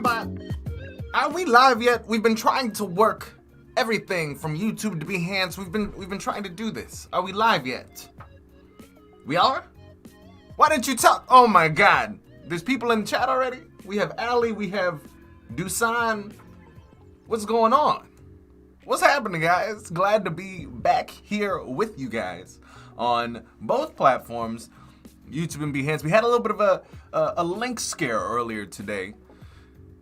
stand by. Are we live yet? We've been trying to work everything from YouTube to Behance. We've been trying to do this. Are we live yet? We are? Why didn't you tell? Oh my God. There's people in the chat already? We have Ali, we have Dusan. What's going on? What's happening, guys? Glad to be back here with you guys on both platforms, YouTube and Behance. We had a little bit of a link scare earlier today,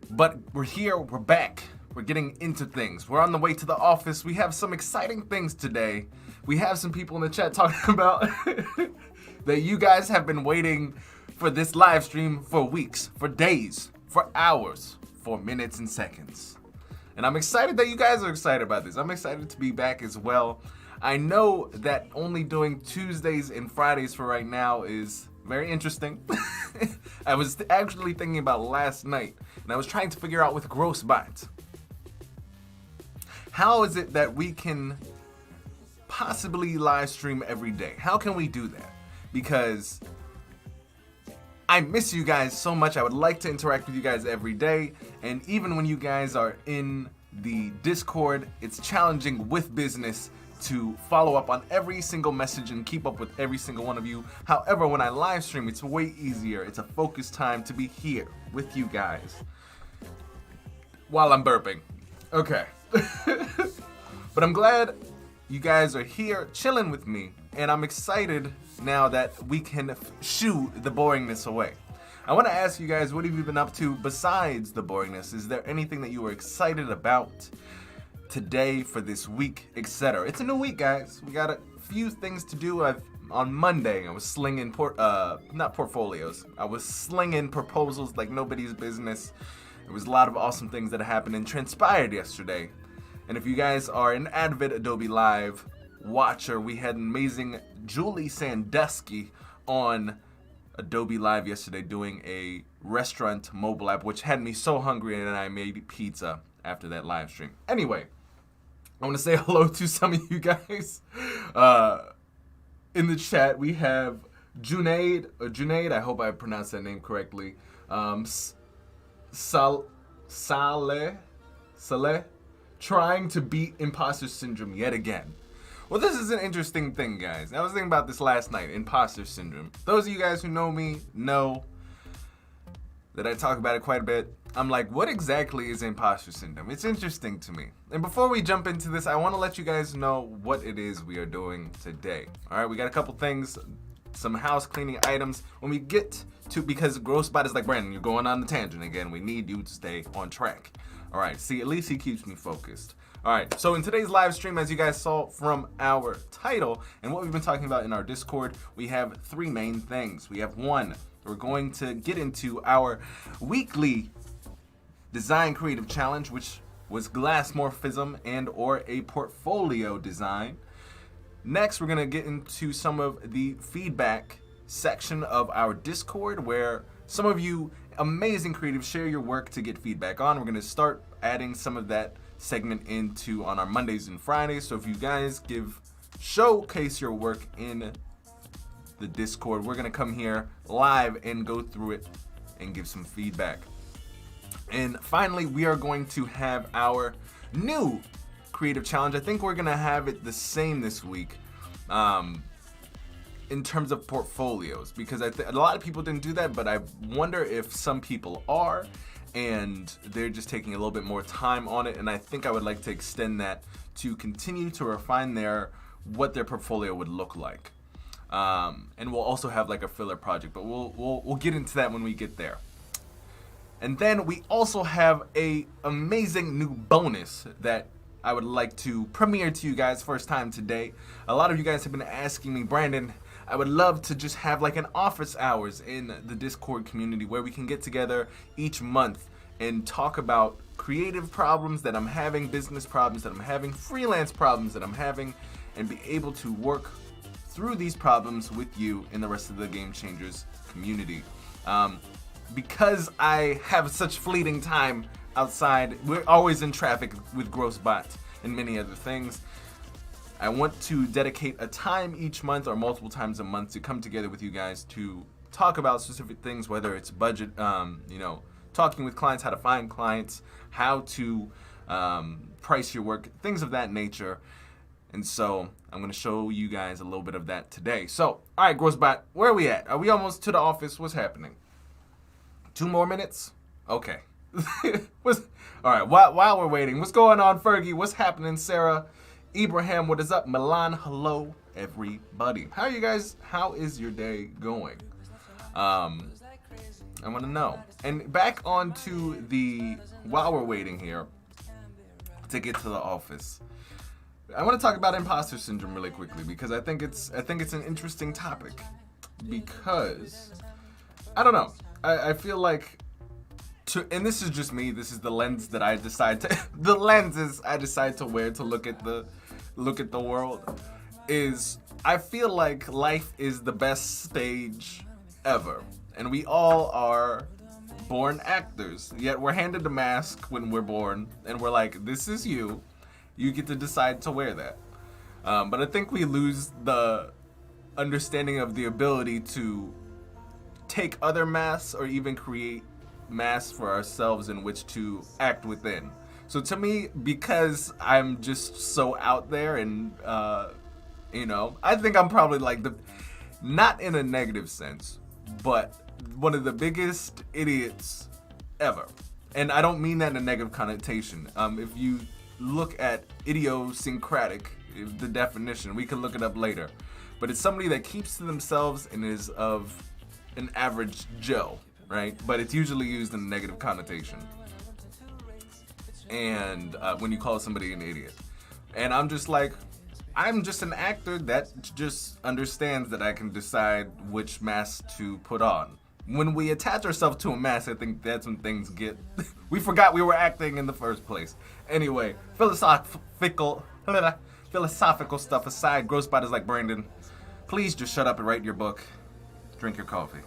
but we're here, we're back. We're getting into things. We're on the way to the office. We have some exciting things today. We have some people in the chat talking about that you guys have been waiting for this live stream for weeks, for days, for hours, for minutes and seconds. And I'm excited that you guys are excited about this. I'm excited to be back as well. I know that only doing Tuesdays and Fridays for right now is very interesting. I was actually thinking about last night, and I was trying to figure out with Groce, how is it that we can possibly live stream every day? How can we do that? Because I miss you guys so much. I would like to interact with you guys every day. And even when you guys are in the Discord, it's challenging with business to follow up on every single message and keep up with every single one of you. However, when I live stream, it's way easier. It's a focused time to be here with you guys while I'm burping. Okay. But I'm glad you guys are here chilling with me, and I'm excited now that we can shoo the boringness away. I want to ask you guys, what have you been up to besides the boringness? Is there anything that you were excited about today, for this week, etc.? It's a new week, guys. We got a few things to do. On Monday, I was slinging not portfolios. I was slinging proposals like nobody's business. There was a lot of awesome things that happened and transpired yesterday. And if you guys are an avid Adobe Live watcher, we had amazing Julie Sandusky on Adobe Live yesterday doing a restaurant mobile app, which had me so hungry, and I made pizza after that live stream. Anyway, I want to say hello to some of you guys. In the chat, we have Junaid, I hope I pronounced that name correctly. Saleh, trying to beat imposter syndrome yet again. Well, this is an interesting thing, guys. I was thinking about this last night, imposter syndrome. Those of you guys who know me know that I talk about it quite a bit. I'm like, what exactly is imposter syndrome? It's interesting to me. And before we jump into this, I want to let you guys know what it is we are doing today. All right, we got a couple things, some house cleaning items. When we get to, because Groce is like, Brandon, you're going on the tangent again. We need you to stay on track. All right, see, at least he keeps me focused. All right, so in today's live stream, as you guys saw from our title and what we've been talking about in our Discord, we have three main things. We have one, we're going to get into our weekly design creative challenge, which was glass-morphism and or a portfolio design. Next, we're gonna get into some of the feedback section of our Discord, where some of you amazing creatives share your work to get feedback on. We're gonna start adding some of that segment into on our Mondays and Fridays. So if you guys showcase your work in the Discord, we're gonna come here live and go through it and give some feedback. And finally, we are going to have our new creative challenge. I think we're gonna have it the same this week in terms of portfolios, because a lot of people didn't do that, but I wonder if some people are, and they're just taking a little bit more time on it. And I think I would like to extend that to continue to refine what their portfolio would look like. And we'll also have like a filler project, but we'll get into that when we get there. And then we also have a amazing new bonus that I would like to premiere to you guys first time today. A lot of you guys have been asking me, Brandon, I would love to just have like an office hours in the Discord community where we can get together each month and talk about creative problems that I'm having, business problems that I'm having, freelance problems that I'm having, and be able to work through these problems with you in the rest of the Game Changers community. Because I have such fleeting time outside, we're always in traffic with Groce and many other things. I want to dedicate a time each month or multiple times a month to come together with you guys to talk about specific things, whether it's budget, talking with clients, how to find clients, how to price your work, things of that nature. And so I'm going to show you guys a little bit of that today. So, all right, Grossbot, where are we at? Are we almost to the office? What's happening? 2 more minutes? Okay. All right, while we're waiting, what's going on, Fergie? What's happening, Sarah? Ibrahim, what is up? Milan, hello, everybody. How are you guys? How is your day going? I want to know. And back onto while we're waiting here to get to the office, I want to talk about imposter syndrome really quickly because I think it's an interesting topic because I don't know. I feel like and this is just me. This is the lens that I decide to the lenses I decide to wear to look at the world. Is I feel like life is the best stage ever, and we all are born actors. Yet we're handed a mask when we're born, and we're like, "This is you. You get to decide to wear that." But I think we lose the understanding of the ability to take other masks or even create masks for ourselves in which to act within. So to me, because I'm just so out there and, I think I'm probably like not in a negative sense, but one of the biggest idiots ever. And I don't mean that in a negative connotation. If you look at idiosyncratic, the definition, we can look it up later. But it's somebody that keeps to themselves and is of an average Joe, right? But it's usually used in a negative connotation. And when you call somebody an idiot. And I'm just like, I'm just an actor that just understands that I can decide which mask to put on. When we attach ourselves to a mask, I think that's when things get... we forgot we were acting in the first place. Anyway, philosophical stuff aside, Grossbot is like, Brandon, please just shut up and write your book. Drink your coffee.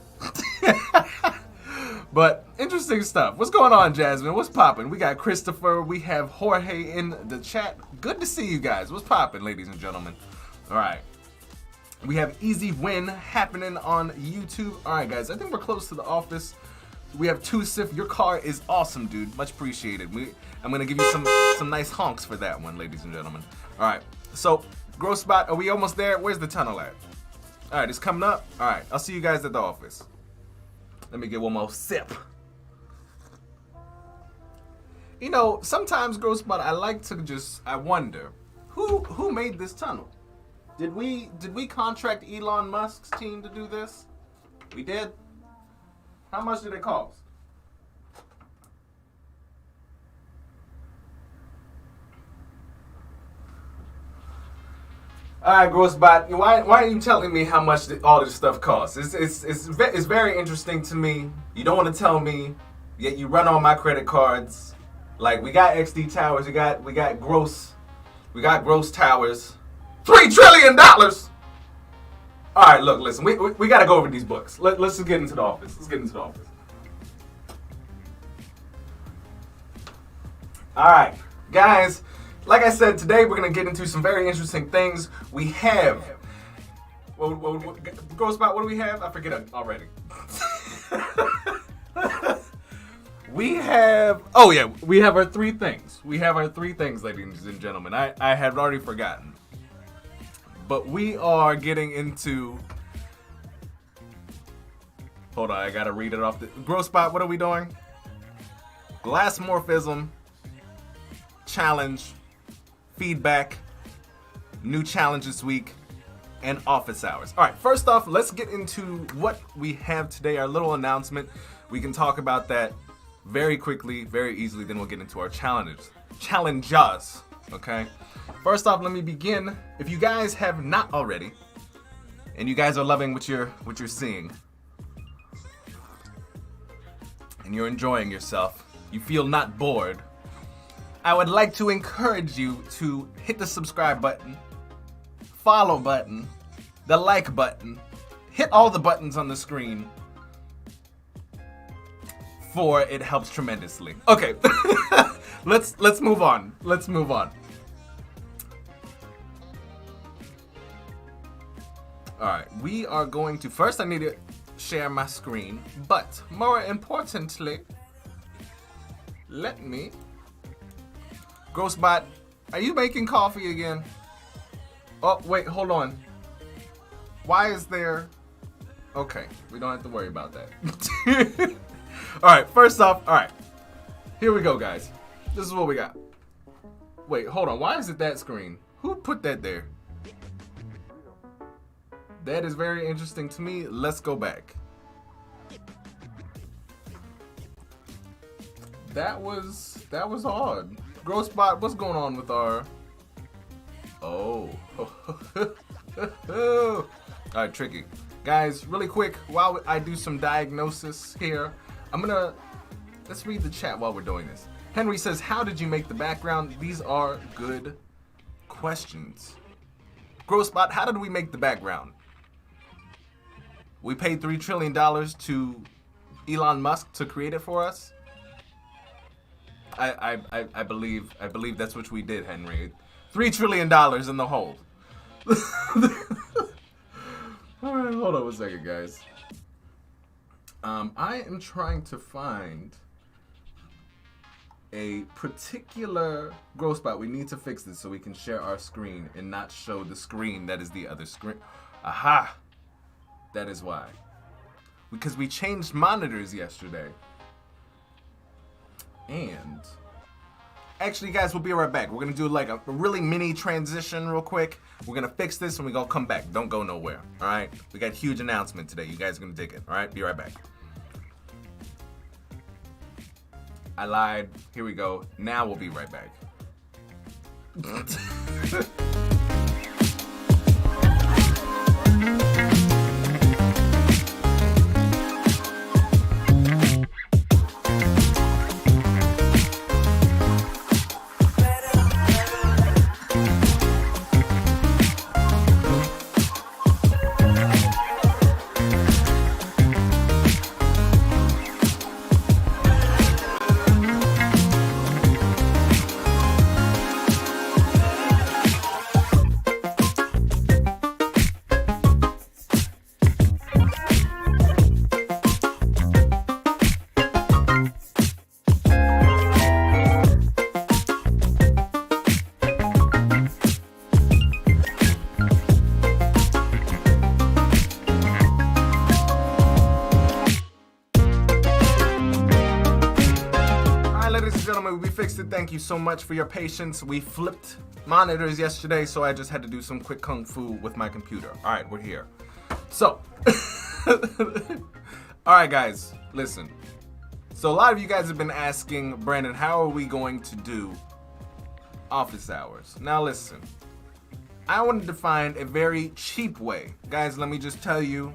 But interesting stuff. What's going on, Jasmine? What's poppin'? We got Christopher. We have Jorge in the chat. Good to see you guys. What's poppin', ladies and gentlemen? All right. We have Easy Win happening on YouTube. All right, guys. I think we're close to the office. We have Tusif. Your car is awesome, dude. Much appreciated. I'm going to give you some nice honks for that one, ladies and gentlemen. All right. So, Grossbot, are we almost there? Where's the tunnel at? All right, it's coming up. All right, I'll see you guys at the office. Let me get one more sip. Sometimes, Grossbot, I like to I wonder, who made this tunnel? Did we contract Elon Musk's team to do this? We did? How much did it cost? All right, Grossbot, why are you telling me how much all this stuff costs? It's very interesting to me. You don't want to tell me, yet you run all my credit cards. Like, we got XD Towers, we got Groce Towers, $3 trillion. All right, look, listen, we got to go over these books. Let's just get into the office. All right, guys. Like I said, today we're going to get into some very interesting things. We have... Grossbot, what do we have? I forget already. We have... Oh, yeah. We have our 3 things. Ladies and gentlemen. I had already forgotten. But we are getting into... Hold on. I got to read it off the... Grossbot, what are we doing? Glassmorphism. Challenge. Feedback, new challenge this week, and office hours. All right, first off, let's get into what we have today, our little announcement. We can talk about that very quickly, very easily, then we'll get into our challenges, okay? First off, let me begin. If you guys have not already, and you guys are loving what you're seeing, and you're enjoying yourself, you feel not bored, I would like to encourage you to hit the subscribe button, follow button, the like button, hit all the buttons on the screen, for it helps tremendously. Okay, let's move on. All right, we are going to, first I need to share my screen, but more importantly, let me. Ghostbot, are you making coffee again? Oh, wait, hold on. Why is there... Okay, we don't have to worry about that. Alright, first off, alright. Here we go, guys. This is what we got. Wait, hold on. Why is it that screen? Who put that there? That is very interesting to me. Let's go back. That was odd. Grossbot, what's going on with our... Oh. Alright, tricky. Guys, really quick, while I do some diagnosis here, let's read the chat while we're doing this. Henry says, how did you make the background? These are good questions. Grossbot, how did we make the background? We paid $3 trillion to Elon Musk to create it for us? I believe that's what we did, Henry. $3 trillion in the hole. All right, hold on one second, guys. I am trying to find a particular growth spot. We need to fix this so we can share our screen and not show the screen that is the other screen. Aha! That is why. Because we changed monitors yesterday. And actually, guys, we'll be right back. We're gonna do like a really mini transition real quick. We're gonna fix this and we're gonna come back. Don't go nowhere. All right? We got a huge announcement today. You guys are gonna dig it. All right? Be right back. I lied. Here we go. Now we'll be right back. Thank you so much for your patience. We flipped monitors yesterday, so I just had to do some quick kung fu with my computer. All right, we're here. So, all right, guys, listen. So a lot of you guys have been asking, Brandon, how are we going to do office hours? Now listen, I wanted to find a very cheap way. Guys, let me just tell you,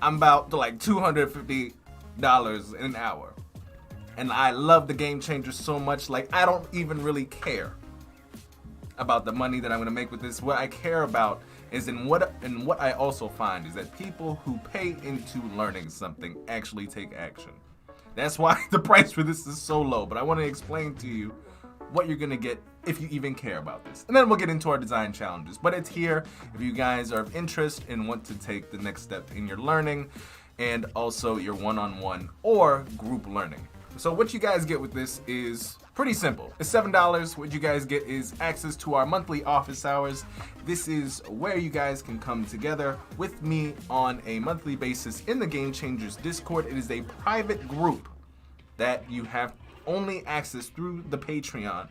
I'm about to like $250 an hour. And I love the Game Changers so much, like I don't even really care about the money that I'm gonna make with this. What I care about is what I also find is that people who pay into learning something actually take action. That's why the price for this is so low, but I wanna explain to you what you're gonna get if you even care about this. And then we'll get into our design challenges, but it's here if you guys are of interest and want to take the next step in your learning and also your one-on-one or group learning. So what you guys get with this is pretty simple. It's $7. What you guys get is access to our monthly office hours. This is where you guys can come together with me on a monthly basis in the Game Changers Discord. It is a private group that you have only access through the Patreon.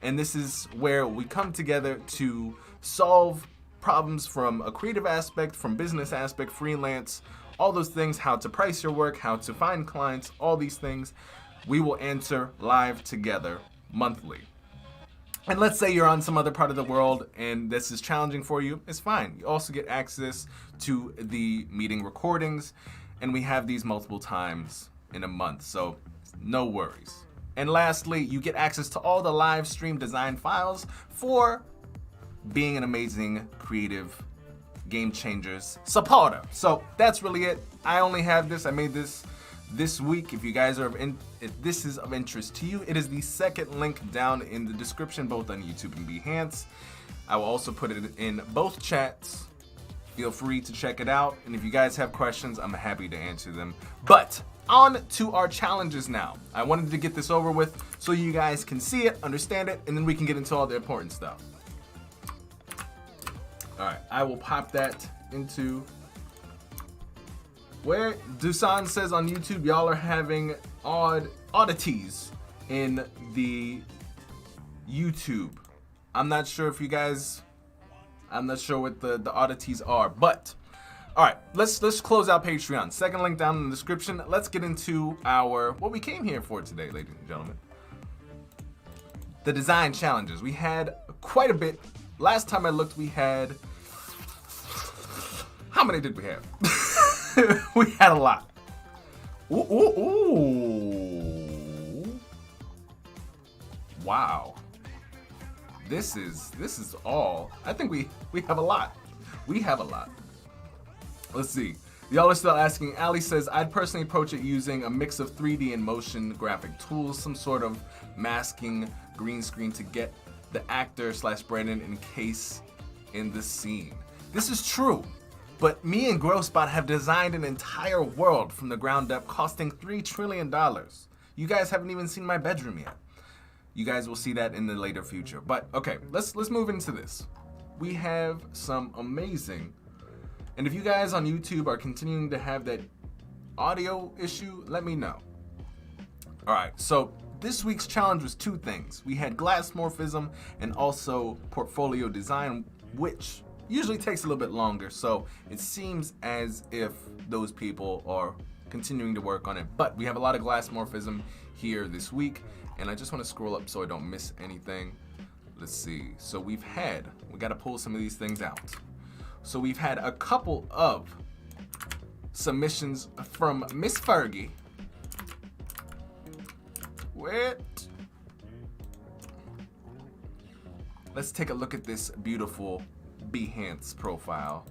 And this is where we come together to solve problems from a creative aspect, from business aspect, freelance, all those things, how to price your work, how to find clients, all these things, we will answer live together monthly. And let's say you're on some other part of the world and this is challenging for you, it's fine. You also get access to the meeting recordings, and we have these multiple times in a month, so no worries. And lastly, you get access to all the live stream design files for being an amazing creative Game Changers supporter. So that's really it. I only have this. I made this week. If you guys are if this is of interest to you, it is the second link down in the description, both on YouTube and Behance. I will also put it in both chats Feel free to check it out. And if you guys have questions, I'm happy to answer them. But on to our challenges now. I wanted to get this over with so you guys can see it, understand it, and then we can get into all the important stuff. All right, I will pop that into where Dusan says on YouTube, y'all are having oddities in the YouTube. I'm not sure if you guys, I'm not sure what the oddities are, but all right, let's close out Patreon. Second link down in the description. Let's get into what we came here for today, ladies and gentlemen. The design challenges. We had quite a bit. Last time I looked, we had, how many did we have? We had a lot. Ooh. Wow. This is all. I think we have a lot. We have a lot. Let's see. Y'all are still asking. Ali says, I'd personally approach it using a mix of 3D and motion graphic tools, some sort of masking green screen to get the actor / Brandon encased in the scene. This is true, but me and Groce have designed an entire world from the ground up, costing $3 trillion. You guys haven't even seen my bedroom yet. You guys will see that in the later future. But okay, let's move into this. We have some amazing. And if you guys on YouTube are continuing to have that audio issue, let me know. All right, so this week's challenge was two things. We had glass-morphism and also portfolio design, which usually takes a little bit longer. So it seems as if those people are continuing to work on it. But we have a lot of glass-morphism here this week. And I just want to scroll up so I don't miss anything. Let's see. So we got to pull some of these things out. So we've had a couple of submissions from Miss Fergie. Wait. Let's take a look at this beautiful Behance profile.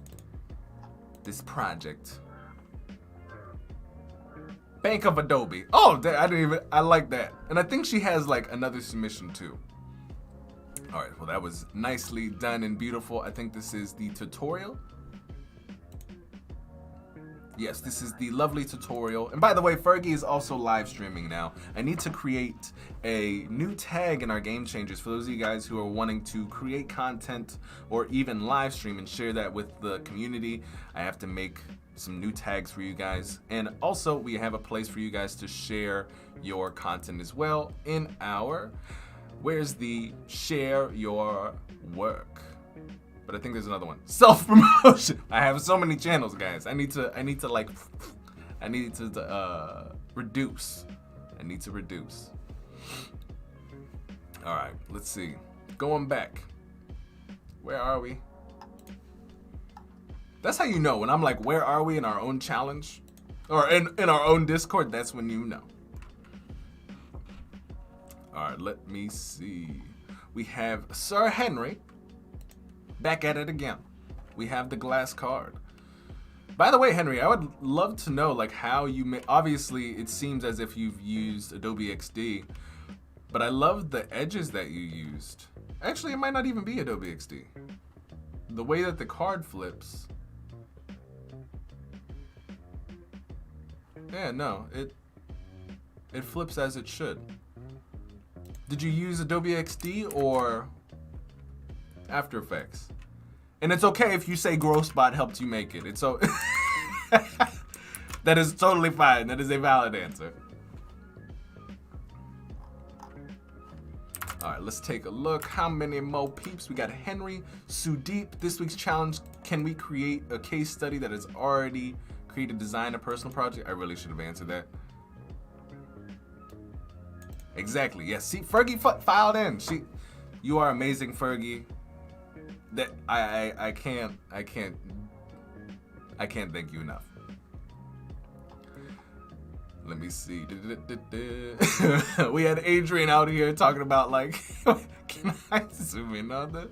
This project. Bank of Adobe. Oh, I like that. And I think she has like another submission too. All right, well, that was nicely done and beautiful. I think this is the tutorial. Yes, this is the lovely tutorial. And by the way, Fergie is also live streaming now. I need to create a new tag in our Game Changers for those of you guys who are wanting to create content or even live stream and share that with the community. I have to make some new tags for you guys. And also we have a place for you guys to share your content as well in our, where's the share your work? But I think there's another one. Self-promotion. I have so many channels, guys. I need to reduce. I need to reduce. All right, let's see. Going back. Where are we? That's how you know when I'm like, where are we in our own challenge? Or in our own Discord, that's when you know. All right, let me see. We have Sir Henry. Back at it again. We have the glass card. By the way, Henry, I would love to know like how you obviously it seems as if you've used Adobe XD, but I love the edges that you used. Actually, it might not even be Adobe XD. The way that the card flips. Yeah, no, it flips as it should. Did you use Adobe XD or After Effects? And it's okay if you say GrowSpot helped you make it. It's so that is totally fine. That is a valid answer. All right, let's take a look. How many more peeps? We got Henry, Sudeep. This week's challenge, can we create a case study that has already created design a personal project? I really should have answered that. Exactly, yes. See, Fergie filed in. You are amazing, Fergie. That I can't thank you enough. Let me see. We had Adrian out here talking about like, can I zoom in on that?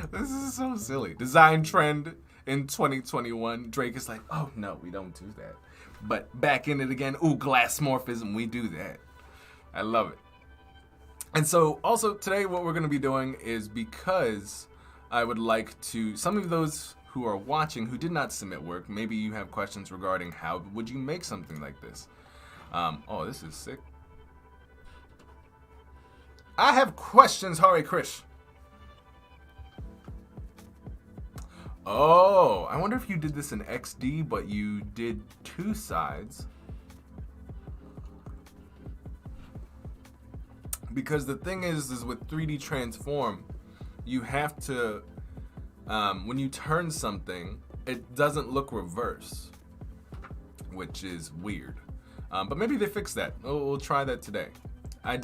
This is so silly. Design trend in 2021. Drake is like, oh no, we don't do that. But back in it again. Ooh, glass-morphism, we do that. I love it. And so also today what we're gonna be doing is, because I would like to, some of those who are watching who did not submit work, maybe you have questions regarding how would you make something like this. Oh, this is sick. I have questions, Hare Krish. Oh, I wonder if you did this in XD, but you did 2 sides. Because the thing is with 3D transform, you have to, when you turn something, it doesn't look reverse, which is weird. But maybe they fixed that. We'll try that today. I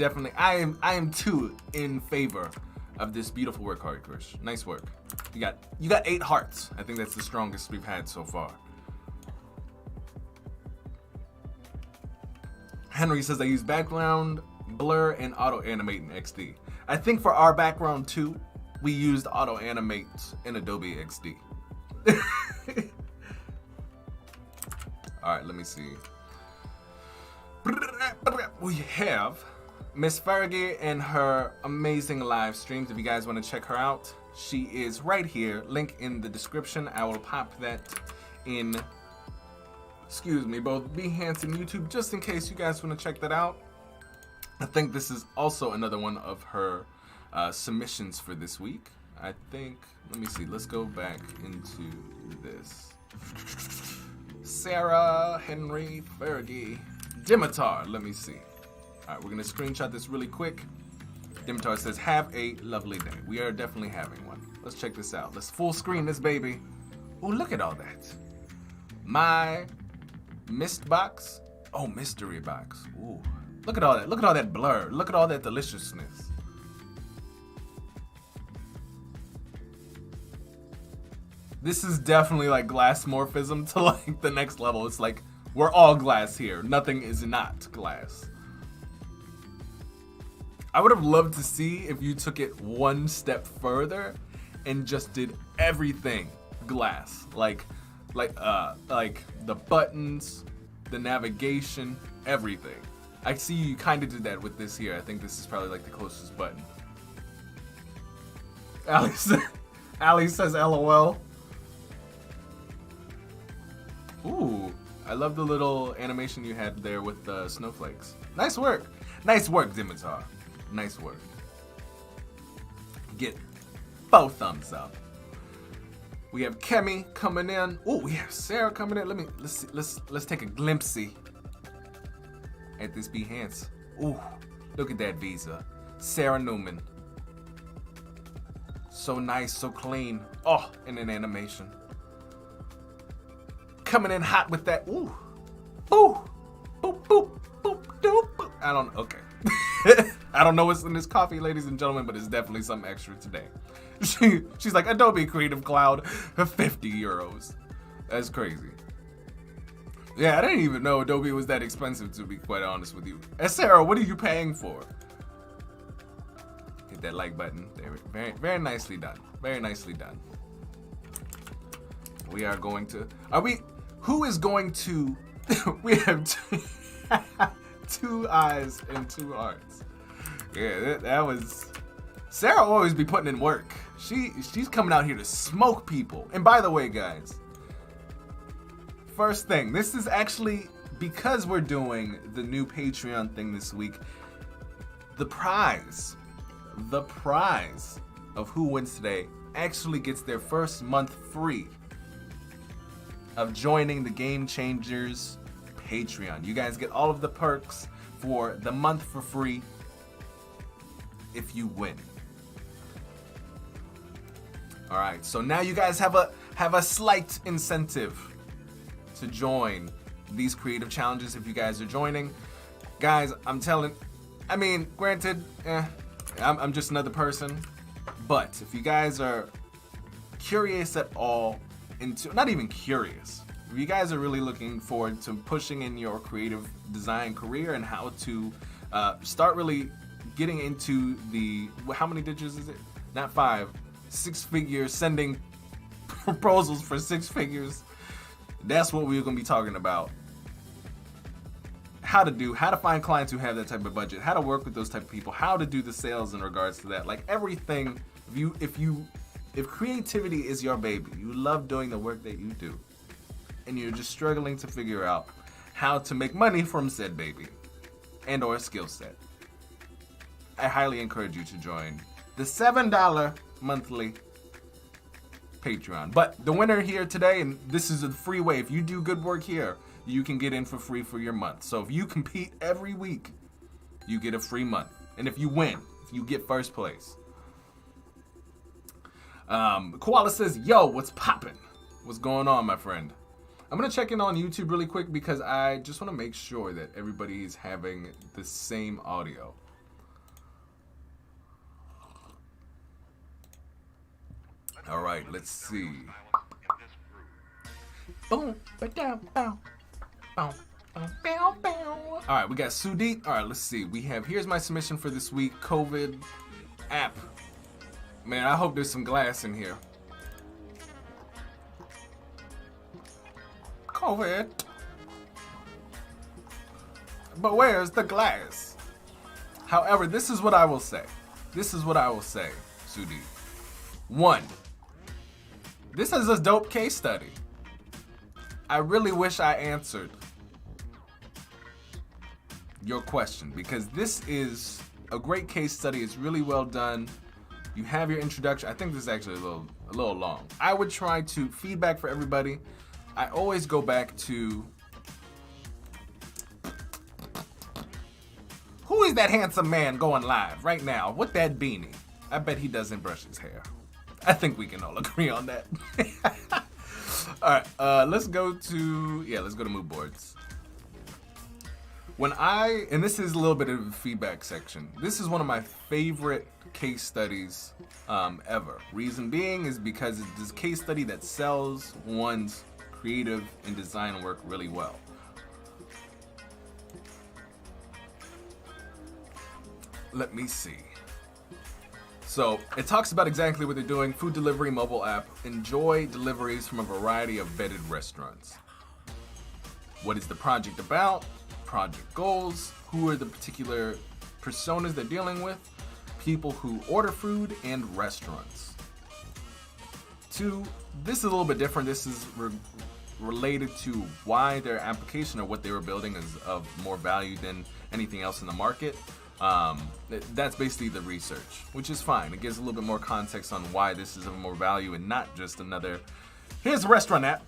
am too in favor of this beautiful work, Hare Krish. Nice work. You got 8 hearts. I think that's the strongest we've had so far. Henry says I use background blur and auto animate in XD. I think for our background too, we used auto animate in Adobe XD. All right, let me see. We have Miss Fergie and her amazing live streams. If you guys want to check her out, she is right here. Link in the description. I will pop that in, both Behance and YouTube, just in case you guys want to check that out. I think this is also another one of her submissions for this week. I think, let me see, let's go back into this. Sarah, Henry, Fergie, Dimitar, let me see. All right, we're gonna screenshot this really quick. Dimitar says, have a lovely day. We are definitely having one. Let's check this out. Let's full screen this baby. Oh, look at all that. My mist box. Oh, mystery box. Ooh. Look at all that. Look at all that blur. Look at all that deliciousness. This is definitely like glass-morphism to like the next level. It's like we're all glass here. Nothing is not glass. I would have loved to see if you took it one step further and just did everything glass. Like the buttons, the navigation, everything. I see you kind of did that with this here. I think this is probably like the closest button. Ali says LOL. Ooh, I love the little animation you had there with the snowflakes. Nice work. Nice work, Dimitar. Nice work. Get 4 thumbs up. We have Kemi coming in. Ooh, we have Sarah coming in. Let's take a glimpsey at this Behance. Ooh, look at that visa. Sarah Newman. So nice, so clean. Oh, and an animation. Coming in hot with that. Ooh. Boo. Boop, boop, boop, doop, boop. I don't, okay. I don't know what's in this coffee, ladies and gentlemen, but it's definitely something extra today. She's like, Adobe Creative Cloud, 50 euros. That's crazy. Yeah, I didn't even know Adobe was that expensive, to be quite honest with you. And Sarah, what are you paying for? Hit that like button. There, very, very nicely done. Very nicely done. We are going to, who is going to, we have 2 eyes and 2 hearts. Yeah, that was, Sarah always be putting in work. She's coming out here to smoke people. And by the way, guys, first thing, this is actually, because we're doing the new Patreon thing this week, the prize of who wins today actually gets their first month free of joining the Game Changers Patreon. You guys get all of the perks for the month for free if you win. All right, so now you guys have a slight incentive to join these creative challenges if you guys are joining. Guys, I mean, granted, I'm just another person, but if you guys are curious at all into, not even curious, if you guys are really looking forward to pushing in your creative design career and how to start really getting into the, how many digits is it? Not 5, 6 figures, sending proposals for 6 figures. That's what we're gonna be talking about. How to find clients who have that type of budget, how to work with those type of people, how to do the sales in regards to that. Like everything, if you If creativity is your baby, you love doing the work that you do, and you're just struggling to figure out how to make money from said baby and or skill set, I highly encourage you to join the $7 monthly Patreon. But the winner here today, and this is a free way, if you do good work here, you can get in for free for your month. So if you compete every week, you get a free month. And if you win, if you get first place. Koala says, yo, what's poppin'? What's going on, my friend? I'm gonna check in on YouTube really quick because I just wanna make sure that everybody is having the same audio. All right, let's see. Boom, ba-dow, bow. Bow, bow, bow, bow. All right, we got Sudit. All right, let's see. We have, here's my submission for this week, COVID app. Man, I hope there's some glass in here. COVID. But where's the glass? However, this is what I will say. This is what I will say, Sudit. 1, this is a dope case study. I really wish I answered your question because this is a great case study. It's really well done. You have your introduction. I think this is actually a little long. I would try to feedback for everybody. I always go back to, who is that handsome man going live right now with that beanie? I bet he doesn't brush his hair. I think we can all agree on that. All right, let's go to mood boards. And this is a little bit of a feedback section. This is one of my favorite case studies ever. Reason being is because it's this case study that sells one's creative and design work really well. Let me see. So it talks about exactly what they're doing. Food delivery mobile app. Enjoy deliveries from a variety of vetted restaurants. What is the project about? Project goals. Who are the particular personas they're dealing with? People who order food and restaurants. 2, this is a little bit different. This is related to why their application or what they were building is of more value than anything else in the market. That's basically the research, which is fine. It gives a little bit more context on why this is of more value and not just another, here's a restaurant app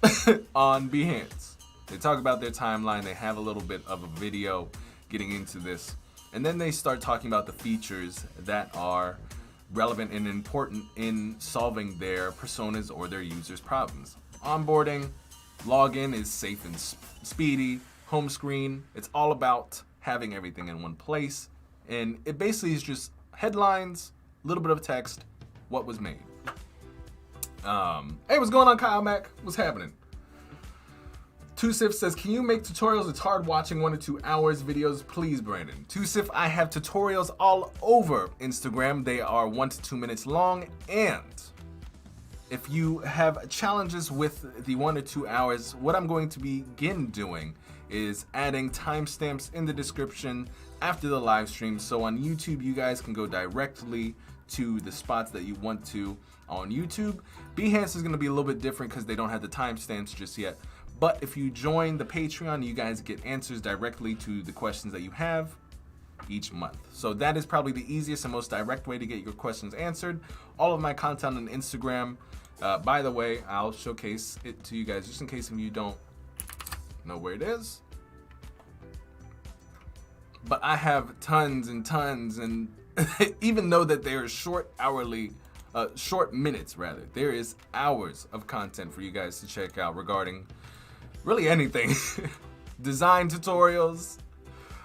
on Behance. They talk about their timeline. They have a little bit of a video getting into this. And then they start talking about the features that are relevant and important in solving their personas or their users' problems. Onboarding, login is safe and speedy. Home screen, it's all about having everything in one place. And it basically is just headlines, a little bit of text, what was made. Hey, what's going on, Kyle Mack? What's happening? Tusif says, can you make tutorials? It's hard watching 1 to 2 hours videos. Please, Brandon. Tusif, I have tutorials all over Instagram. They are 1 to 2 minutes long. And if you have challenges with the 1 to 2 hours, what I'm going to begin doing is adding timestamps in the description after the live stream. So on YouTube, you guys can go directly to the spots that you want to on YouTube. Behance is going to be a little bit different because they don't have the timestamps just yet. But if you join the Patreon, you guys get answers directly to the questions that you have each month. So that is probably the easiest and most direct way to get your questions answered. All of my content on Instagram, by the way, I'll showcase it to you guys just in case if you don't know where it is. But I have tons and tons, and even though that they are short minutes rather, there is hours of content for you guys to check out regarding really anything. Design tutorials,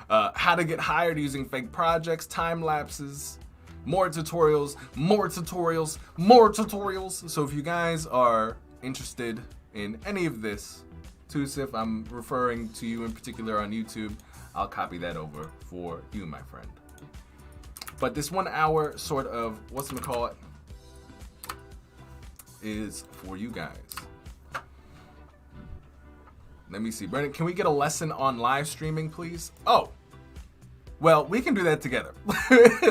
how to get hired using fake projects, time lapses, more tutorials, more tutorials, more tutorials. So if you guys are interested in any of this, Tusif, I'm referring to you in particular on YouTube, I'll copy that over for you, my friend. But this 1 hour sort of, whatchamacallit, is for you guys. Let me see. Brendan, can we get a lesson on live streaming, please? Oh, Well, we can do that together.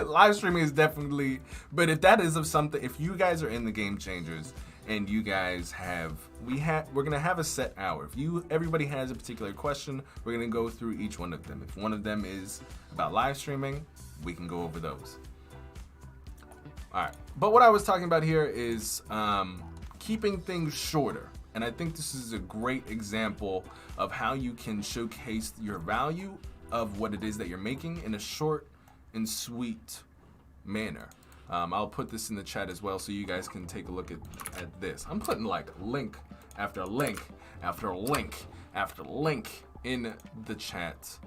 Live streaming is definitely, but if that is of something, if you guys are in the Game Changers and you guys have, we're gonna have a set hour. If everybody has a particular question, we're gonna go through each one of them. If one of them is about live streaming, we can go over those. All right, but what I was talking about here is keeping things shorter. And I think this is a great example of how you can showcase your value of what it is that you're making in a short and sweet manner. I'll put this in the chat as well so you guys can take a look at this. I'm putting like link after link after link after link in the chat.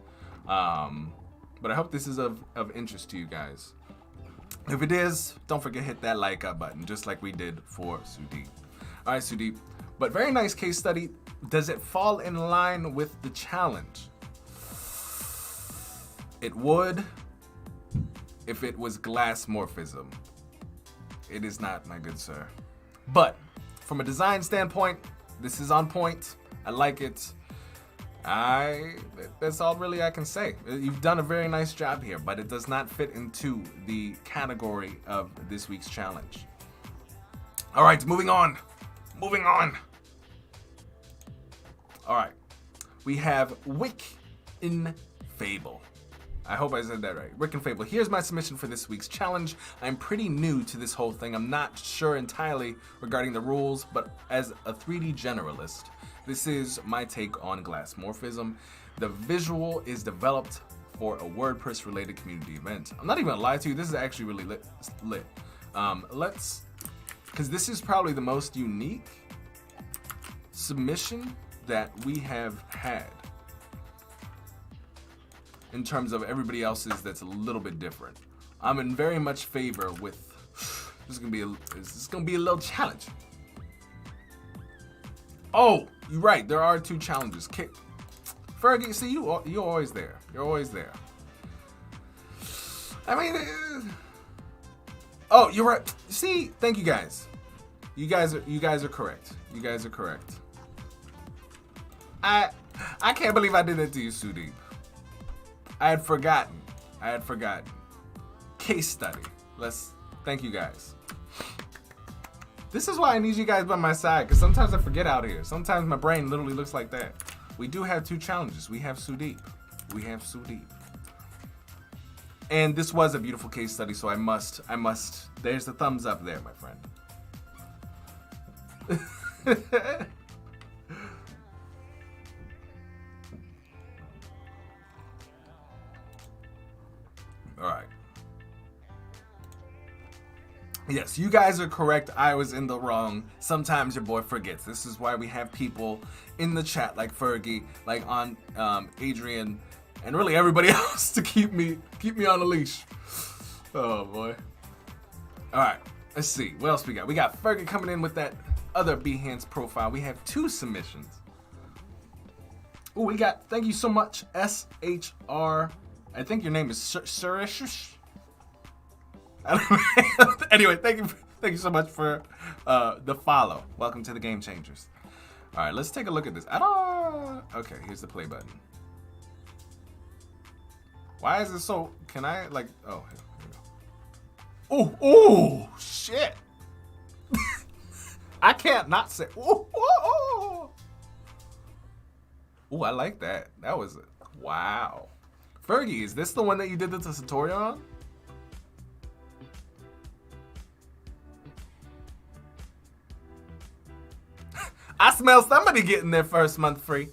But I hope this is of interest to you guys. If it is, don't forget to hit that like button, just like we did for Sudeep. All right, Sudeep. But very nice case study. Does it fall in line with the challenge? It would if it was glass-morphism. It is not, my good sir. But from a design standpoint, this is on point. I like it. That's all really I can say. You've done a very nice job here, but it does not fit into the category of this week's challenge. All right, moving on. Moving on. All right, we have Wick in Fable. I hope I said that right. Wick and Fable. Here's my submission for this week's challenge. I'm pretty new to this whole thing. I'm not sure entirely regarding the rules, but as a 3D generalist, this is my take on Glassmorphism. The visual is developed for a WordPress related community event. I'm not even gonna lie to you, this is actually really lit. Because this is probably the most unique submission that we have had in terms of everybody else's that's a little bit different. I'm in very much favor with, this is gonna be a little challenge. Oh, you're right, there are 2 challenges. Fergie, see, you're always there. You're always there. I mean, oh, you're right. See, thank you guys. You guys are correct. You guys are correct. I can't believe I did that to you, Sudeep. I had forgotten. Case study. Thank you guys. This is why I need you guys by my side, because sometimes I forget out here. Sometimes my brain literally looks like that. We do have 2 challenges. We have Sudeep. And this was a beautiful case study, so I must, there's the thumbs up there, my friend. All right. Yes, you guys are correct. I was in the wrong. Sometimes your boy forgets. This is why we have people in the chat like Fergie, like on Adrian, and really everybody else to keep me on a leash. Oh boy. All right, let's see what else we got. We got Fergie coming in with that other Behance profile. We have 2 submissions. Oh, we got, thank you so much, SHR. I think your name is Surish. Anyway, thank you so much for the follow. Welcome to the Game Changers. All right, let's take a look at this. Okay, here's the play button. Why is it so? Can I like? Oh, here we go. Oh, shit! I can't not say. Oh, I like that. That was it. Wow. Fergie, is this the one that you did the tutorial on? I smell somebody getting their first month free.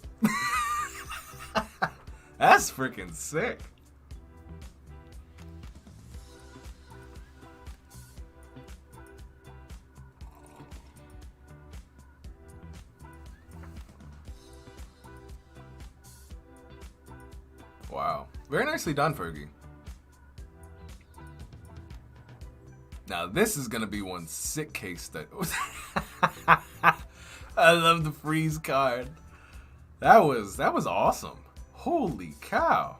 That's freaking sick. Wow. Very nicely done, Fergie. Now this is gonna be one sick case study. I love the freeze card. That was awesome. Holy cow.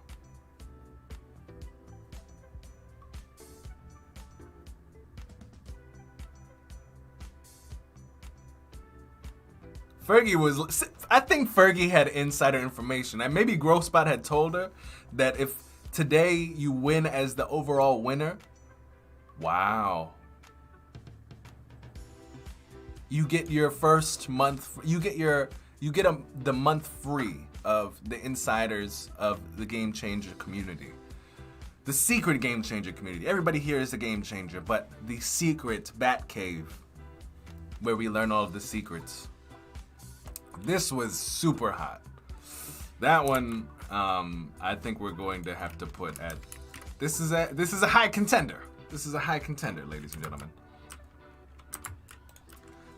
I think Fergie had insider information. And maybe Groce had told her that if Today you win as the overall winner. Wow. You get your first month. You get the month free of the insiders of the Game Changer community. The secret Game Changer community. Everybody here is a Game Changer, but the secret Bat Cave, where we learn all of the secrets. This was super hot. That one, I think we're going to have to put at. This is a high contender. This is a high contender, ladies and gentlemen.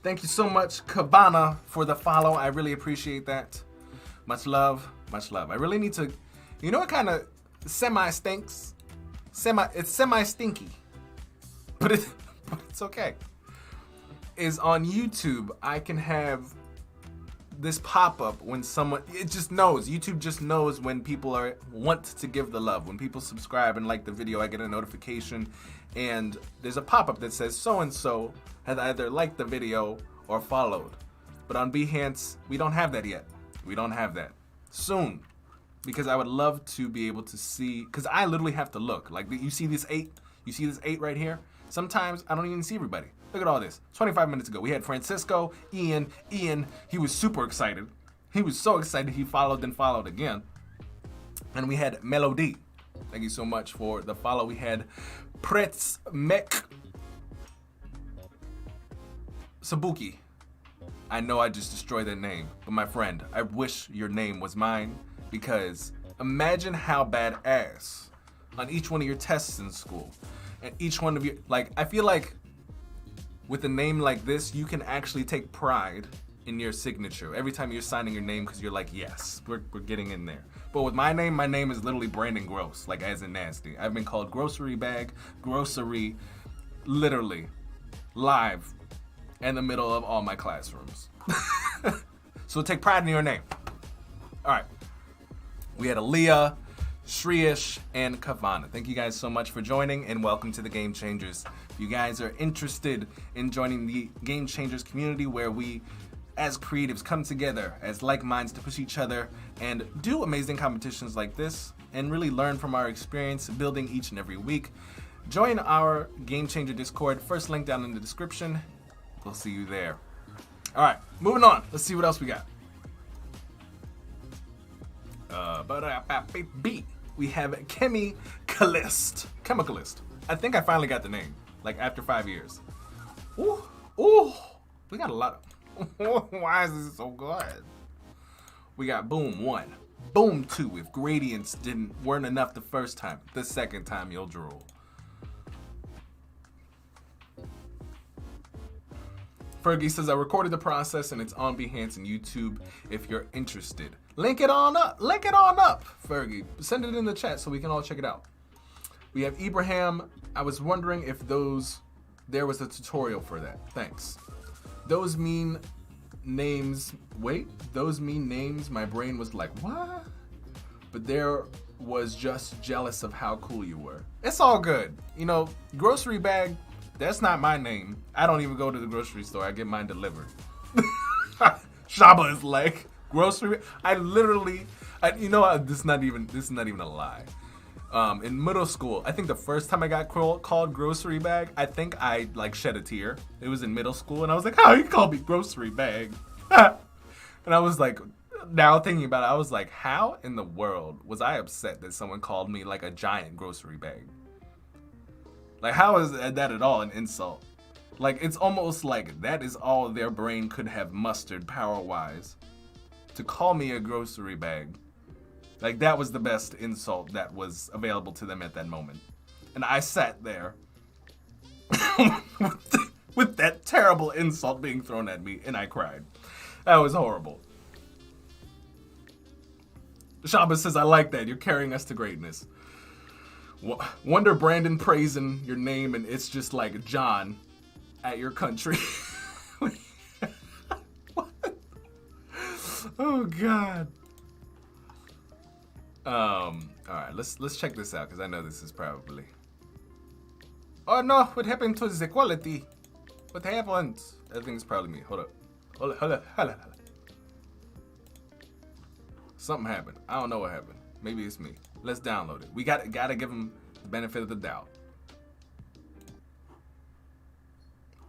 Thank you so much, Cabana, for the follow. I really appreciate that. Much love, much love. I really need to. You know what kind of semi-stinks? It's semi-stinky, but it's okay. Is on YouTube, I can have this pop-up when someone, it just knows. YouTube just knows when people want to give the love. When people subscribe and like the video, I get a notification, and there's a pop-up that says so-and-so has either liked the video or followed. But on Behance, we don't have that yet. We don't have that. Soon. Because I would love to be able to see, because I literally have to look. Like, you see this 8? You see this 8 right here? Sometimes I don't even see everybody. Look at all this. 25 minutes ago, we had Francisco, Ian, he was super excited. He was so excited he followed and followed again. And we had Melody. Thank you so much for the follow. We had Pretz Mek Sabuki. I know I just destroyed that name, but my friend, I wish your name was mine, because imagine how badass on each one of your tests in school. And each one of you, like, I feel like with a name like this, you can actually take pride in your signature every time you're signing your name, because you're like, yes, we're getting in there. But with my name is literally Brandon Groce, like as in nasty. I've been called grocery bag, grocery, literally, live, in the middle of all my classrooms. So take pride in your name. All right. We had Aaliyah, Shriish, and Kavana. Thank you guys so much for joining, and welcome to the Game Changers. If you guys are interested in joining the Game Changers community, where we, as creatives, come together as like minds to push each other and do amazing competitions like this, and really learn from our experience building each and every week, join our Game Changer Discord. First link down in the description. We'll see you there. All right, moving on. Let's see what else we got. We have Chemicalist. I think I finally got the name, like after 5 years. Ooh, we got a lot of. Why is this so good? We got Boom 1, Boom 2. If gradients weren't enough the first time, the second time you'll drool. Fergie says, I recorded the process and it's on Behance and YouTube if you're interested. Link it on up, Fergie. Send it in the chat so we can all check it out. We have Ibrahim. I was wondering if there was a tutorial for that. Thanks. Those mean names, my brain was like, what? But there was just jealous of how cool you were. It's all good. You know, grocery bag, that's not my name. I don't even go to the grocery store. I get mine delivered. Shaba is like, grocery. I literally, this is not even a lie. In middle school, I think the first time I got called grocery bag, I think I like shed a tear. It was in middle school, and I was like, how you call me grocery bag? And I was like, now thinking about it, I was like, how in the world was I upset that someone called me like a giant grocery bag? Like, how is that at all an insult? Like, it's almost like that is all their brain could have mustered power-wise to call me a grocery bag. Like, that was the best insult that was available to them at that moment. And I sat there with that terrible insult being thrown at me, and I cried. That was horrible. Shaba says, I like that. You're carrying us to greatness. Wonder Brandon praising your name, and it's just like John at your country. What? Oh God. All right, let's check this out, because I know this is probably. Oh no! What happened to the quality? What happened? I think it's probably me. Hold up. Something happened. I don't know what happened. Maybe it's me. Let's download it. We gotta give them the benefit of the doubt.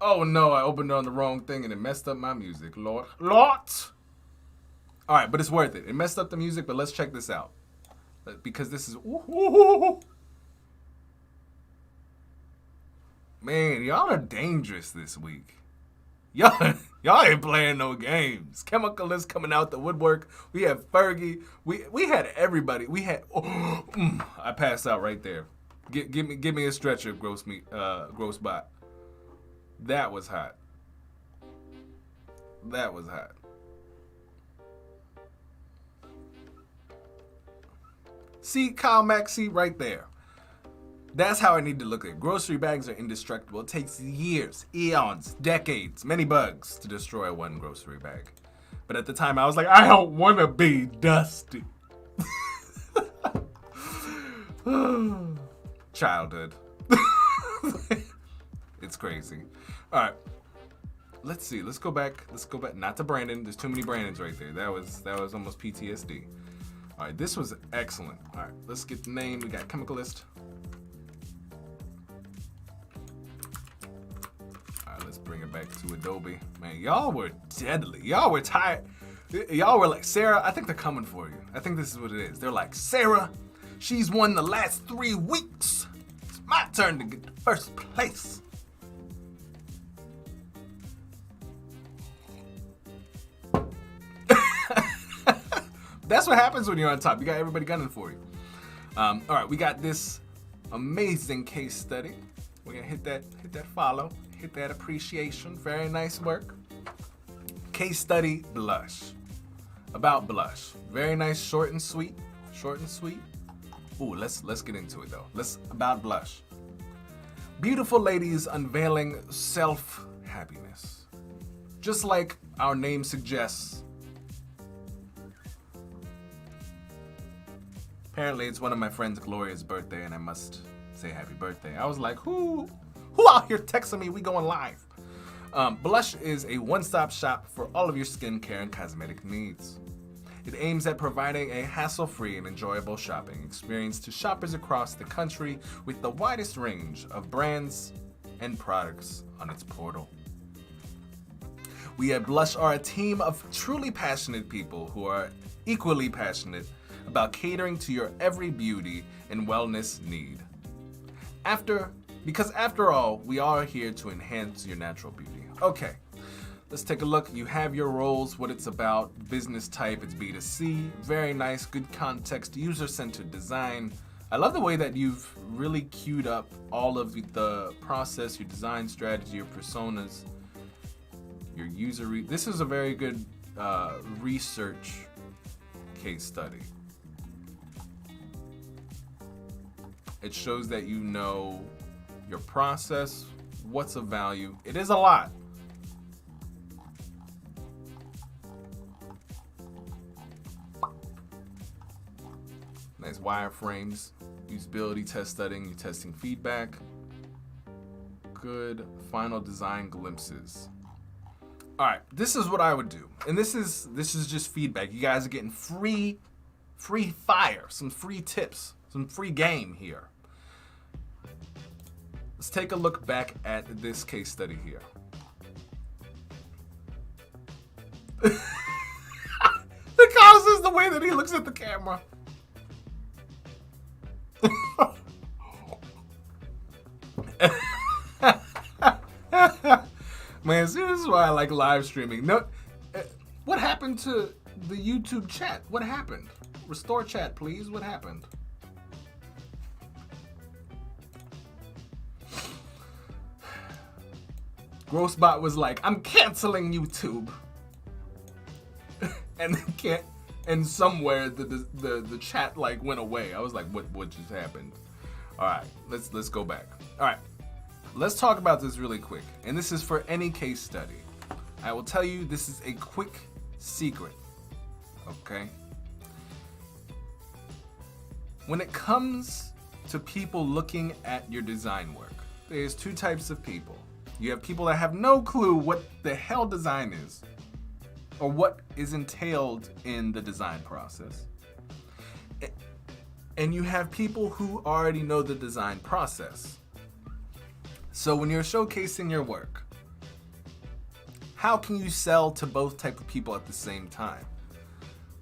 Oh no, I opened on the wrong thing and it messed up my music. Lord. All right, but it's worth it. It messed up the music, but let's check this out. Because this is... Man, y'all are dangerous this week. Y'all ain't playing no games. Chemicalist coming out the woodwork. We have Fergie. We had everybody. We had... I passed out right there. Give me a stretcher, Groce Bot. That was hot. That was hot. See, Kyle Maxey right there. That's how I need to look at it. Grocery bags are indestructible. It takes years, eons, decades, many bugs to destroy one grocery bag. But at the time, I was like, I don't want to be dusty. Childhood. It's crazy. All right. Let's see. Let's go back. Not to Brandon. There's too many Brandons right there. That was almost PTSD. All right. This was excellent. All right. Let's get the name. We got Chemicalist. All right. Let's bring it back to Adobe. Man, y'all were deadly. Y'all were tired. Y'all were like, Sarah, I think they're coming for you. I think this is what it is. They're like, Sarah, she's won the last 3 weeks. It's my turn to get to first place. That's what happens when you're on top. You got everybody gunning for you. All right, we got this amazing case study. We're gonna hit that follow, hit that appreciation. Very nice work. Case study, blush. About blush. Very nice, short and sweet. Short and sweet. Ooh, let's get into it though. About blush. Beautiful ladies unveiling self-happiness. Just like our name suggests. Apparently, it's one of my friends' Gloria's birthday, and I must say happy birthday. I was like, who out here texting me? We going live. Blush is a one-stop shop for all of your skincare and cosmetic needs. It aims at providing a hassle-free and enjoyable shopping experience to shoppers across the country with the widest range of brands and products on its portal. We at Blush are a team of truly passionate people who are equally passionate about catering to your every beauty and wellness need. Because after all, we are here to enhance your natural beauty. Okay, let's take a look. You have your roles, what it's about, business type, it's B2C, very nice, good context, user-centered design. I love the way that you've really queued up all of the process, your design strategy, your personas, your user. This is a very good research case study. It shows that you know your process, what's of value. It is a lot. Nice wireframes, usability test studying, you're testing feedback. Good final design glimpses. All right, this is what I would do. And this is just feedback. You guys are getting free fire, some free tips, some free game here. Let's take a look back at this case study here. The cause is the way that he looks at the camera. Man, see, this is why I like live streaming. No, what happened to the YouTube chat? What happened? Restore chat, please. What happened? Grocebot was like, I'm canceling YouTube. And somewhere the chat like went away. I was like, what just happened? All right, let's go back. All right, let's talk about this really quick. And this is for any case study. I will tell you, this is a quick secret. Okay? When it comes to people looking at your design work, there's 2 types of people. You have people that have no clue what the hell design is or what is entailed in the design process. and you have people who already know the design process. So when you're showcasing your work, how can you sell to both type of people at the same time?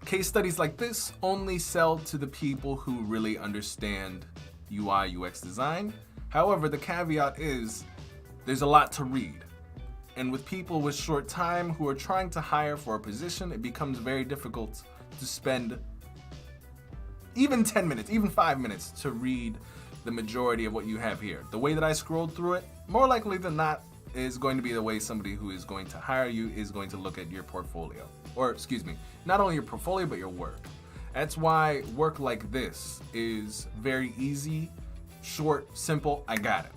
Case studies like this only sell to the people who really understand UI, UX design. However, the caveat is there's a lot to read. And with people with short time who are trying to hire for a position, it becomes very difficult to spend even 10 minutes, even 5 minutes to read the majority of what you have here. The way that I scrolled through it, more likely than not, is going to be the way somebody who is going to hire you is going to look at your portfolio. Or, excuse me, not only your portfolio, but your work. That's why work like this is very easy, short, simple, I got it.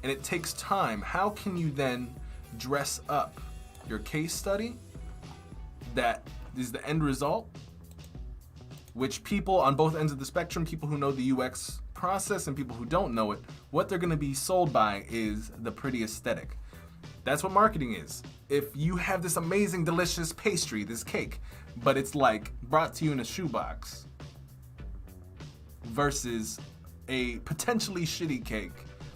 And it takes time. How can you then dress up your case study that is the end result, which people on both ends of the spectrum, people who know the UX process and people who don't know it, what they're gonna be sold by is the pretty aesthetic. That's what marketing is. If you have this amazing, delicious pastry, this cake, but it's like brought to you in a shoebox versus a potentially shitty cake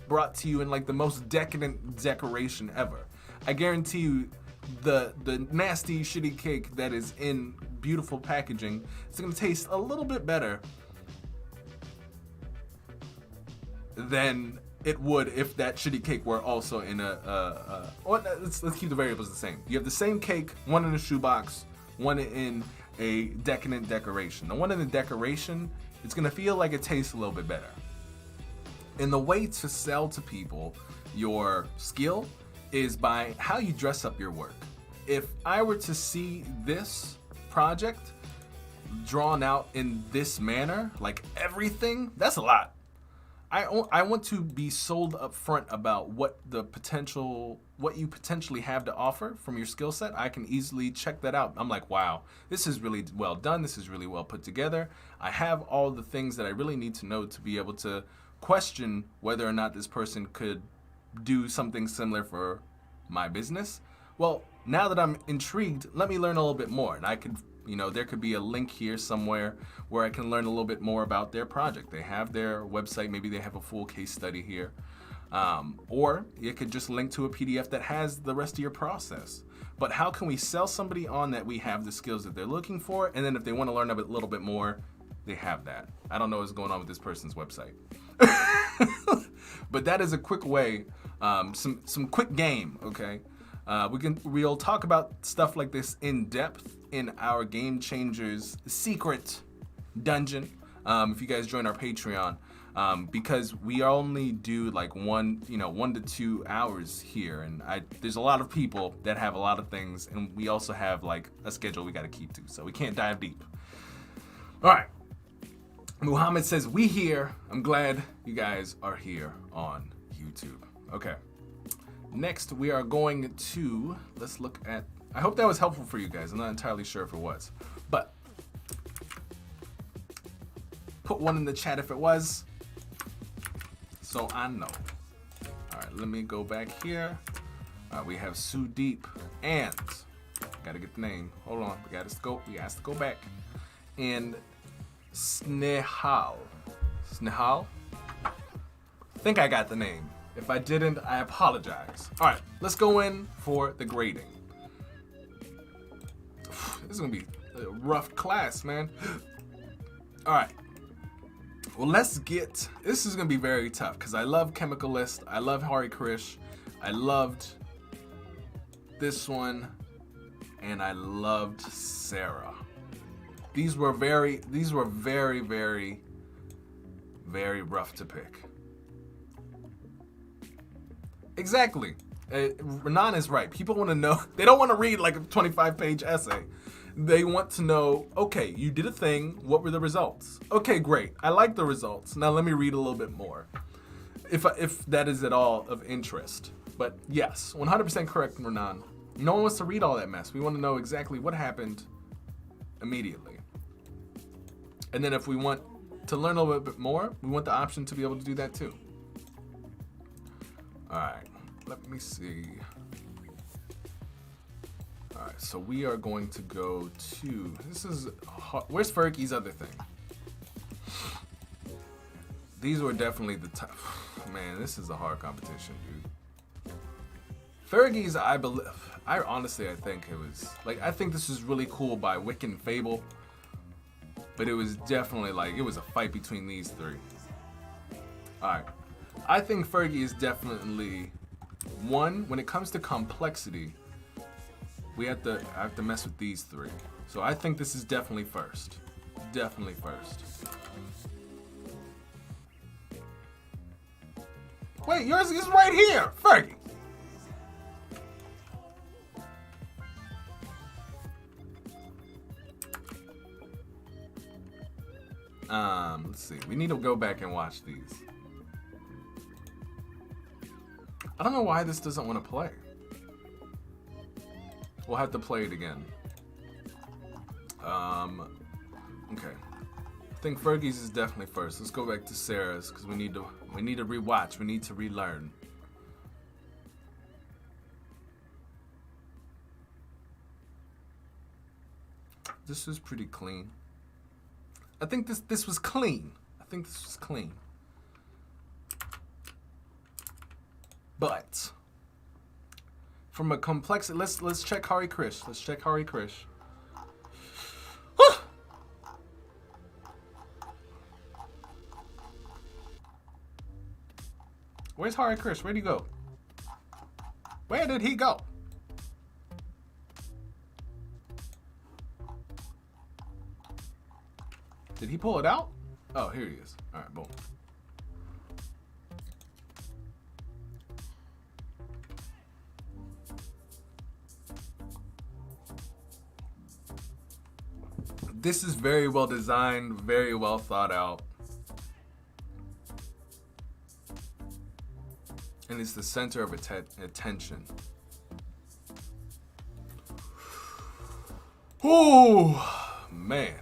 brought to you in like the most decadent decoration ever. I guarantee you the nasty, shitty cake that is in beautiful packaging is gonna taste a little bit better than it would if that shitty cake were also in let's keep the variables the same. You have the same cake, one in a shoebox, one in a decadent decoration. The one in the decoration, it's gonna feel like it tastes a little bit better. And the way to sell to people your skill is by how you dress up your work. If I were to see this project drawn out in this manner, like everything, that's a lot. I want to be sold up front about what you potentially have to offer from your skill set. I can easily check that out. I'm like, wow, this is really well done. This is really well put together. I have all the things that I really need to know to be able to question whether or not this person could do something similar for my business. Well, now that I'm intrigued, let me learn a little bit more. And I could, there could be a link here somewhere where I can learn a little bit more about their project. They have their website, maybe they have a full case study here. Or you could just link to a PDF that has the rest of your process. But how can we sell somebody on that we have the skills that they're looking for? And then if they want to learn a little bit more, they have that. I don't know what's going on with this person's website. But that is a quick way, some quick game, okay? We'll talk about stuff like this in depth in our Game Changers secret dungeon. If you guys join our Patreon, because we only do like 1 to 2 hours here, and there's a lot of people that have a lot of things, and we also have like a schedule we got to keep to, so we can't dive deep. All right. Muhammad says, we here. I'm glad you guys are here on YouTube. Okay. Next, we are going to, let's look at, I hope that was helpful for you guys. I'm not entirely sure if it was, but put one in the chat if it was, so I know. All right, let me go back here. We have Sudeep and, gotta get the name. Hold on, we got to go back. And Snehal. I think I got the name. If I didn't, I apologize. All right, let's go in for the grading. This is gonna be a rough class, man. All right. Well, this is gonna be very tough because I love Chemicalist, I love Hari Krish, I loved this one, and I loved Sarah. These were very, very, very rough to pick. Exactly. Renan is right. People want to know. They don't want to read like a 25-page essay. They want to know, okay, you did a thing. What were the results? Okay, great. I like the results. Now let me read a little bit more. If that is at all of interest. But yes, 100% correct, Renan. No one wants to read all that mess. We want to know exactly what happened immediately. And then if we want to learn a little bit more, we want the option to be able to do that too. All right, let me see. All right, so we are going to go to, where's Fergie's other thing? These were definitely the top. Man, this is a hard competition, dude. Fergie's, I think it was, like, I think this was really cool by Wiccan Fable. But it was definitely, like, it was a fight between these three. Alright. I think Fergie is definitely one. When it comes to complexity, I have to mess with these three. So I think this is definitely first. Definitely first. Wait, yours is right here, Fergie. Let's see. We need to go back and watch these. I don't know why this doesn't want to play. We'll have to play it again. Okay. I think Fergie's is definitely first. Let's go back to Sarah's because we need to rewatch. We need to relearn. This was pretty clean. I think this was clean. I think this was clean. But from a complexity, let's check Hari Krish. Let's check Hari Krish. Where's Hari Krish? Where'd he go? Where did he go? Did he pull it out? Oh, here he is. All right, boom. This is very well designed, very well thought out. And it's the center of attention. Oh, man.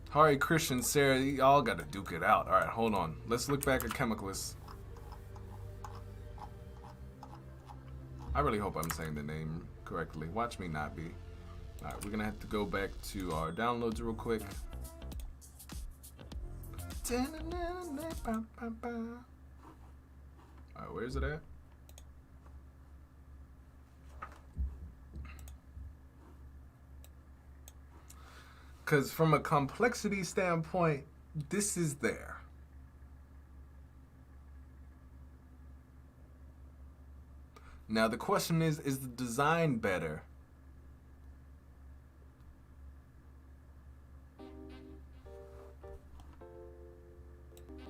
Hari, Christian, Sarah, y'all gotta duke it out. All right, hold on. Let's look back at Chemicalist. I really hope I'm saying the name correctly. Watch me not be. All right, we're gonna have to go back to our downloads real quick. All right, where's it at? Because from a complexity standpoint, this is there. Now the question is the design better?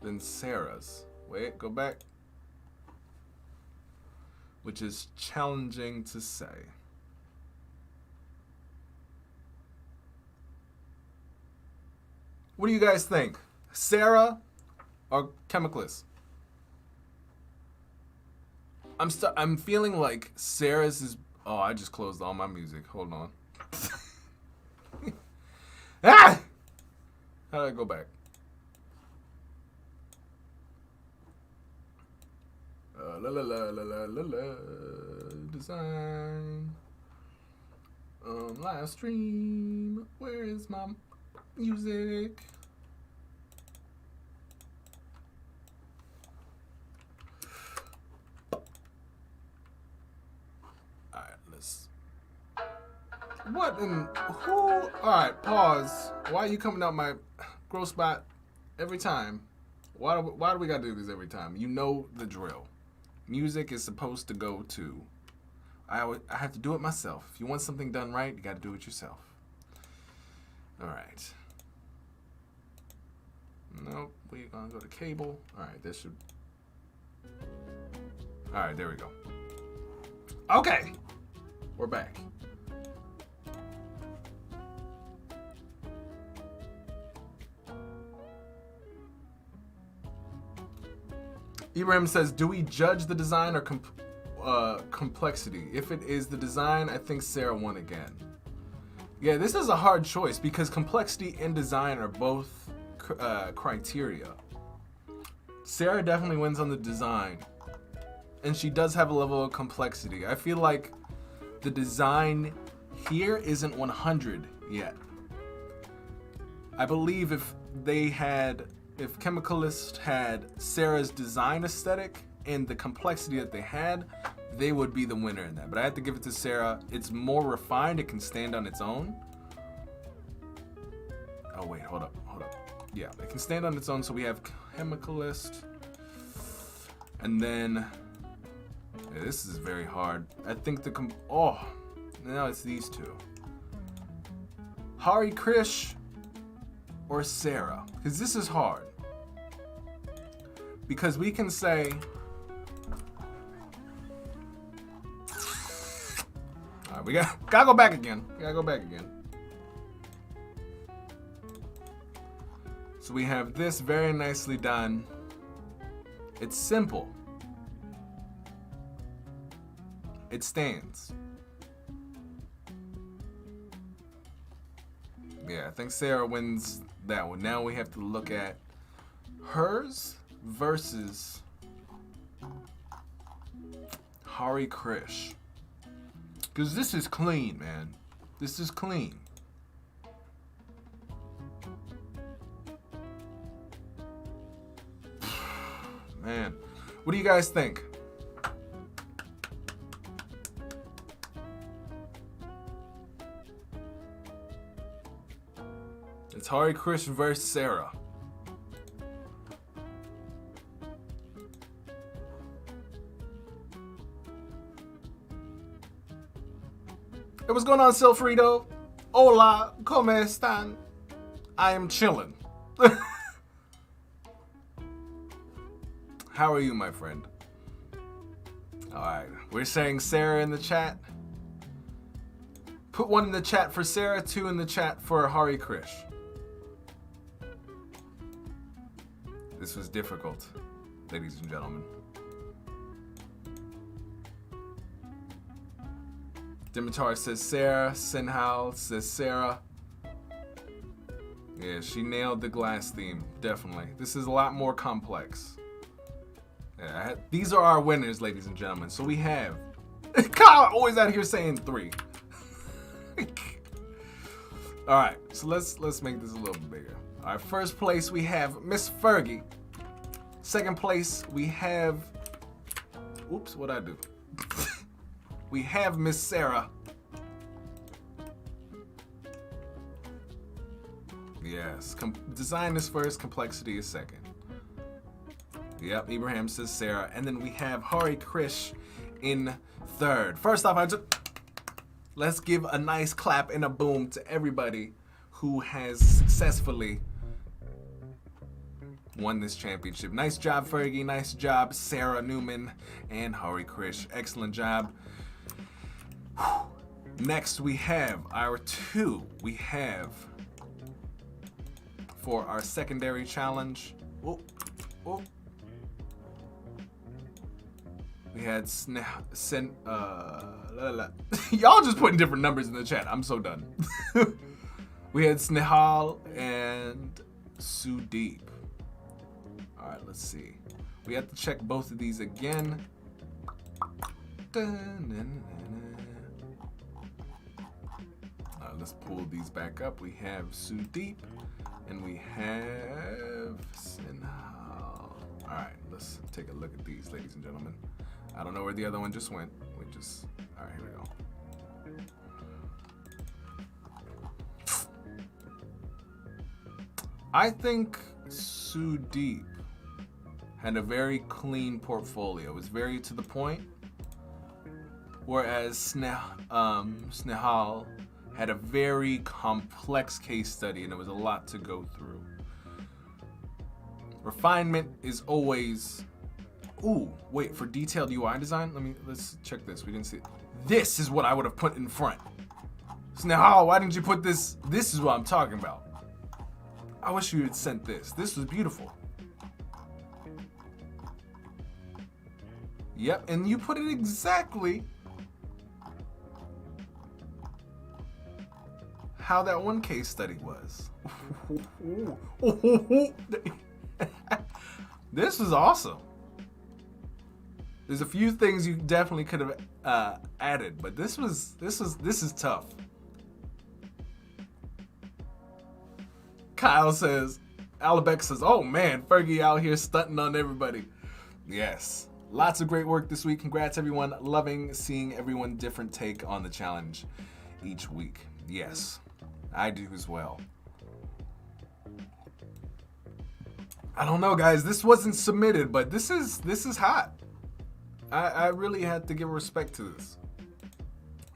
Than Sarah's? Wait, go back. Which is challenging to say. What do you guys think? Sarah or Chemicalist? I'm feeling like Sarah's is. Oh, I just closed all my music. Hold on. Ah! How did I go back? La la la la la la la. Design. Live stream. Where is my music? Alright, let's. What in who? Alright, pause. Why are you coming out my growth spot every time? Why do we gotta do this every time? You know the drill. Music is supposed to go to. I have to do it myself. If you want something done right, you gotta do it yourself. Alright. Nope, we're gonna go to cable. Alright, this should. Alright, there we go. Okay, we're back. Ibrahim says, do we judge the design or complexity? If it is the design, I think Sarah won again. Yeah, this is a hard choice because complexity and design are both criteria. Sarah definitely wins on the design, and she does have a level of complexity. I feel like the design here isn't 100 yet. I believe if Chemicalist had Sarah's design aesthetic and the complexity that they had, they would be the winner in that. But I have to give it to Sarah. It's more refined. It can stand on its own. Oh wait, hold up. Yeah, it can stand on its own. So we have Chemicalist, and then yeah, this is very hard. I think now it's these two. Hari Krish or Sarah, because this is hard. Because we can say, all right, we gotta go back again. So we have this very nicely done. It's simple. It stands. Yeah, I think Sarah wins that one. Now we have to look at hers versus Hari Krish. Because this is clean, man. This is clean. Man, what do you guys think? It's Hari Krish versus Sarah. Hey, what's going on, Silfrido? Hola, ¿cómo están? I am chilling. How are you, my friend? All right, we're saying Sarah in the chat. Put 1 in the chat for Sarah, 2 in the chat for Hari Krish. This was difficult, ladies and gentlemen. Dimitar says Sarah. Sinhal says Sarah. Yeah, she nailed the glass theme, definitely. This is a lot more complex. Yeah, these are our winners, ladies and gentlemen. So we have Kyle always out here saying 3. All right, so let's make this a little bit bigger. All right, first place we have Miss Fergie. Second place we have, oops, what'd I do? We have Miss Sarah. Yes, design is first, complexity is second. Yep, Ibrahim says Sarah. And then we have Hari Krish in third. First off, let's give a nice clap and a boom to everybody who has successfully won this championship. Nice job, Fergie. Nice job, Sarah Newman and Hari Krish. Excellent job. Next, we have our 2. We have for our secondary challenge. We had y'all just putting different numbers in the chat. I'm so done. We had Snehal and Sudeep. All right, let's see. We have to check both of these again. Let's pull these back up. We have Sudeep and we have Sinhal. All right, let's take a look at these, ladies and gentlemen. I don't know where the other one just went. All right, here we go. I think Sudeep had a very clean portfolio. It was very to the point. Whereas Snehal had a very complex case study and it was a lot to go through. Refinement is always, ooh, wait, for detailed UI design? Let's check this. We didn't see it. This is what I would have put in front. Snehal, why didn't you put this? This is what I'm talking about. I wish you had sent this. This was beautiful. Yep, and you put it exactly how that one case study was. This was awesome. There's a few things you definitely could have added, but this is tough. Kyle says, Alebec says, oh man, Fergie out here stunting on everybody. Yes. Lots of great work this week. Congrats, everyone. Loving seeing everyone different take on the challenge each week. Yes, I do as well. I don't know, guys. This wasn't submitted, but this is hot. I really had to give respect to this.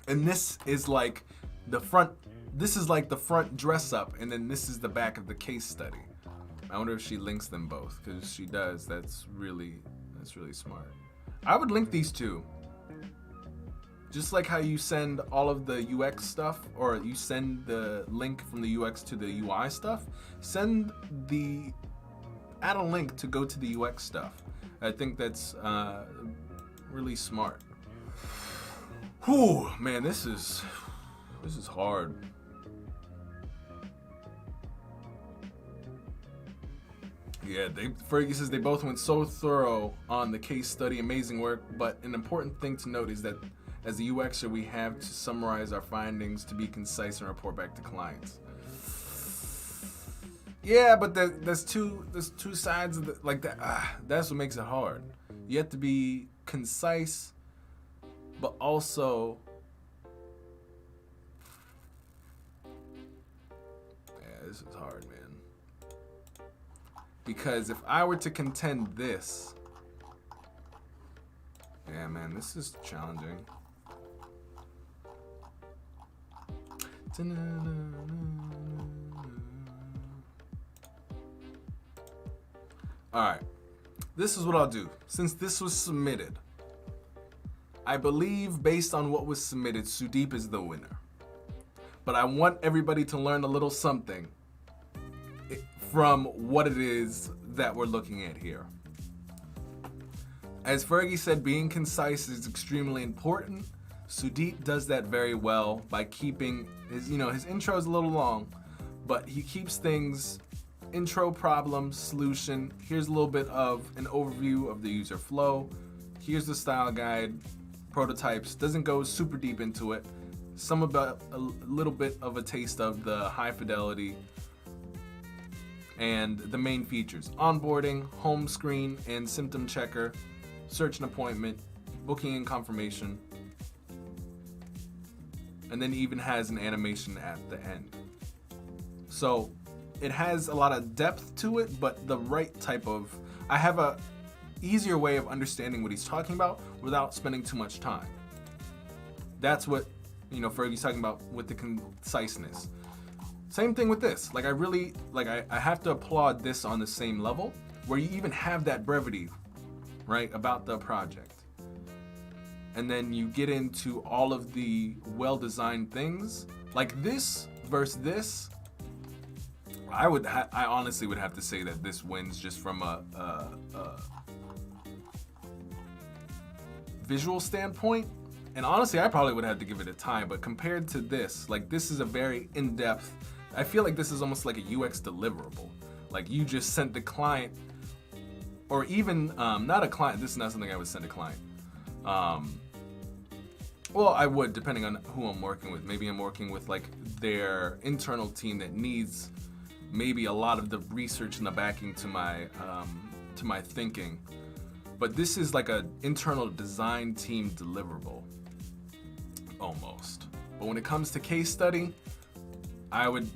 And this is like the front. This is like the front dress up, and then this is the back of the case study. I wonder if she links them both, because she does. That's really smart. I would link these two. Just like how you send all of the UX stuff, or you send the link from the UX to the UI stuff, add a link to go to the UX stuff. I think that's really smart. Whew, man, this is hard. Yeah, Fergie says they both went so thorough on the case study, amazing work, but an important thing to note is that as the UXer, we have to summarize our findings to be concise and report back to clients. Yeah, but there's two sides of like that. That's what makes it hard. You have to be concise, but also, yeah, this is hard, man. Because if I were to contend this, yeah, man, this is challenging. All right, this is what I'll do. Since this was submitted, I believe based on what was submitted, Sudeep is the winner. But I want everybody to learn a little something from what it is that we're looking at here. As Fergie said, being concise is extremely important. Sudeep does that very well by keeping his intro is a little long, but he keeps things intro, problem, solution. Here's a little bit of an overview of the user flow. Here's the style guide, prototypes. Doesn't go super deep into it. A little bit of a taste of the high fidelity and the main features: onboarding, home screen and symptom checker, search and appointment, booking and confirmation, and then even has an animation at the end. So it has a lot of depth to it, but the right type of, I have a easier way of understanding what he's talking about without spending too much time. That's what, Fergie's talking about with the conciseness. Same thing with this. Like I have to applaud this on the same level, where you even have that brevity, right, about the project. And then you get into all of the well-designed things. Like this versus this, I honestly would have to say that this wins just from a visual standpoint. And honestly, I probably would have to give it a tie, but compared to this, like this is a very in-depth, I feel like this is almost like a UX deliverable. Like you just sent the client, or even not a client, this is not something I would send a client. Well, I would, depending on who I'm working with. Maybe I'm working with like their internal team that needs maybe a lot of the research and the backing to my thinking. But this is like an internal design team deliverable, almost. But when it comes to case study, I would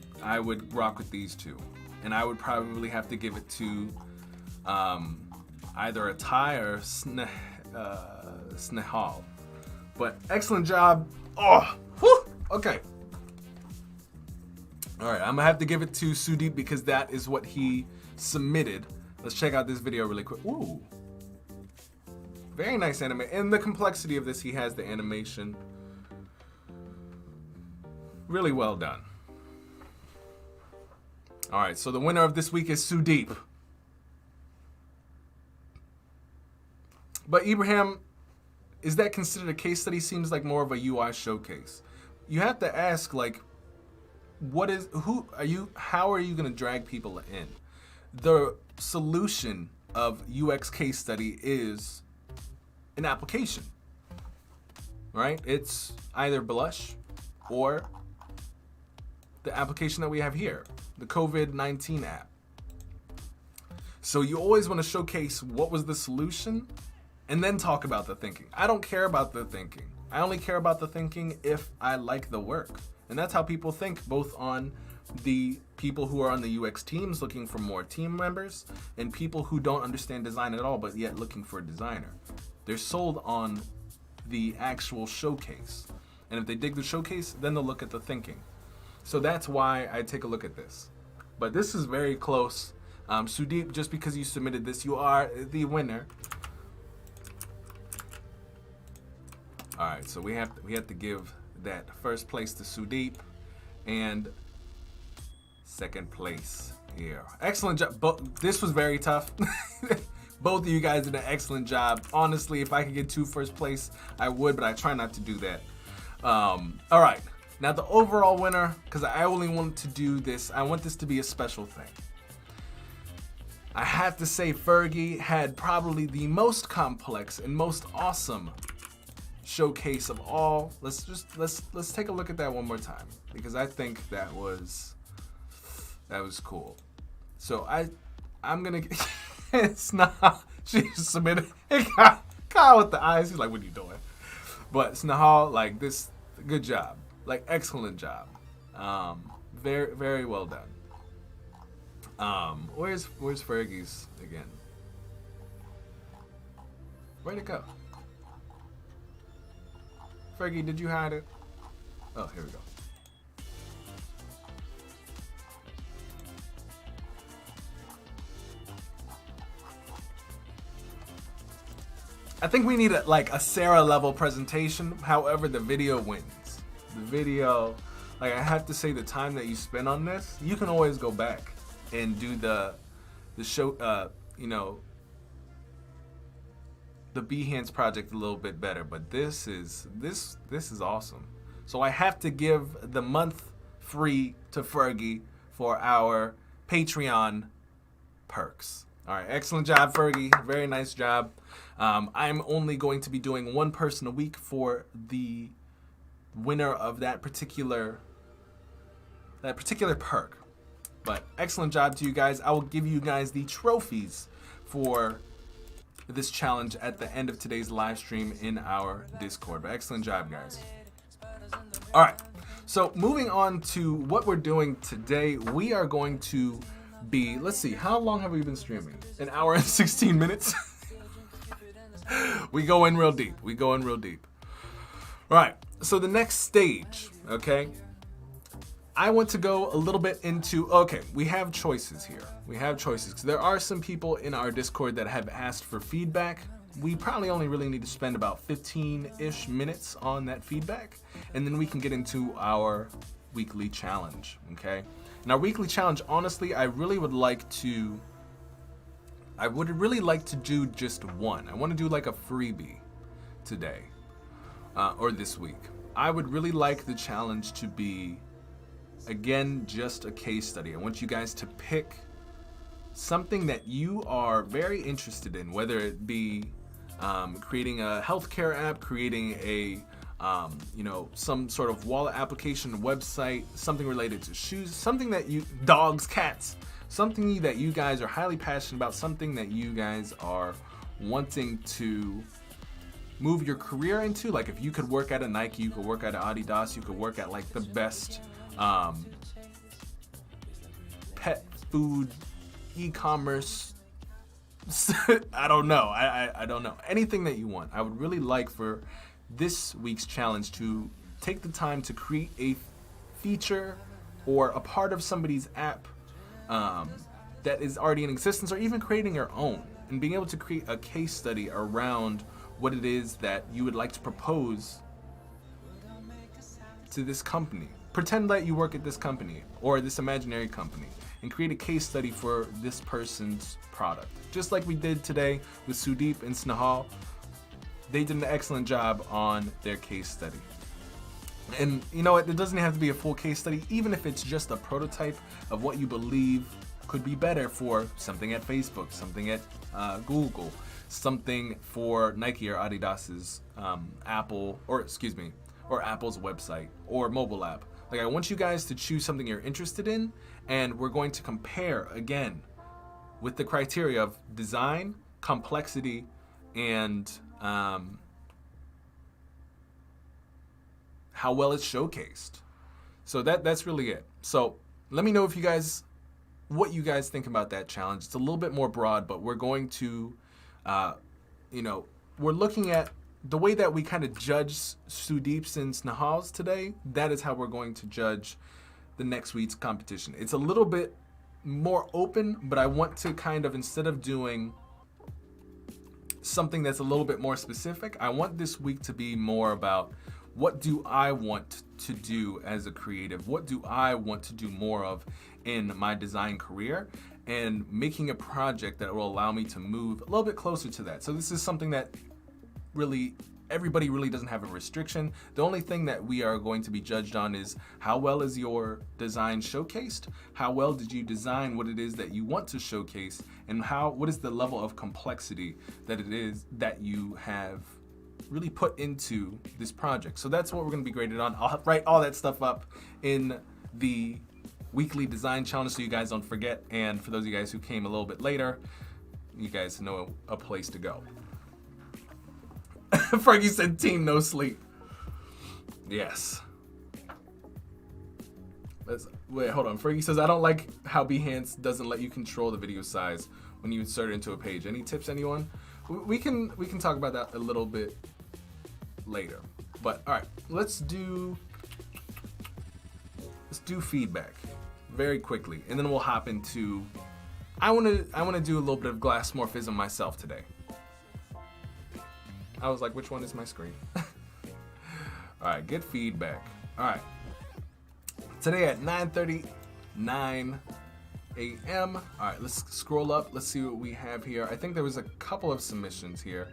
rock with these two, and I would probably have to give it to either a tie or Snehal. But excellent job. Oh, whew, okay. All right, I'm gonna have to give it to Sudeep because that is what he submitted. Let's check out this video really quick. Ooh, very nice anime. And the complexity of this, he has the animation. Really well done. All right, so the winner of this week is Sudeep. But Ibrahim, is that considered a case study? Seems like more of a UI showcase. You have to ask, like, how are you gonna drag people in? The solution of UX case study is an application, right? It's either Blush or the application that we have here, the COVID-19 app. So you always want to showcase what was the solution and then talk about the thinking. I don't care about the thinking. I only care about the thinking if I like the work. And that's how people think, both on the people who are on the UX teams looking for more team members and people who don't understand design at all but yet looking for a designer. They're sold on the actual showcase. And if they dig the showcase, then they'll look at the thinking. So that's why I take a look at this. But this is very close. Sudeep, just because you submitted this, you are the winner. All right, so we have to give that first place to Sudeep and second place here. Excellent job. This was very tough. Both of you guys did an excellent job. Honestly, if I could get 2 first place, I would, but I try not to do that. All right, now the overall winner, because I only wanted to do this, I want this to be a special thing. I have to say Fergie had probably the most complex and most awesome showcase of all. Let's take a look at that one more time, because I think that was cool. So I'm gonna it's not, she just submitted Kyle with the eyes, he's like, what are you doing? But Snahal, like, this, good job, like, excellent job. Very, very well done. Where's Fergie's again? Where'd it go? Fergie, did you hide it? Oh, here we go. I think we need a Sarah level presentation. However, the video wins. The video, like, I have to say, the time that you spend on this, you can always go back and do the show, you know, the Behance project a little bit better. But this is awesome. So I have to give the month free to Fergie for our Patreon perks. All right, excellent job, Fergie. Very nice job. I'm only going to be doing 1 person a week for the winner of that particular perk. But excellent job to you guys. I will give you guys the trophies for this challenge at the end of today's live stream in our Discord. But excellent job, guys. All right, so moving on to what we're doing today, we are going to be, let's see, how long have we been streaming? 1 hour and 16 minutes. We go in real deep. All right, so the next stage, okay, I want to go a little bit into, okay, we have choices here. Because there are some people in our Discord that have asked for feedback. We probably only really need to spend about 15-ish minutes on that feedback, and then we can get into our weekly challenge, okay? And our weekly challenge, honestly, I would really like to do just one. I want to do like a freebie today, or this week. I would really like the challenge to be, again, just a case study. I want you guys to pick something that you are very interested in, whether it be creating a healthcare app, creating a some sort of wallet application, website, something related to shoes, something that you, dogs, cats, something that you guys are highly passionate about, something that you guys are wanting to move your career into. Like, if you could work at a Nike, you could work at an Adidas, you could work at like the best pet food e-commerce, I don't know. I don't know. Anything that you want. I would really like for this week's challenge to take the time to create a feature or a part of somebody's app that is already in existence, or even creating your own, and being able to create a case study around what it is that you would like to propose to this company. Pretend that you work at this company or this imaginary company and create a case study for this person's product. Just like we did today with Sudeep and Snehal. They did an excellent job on their case study. And you know what, it doesn't have to be a full case study, even if it's just a prototype of what you believe could be better for something at Facebook, something at Google, something for Nike or Adidas's Apple's website or mobile app. Like, I want you guys to choose something you're interested in, and we're going to compare again with the criteria of design, complexity, and how well it's showcased. So that's really it. So let me know if you guys, what you guys think about that challenge. It's a little bit more broad, but we're going to, we're looking at the way that we kind of judge Sudeep's and Snahal's today. That is how we're going to judge the next week's competition. It's a little bit more open, but I want to kind of, instead of doing something that's a little bit more specific, I want this week to be more about, what do I want to do as a creative? What do I want to do more of in my design career? And making a project that will allow me to move a little bit closer to that. So this is something that really, everybody really doesn't have a restriction. The only thing that we are going to be judged on is, how well is your design showcased? How well did you design what it is that you want to showcase? And what is the level of complexity that it is that you have really put into this project? So that's what we're going to be graded on. I'll write all that stuff up in the weekly design challenge so you guys don't forget. And for those of you guys who came a little bit later, you guys know a place to go. Frankie said, team no sleep. Yes. Wait, hold on. Frankie says, I don't like how Behance doesn't let you control the video size when you insert it into a page. Any tips, anyone? We can talk about that a little bit later. But all right, let's do feedback very quickly, and then we'll hop into. I want to do a little bit of glass-morphism myself today. I was like, which one is my screen? All right, get feedback. All right, today at 9:39 a.m. All right, let's scroll up. Let's see what we have here. I think there was a couple of submissions here.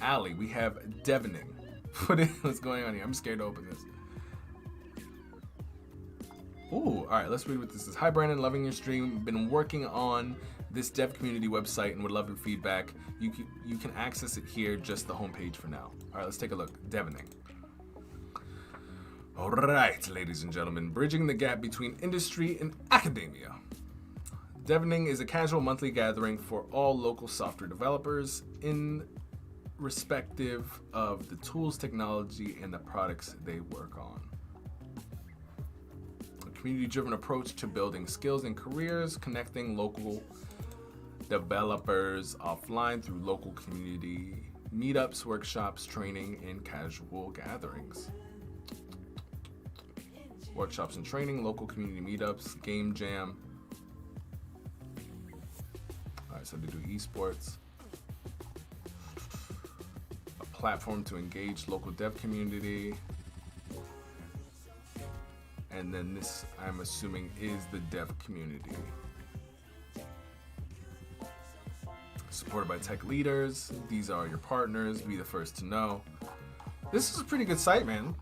Ali, we have Devoning. What's going on here? I'm scared to open this. Ooh, all right, let's read what this is. Hi, Brandon, loving your stream. Been working on this dev community website and would love your feedback. You can access it here, just the homepage for now. All right, let's take a look. Devoning. All right, ladies and gentlemen, bridging the gap between industry and academia. Devoning is a casual monthly gathering for all local software developers in respective of the tools, technology, and the products they work on. A community-driven approach to building skills and careers, connecting local developers offline through local community meetups, workshops, training, and casual gatherings. Workshops and training, local community meetups, game jam. All right, so they do esports. A platform to engage local dev community. And then this, I'm assuming, is the dev community. Supported by tech leaders. These are your partners. Be the first to know. This is a pretty good site, man.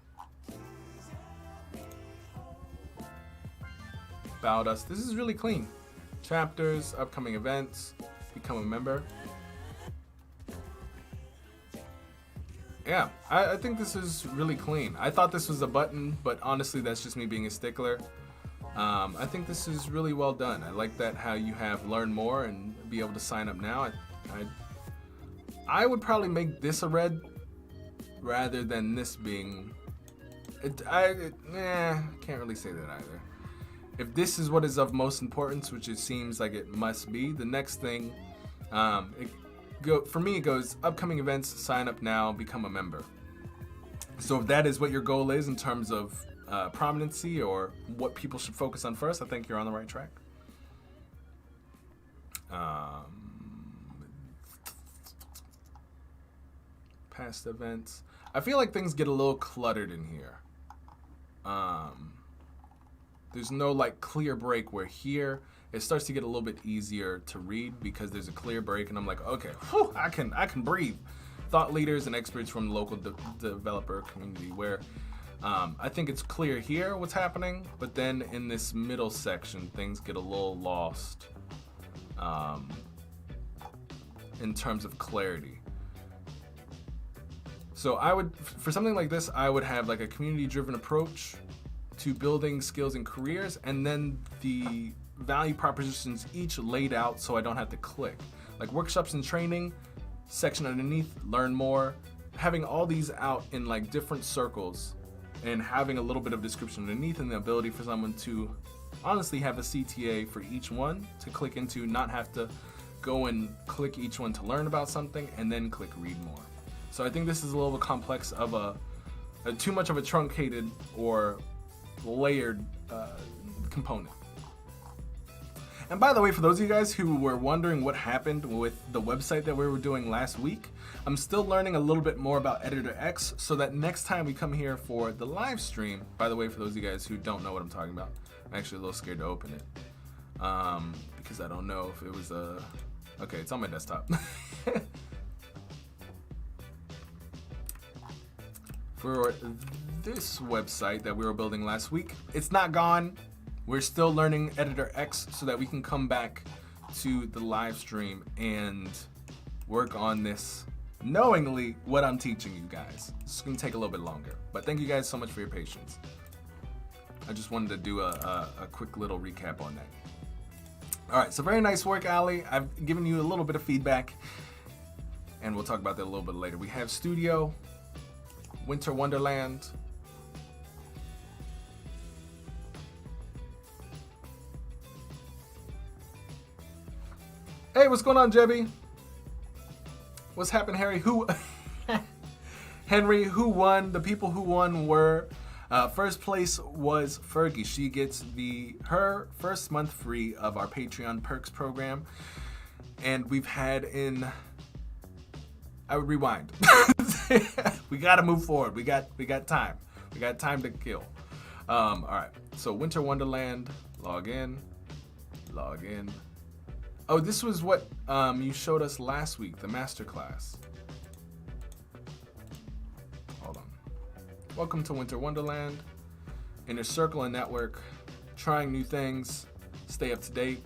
About us. This is really clean. Chapters, upcoming events, become a member. Yeah, I think this is really clean. I thought this was a button, but honestly, that's just me being a stickler. I think this is really well done. I like that how you have learn more and be able to sign up now. I would probably make this a red rather than this being. Can't really say that either. If this is what is of most importance, which it seems like it must be, the next thing, for me it goes upcoming events, sign up now, become a member. So if that is what your goal is in terms of prominency or what people should focus on first, I think you're on the right track. Past events. I feel like things get a little cluttered in here. There's no like clear break where here it starts to get a little bit easier to read because there's a clear break and I'm like, okay, whew, I can breathe. Thought leaders and experts from the local developer community where I think it's clear here what's happening, but then in this middle section things get a little lost in terms of clarity. So I would, for something like this, I would have like a community-driven approach to building skills and careers, and then the value propositions each laid out so I don't have to click. Like workshops and training, section underneath, learn more, having all these out in like different circles and having a little bit of description underneath, and the ability for someone to honestly have a CTA for each one to click into, not have to go and click each one to learn about something and then click read more. So I think this is a little bit complex of a too much of a truncated or layered component. And by the way, for those of you guys who were wondering what happened with the website that we were doing last week, I'm still learning a little bit more about Editor X, so that next time we come here for the live stream, by the way, for those of you guys who don't know what I'm talking about, I'm actually a little scared to open it because I don't know if it was a... Okay, it's on my desktop. For this website that we were building last week, it's not gone. We're still learning Editor X so that we can come back to the live stream and work on this knowingly what I'm teaching you guys. It's gonna take a little bit longer, but thank you guys so much for your patience. I just wanted to do a quick little recap on that. All right, so very nice work, Ali. I've given you a little bit of feedback, and we'll talk about that a little bit later. We have Studio, Winter Wonderland, hey, what's going on, Jebby? What's happened, Harry? Henry, who won? The people who won were, first place was Fergie. She gets her first month free of our Patreon perks program. And we've had I would rewind. We gotta move forward. We got time. We got time to kill. All right, so Winter Wonderland, log in. Oh, this was what you showed us last week, the masterclass. Hold on. Welcome to Winter Wonderland. Inner circle and network, trying new things, stay up to date.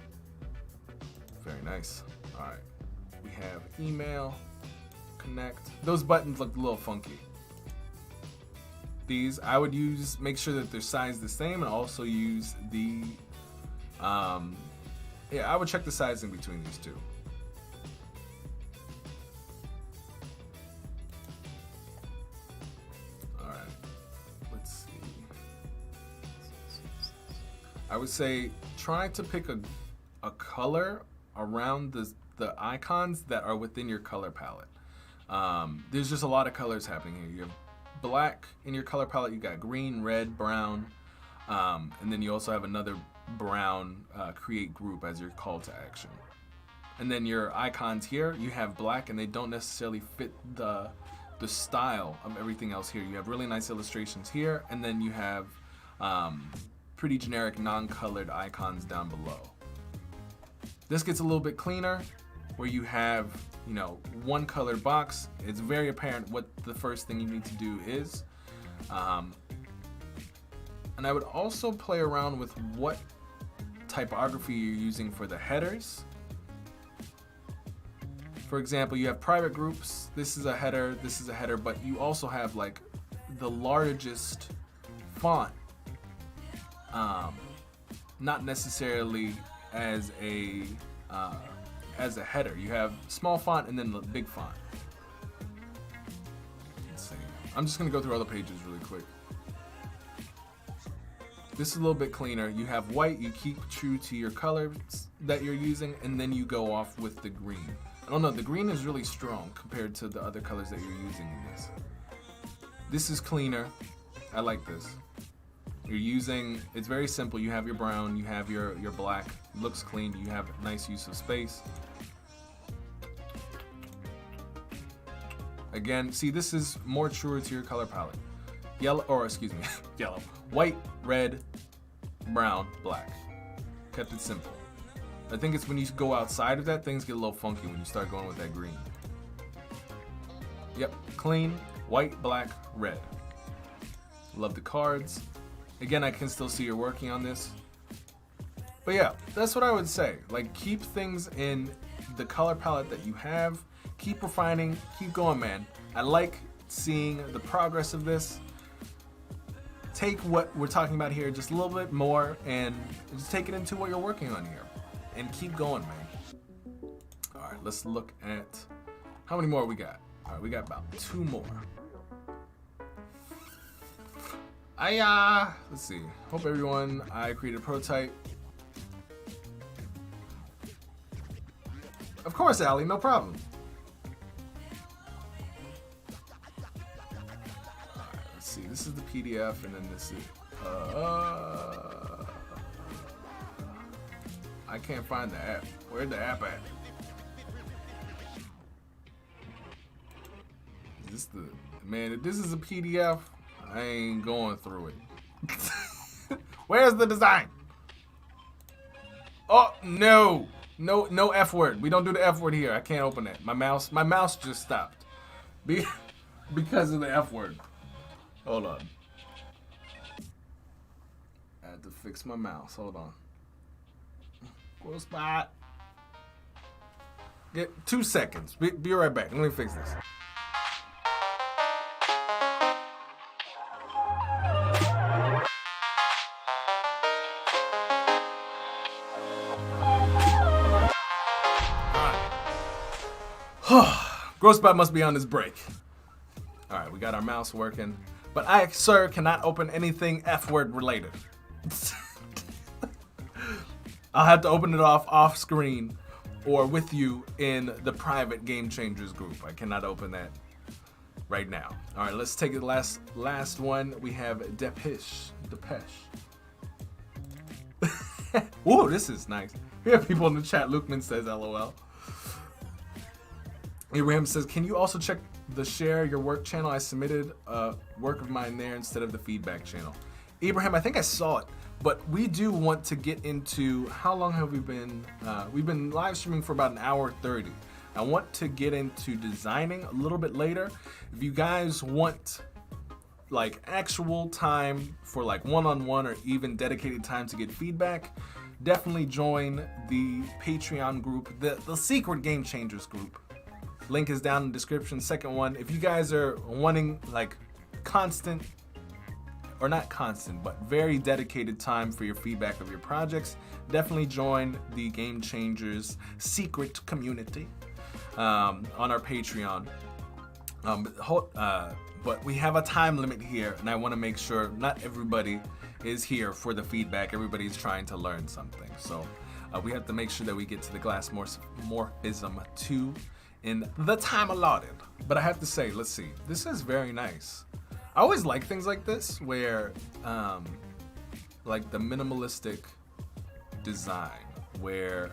Very nice. All right. We have email, connect. Those buttons look a little funky. These I would use, make sure that they're sized the same, and also use the yeah, I would check the sizing between these two. All right, let's see. I would say try to pick a color around the icons that are within your color palette. There's just a lot of colors happening here. You have black in your color palette, you got green, red, brown, and then you also have another brown create group as your call to action. And then your icons here, you have black, and they don't necessarily fit the style of everything else here. You have really nice illustrations here, and then you have pretty generic non-colored icons down below. This gets a little bit cleaner, where you have, you know, one colored box. It's very apparent what the first thing you need to do is. And I would also play around with what typography you're using for the headers. For example, you have private groups. This is a header, but you also have like the largest font, not necessarily as a header. You have small font and then the big font. Let's see. I'm just gonna go through all the pages really quick. This is a little bit cleaner. You have white, you keep true to your colors that you're using, and then you go off with the green. I don't know, the green is really strong compared to the other colors that you're using in this. This is cleaner. I like this. You're using, it's very simple. You have your brown, you have your black, looks clean, you have nice use of space. Again, see, this is more truer to your color palette. Yellow, or excuse me, yellow, white, red, brown, black. Kept it simple. I think it's when you go outside of that, things get a little funky when you start going with that green. Yep, clean, white, black, red. Love the cards. Again, I can still see you're working on this. But yeah, that's what I would say. Like, keep things in the color palette that you have. Keep refining, keep going, man. I like seeing the progress of this. take what we're talking about here just a little bit more and just take it into what you're working on here. And keep going, man. All right, let's look at how many more we got. All right, we got about 2 more. Let's see. Hope everyone, I created a prototype. Of course, Allie, no problem. Alright, let's see. This is the PDF, and then this is. I can't find the app. Where's the app at? Is this the man? If this is a PDF, I ain't going through it. Where's the design? Oh no. No F word. We don't do the F word here. I can't open it. My mouse just stopped. Because of the F word. Hold on. I had to fix my mouse. Hold on. Cool spot. Get 2 seconds. Be right back. Let me fix this. Groce must be on his break. All right, we got our mouse working, but I, sir, cannot open anything F-word related. I'll have to open it off screen or with you in the private Game Changers group. I cannot open that right now. All right, let's take the last one. We have Depeche. Ooh, this is nice. We have people in the chat. Lukeman says LOL. Abraham says, can you also check the share your work channel? I submitted a work of mine there instead of the feedback channel. Abraham, I think I saw it, but we do want to get into, how long have we been? We've been live streaming for about 1:30. I want to get into designing a little bit later. If you guys want like actual time for like one-on-one or even dedicated time to get feedback, definitely join the Patreon group, the secret Game Changers group. Link is down in the description. Second one, if you guys are wanting like constant, or not constant, but very dedicated time for your feedback of your projects, definitely join the Game Changers secret community on our Patreon. But we have a time limit here, and I want to make sure not everybody is here for the feedback. Everybody's trying to learn something. So we have to make sure that we get to the Glassmorphism 2 in the time allotted. But I have to say, let's see, this is very nice. I always like things like this where like the minimalistic design where,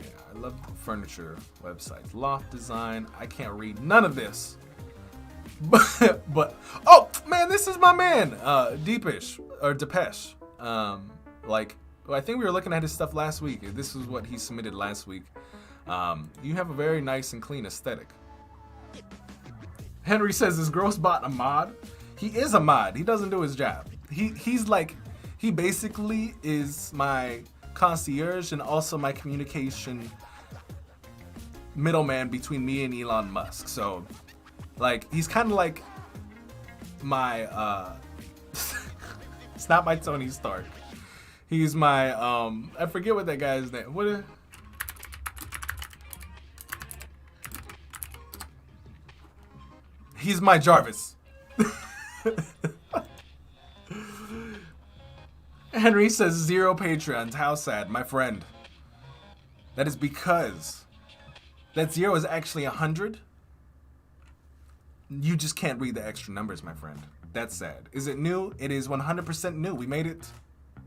yeah, I love furniture websites, loft design. I can't read none of this, but oh man, this is my man, Depeche. Like, I think we were looking at his stuff last week. This is what he submitted last week. You have a very nice and clean aesthetic. Henry says, is Grossbot a mod? He is a mod. He doesn't do his job. He's like, he basically is my concierge and also my communication middleman between me and Elon Musk. So, like, he's kind of like my, it's not my Tony Stark. He's my, I forget what that guy's name. He's my Jarvis. Henry says 0 Patreons. How sad, my friend. That is because that 0 is actually 100. You just can't read the extra numbers, my friend. That's sad. Is it new? It is 100% new. We made it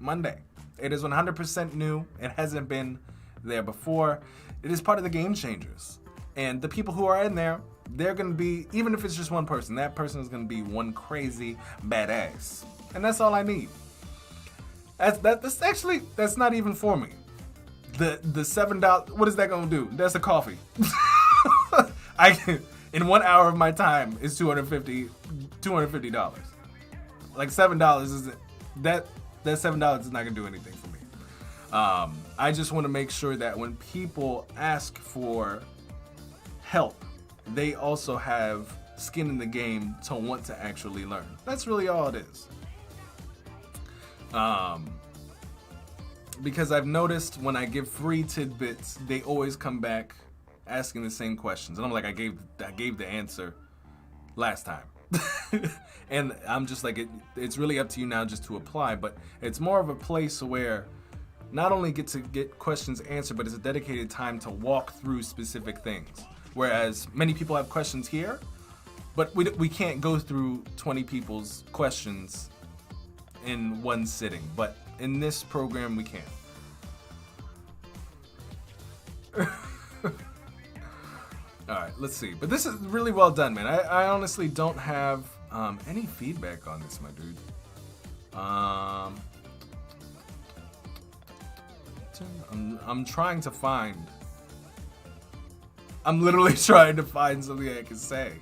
Monday. It is 100% new. It hasn't been there before. It is part of the Game Changers. And the people who are in there, they're going to be, even if it's just one person, that person is going to be one crazy badass. And that's all I need. That's actually, that's not even for me. The $7, what is that going to do? That's a coffee. In 1 hour of my time is $250. Like $7 is, that $7 is not going to do anything for me. I just want to make sure that when people ask for help, they also have skin in the game to want to actually learn. That's really all it is. Because I've noticed when I give free tidbits, they always come back asking the same questions, and I'm like, I gave the answer last time. And I'm just like, it's really up to you now just to apply. But it's more of a place where not only get to get questions answered, but it's a dedicated time to walk through specific things. Whereas many people have questions here, but we can't go through 20 people's questions in one sitting. But in this program, we can. All right, let's see. But this is really well done, man. I honestly don't have any feedback on this, my dude. I'm trying to find. I'm literally trying to find something I can say.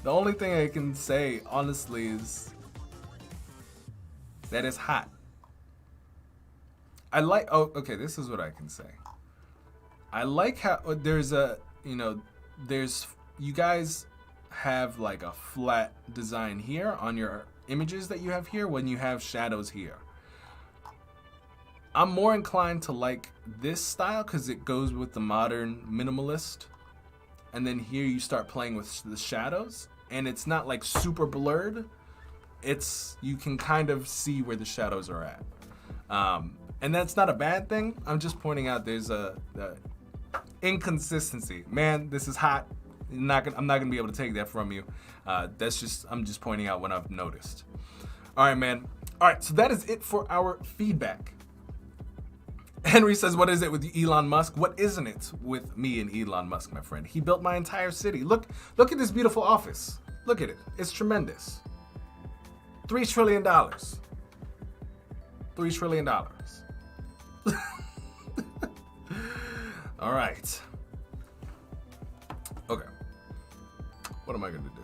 The only thing I can say, honestly, is that it's hot. I like. Oh, okay. This is what I can say. I like how there's a. You guys have like a flat design here on your images that you have here when you have shadows here. I'm more inclined to like this style because it goes with the modern minimalist. And then here you start playing with the shadows and it's not like super blurred. You can kind of see where the shadows are at. And that's not a bad thing. I'm just pointing out there's a inconsistency. Man, this is hot. I'm not gonna be able to take that from you. I'm just pointing out what I've noticed. All right, man. All right, so that is it for our feedback. Henry says, what is it with Elon Musk? What isn't it with me and Elon Musk, my friend? He built my entire city. Look at this beautiful office. Look at it. It's tremendous. $3 trillion. $3 trillion. All right. Okay. What am I gonna do?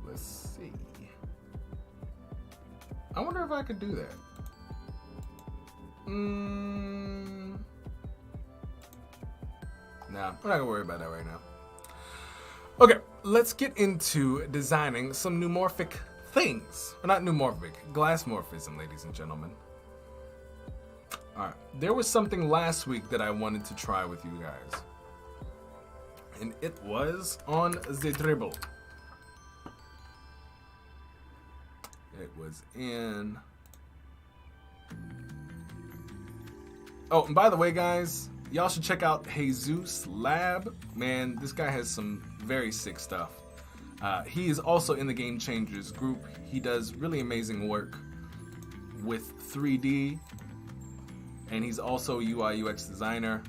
Let's see. I wonder if I could do that. Nah, we're not gonna worry about that right now. Okay, let's get into designing some neumorphic things. Or not neumorphic, glassmorphism, ladies and gentlemen. Alright, there was something last week that I wanted to try with you guys. And it was on the dribble. It was in... Oh, and by the way, guys, y'all should check out Jesus Lab. Man, this guy has some very sick stuff. He is also in the Game Changers group. He does really amazing work with 3D. And he's also a UI UX designer.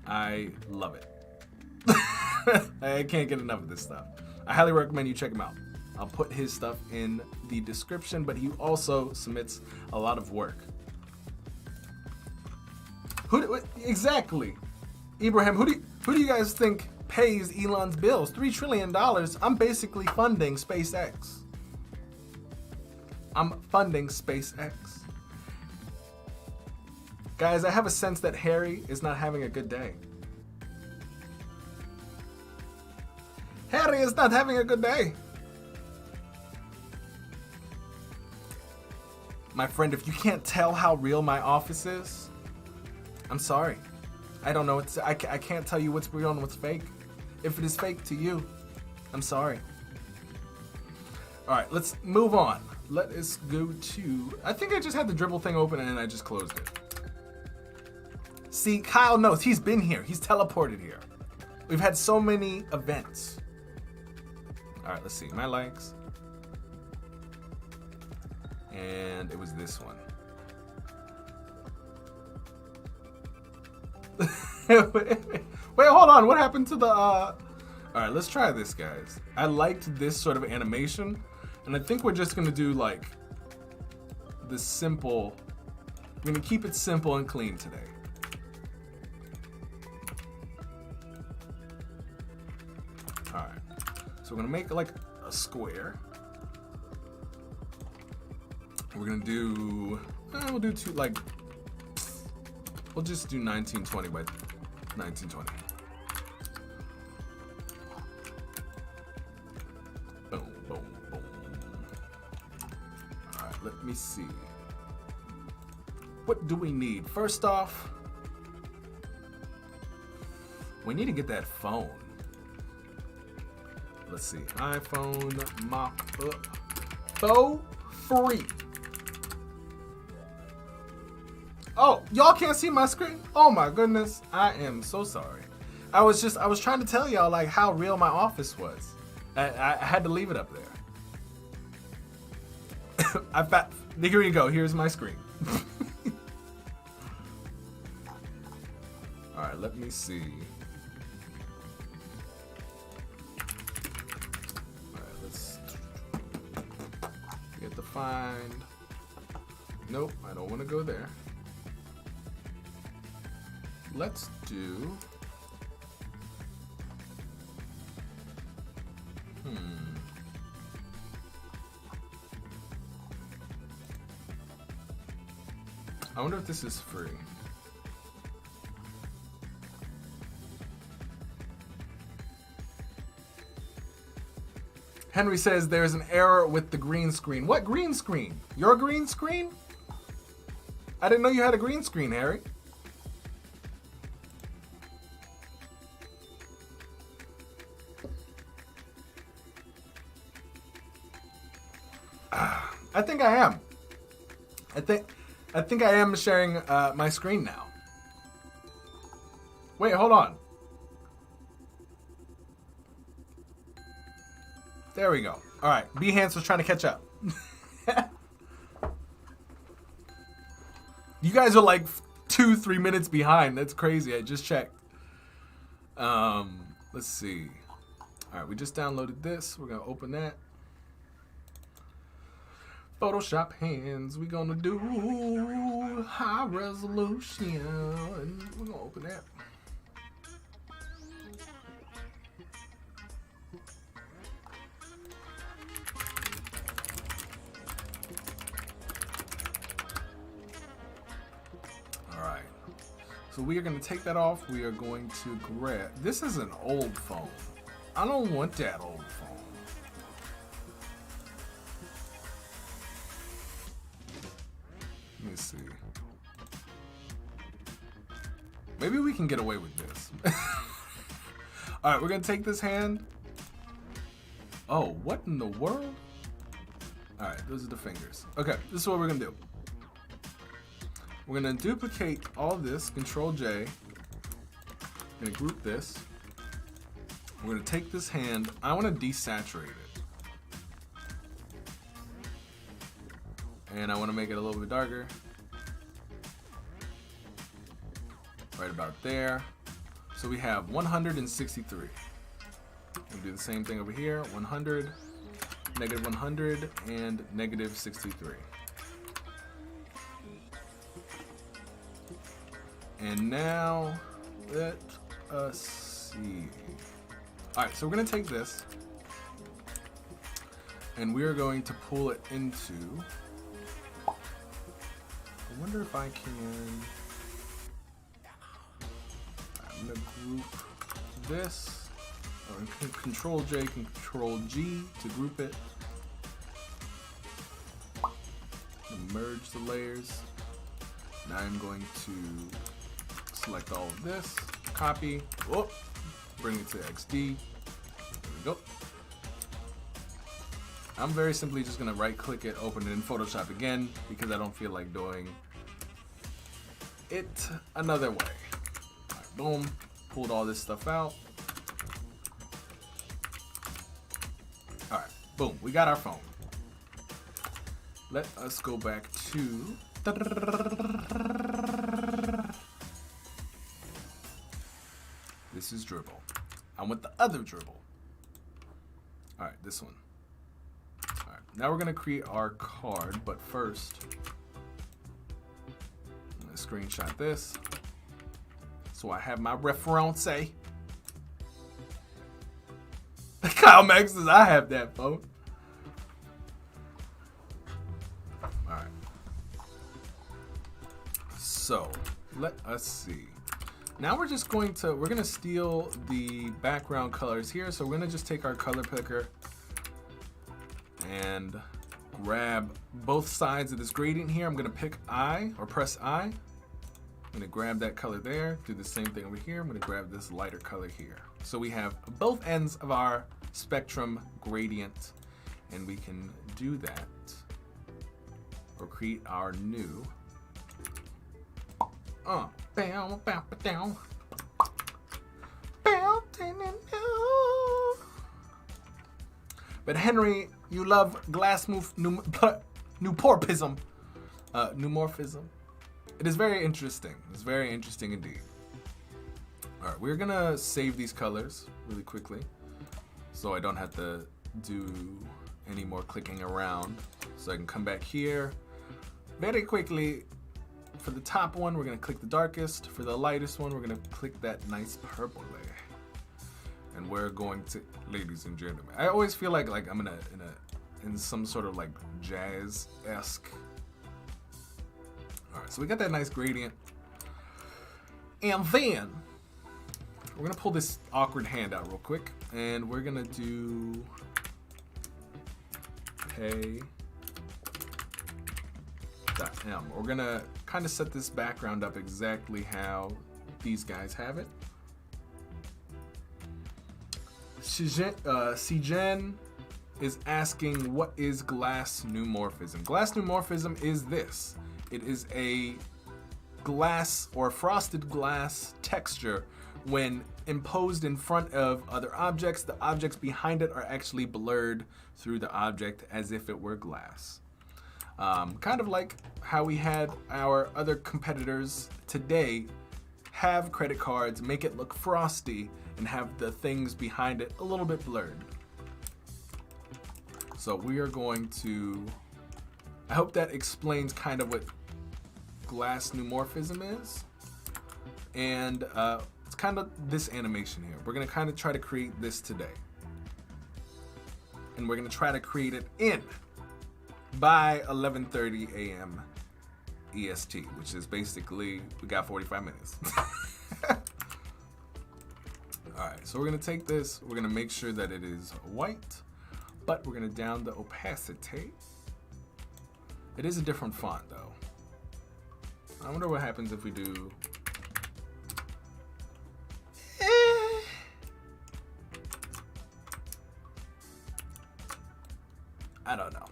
I love it. I can't get enough of this stuff. I highly recommend you check him out. I'll put his stuff in the description, but he also submits a lot of work. Exactly. Ibrahim, who do you guys think pays Elon's bills? $3 trillion. I'm basically funding SpaceX. I'm funding SpaceX. Guys, I have a sense that Harry is not having a good day. Harry is not having a good day. My friend, if you can't tell how real my office is, I'm sorry. I don't know. I can't tell you what's real and what's fake. If it is fake to you, I'm sorry. All right, let's move on. Let us go to... I think I just had the dribble thing open and I just closed it. See, Kyle knows. He's been here. He's teleported here. We've had so many events. All right, let's see. My likes. And it was this one. Wait, hold on. What happened to the... All right, let's try this, guys. I liked this sort of animation. And I think we're just going to do, like, the simple... We're going to keep it simple and clean today. All right. So we're going to make, like, a square. We're going to do... we'll do two, like... We'll just do 1920 by 1920. let me see. What do we need? First off, we need to get that phone. Let's see. iPhone mock-up for free. Oh, y'all can't see my screen? Oh my goodness. I am so sorry. I was trying to tell y'all like how real my office was. I had to leave it up there. Here you go. Here's my screen. All right, let me see. All right, let's get the find. Nope, I don't want to go there. Let's do. I wonder if this is free. Henry says there's an error with the green screen. What green screen? Your green screen? I didn't know you had a green screen, Harry. I think I am. I think I am sharing my screen now. Wait, hold on. There we go. All right, Behance was trying to catch up. You guys are like 2-3 minutes behind. That's crazy. I just checked. Let's see. All right, we just downloaded this. We're gonna open that. Photoshop hands, we're gonna do high resolution. We're gonna open that. All right, so we are gonna take that off. We are going to grab, this is an old phone. I don't want that old phone. Let me see. Maybe we can get away with this. All right, we're gonna take this hand. Oh, what in the world? All right, those are the fingers. Okay, this is what we're gonna do. We're gonna duplicate all this, Control J. Gonna group this. We're gonna take this hand. I wanna desaturate it. And I want to make it a little bit darker. Right about there. So we have 163. We'll do the same thing over here. 100, negative 100, and negative 63. And now, let us see. All right, so we're going to take this. And we are going to pull it into... I wonder if I can. I'm gonna group this. Or Control J, Control G to group it. And merge the layers. Now I'm going to select all of this, copy, whoop, bring it to XD. There we go. I'm very simply just gonna right click it, open it in Photoshop again because I don't feel like doing it another way. All right, boom, pulled all this stuff out. All right, boom, we got our phone. Let us go back to this is dribble. I want the other dribble. All right, this one. All right, now we're gonna create our card, but first, I'm gonna screenshot this so I have my reference. Kyle Max says I have that phone. All right. So let us see. Now we're just going to, we're gonna steal the background colors here. So we're gonna just take our color picker and grab both sides of this gradient here. I'm gonna pick I, or press I. I'm gonna grab that color there, do the same thing over here. I'm gonna grab this lighter color here. So we have both ends of our spectrum gradient, and we can do that, or create our new, But Henry, you love glass-morphism. Pneumorphism. It is very interesting. It's very interesting indeed. All right, we're gonna save these colors really quickly, so I don't have to do any more clicking around. So I can come back here very quickly. For the top one, we're gonna click the darkest. For the lightest one, we're gonna click that nice purple layer. And we're going to, ladies and gentlemen, I always feel like I'm in some sort of like jazz-esque. All right, so we got that nice gradient. And then we're gonna pull this awkward hand out real quick, and we're gonna do pay.m. We're gonna kind of set this background up exactly how these guys have it. Sijen is asking, what is glass-morphism? Glass-morphism is this. It is a glass or frosted glass texture. When imposed in front of other objects, the objects behind it are actually blurred through the object as if it were glass. Kind of like how we had our other competitors today have credit cards, make it look frosty, and have the things behind it a little bit blurred. So we are going to, I hope that explains kind of what glass-morphism is. And it's kind of this animation here. We're gonna kind of try to create this today. And we're gonna try to create it by 11:30 a.m. EST, which is basically, we got 45 minutes. All right, so we're gonna take this, we're gonna make sure that it is white, but we're gonna down the opacity. It is a different font though. I wonder what happens if we do, I don't know.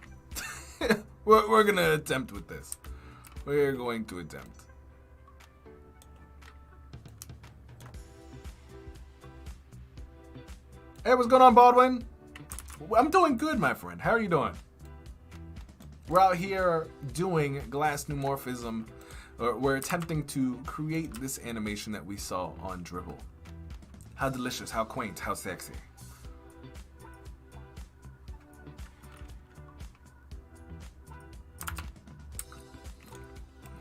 We're gonna attempt with this. We're going to attempt. Hey, what's going on, Baldwin? I'm doing good, my friend. How are you doing? We're out here doing glass-morphism. We're attempting to create this animation that we saw on Dribble. How delicious, how quaint, how sexy.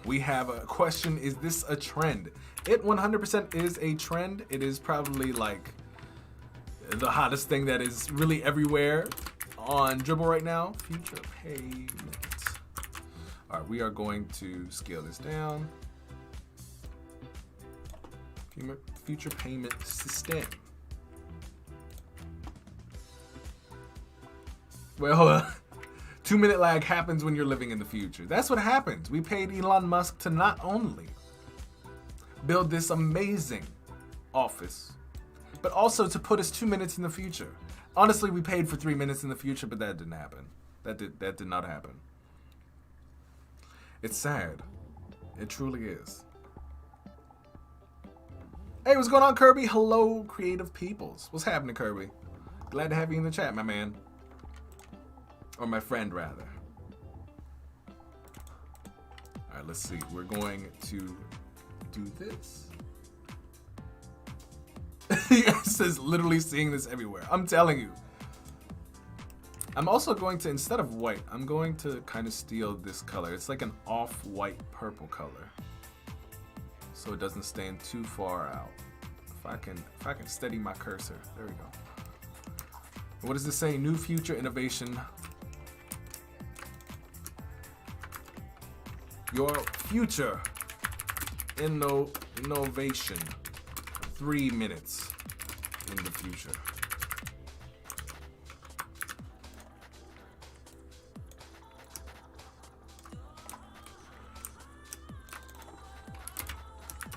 We have a question, is this a trend? It 100% is a trend. It is probably like the hottest thing that is really everywhere on Dribble right now. Future payment. All right, we are going to scale this down. Future payment system. Well, 2-minute lag happens when you're living in the future. That's what happens. We paid Elon Musk to not only build this amazing office, but also to put us 2 minutes in the future. Honestly, we paid for 3 minutes in the future, but that didn't happen. That did not happen. It's sad. It truly is. Hey, what's going on, Kirby? Hello, creative peoples. What's happening, Kirby? Glad to have you in the chat, my man. Or my friend, rather. All right, let's see. We're going to do this. You guys is literally seeing this everywhere. I'm telling you. I'm also going to, instead of white, I'm going to kind of steal this color. It's like an off-white purple color, so it doesn't stand too far out. If I can steady my cursor. There we go. What does this say? New future innovation. Your future innovation. 3 minutes in the future.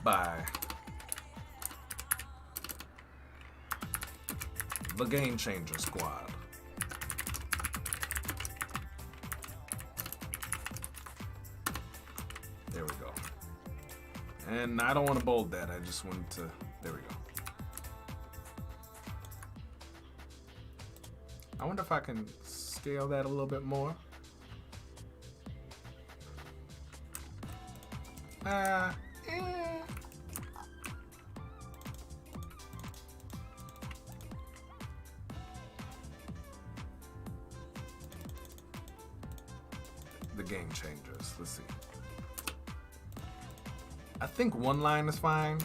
by the Game Changer Squad. There we go. And I don't want to bold that. I just wanted to, there we go. I wonder if I can scale that a little bit more. The Game Changers. Let's see. I think one line is fine.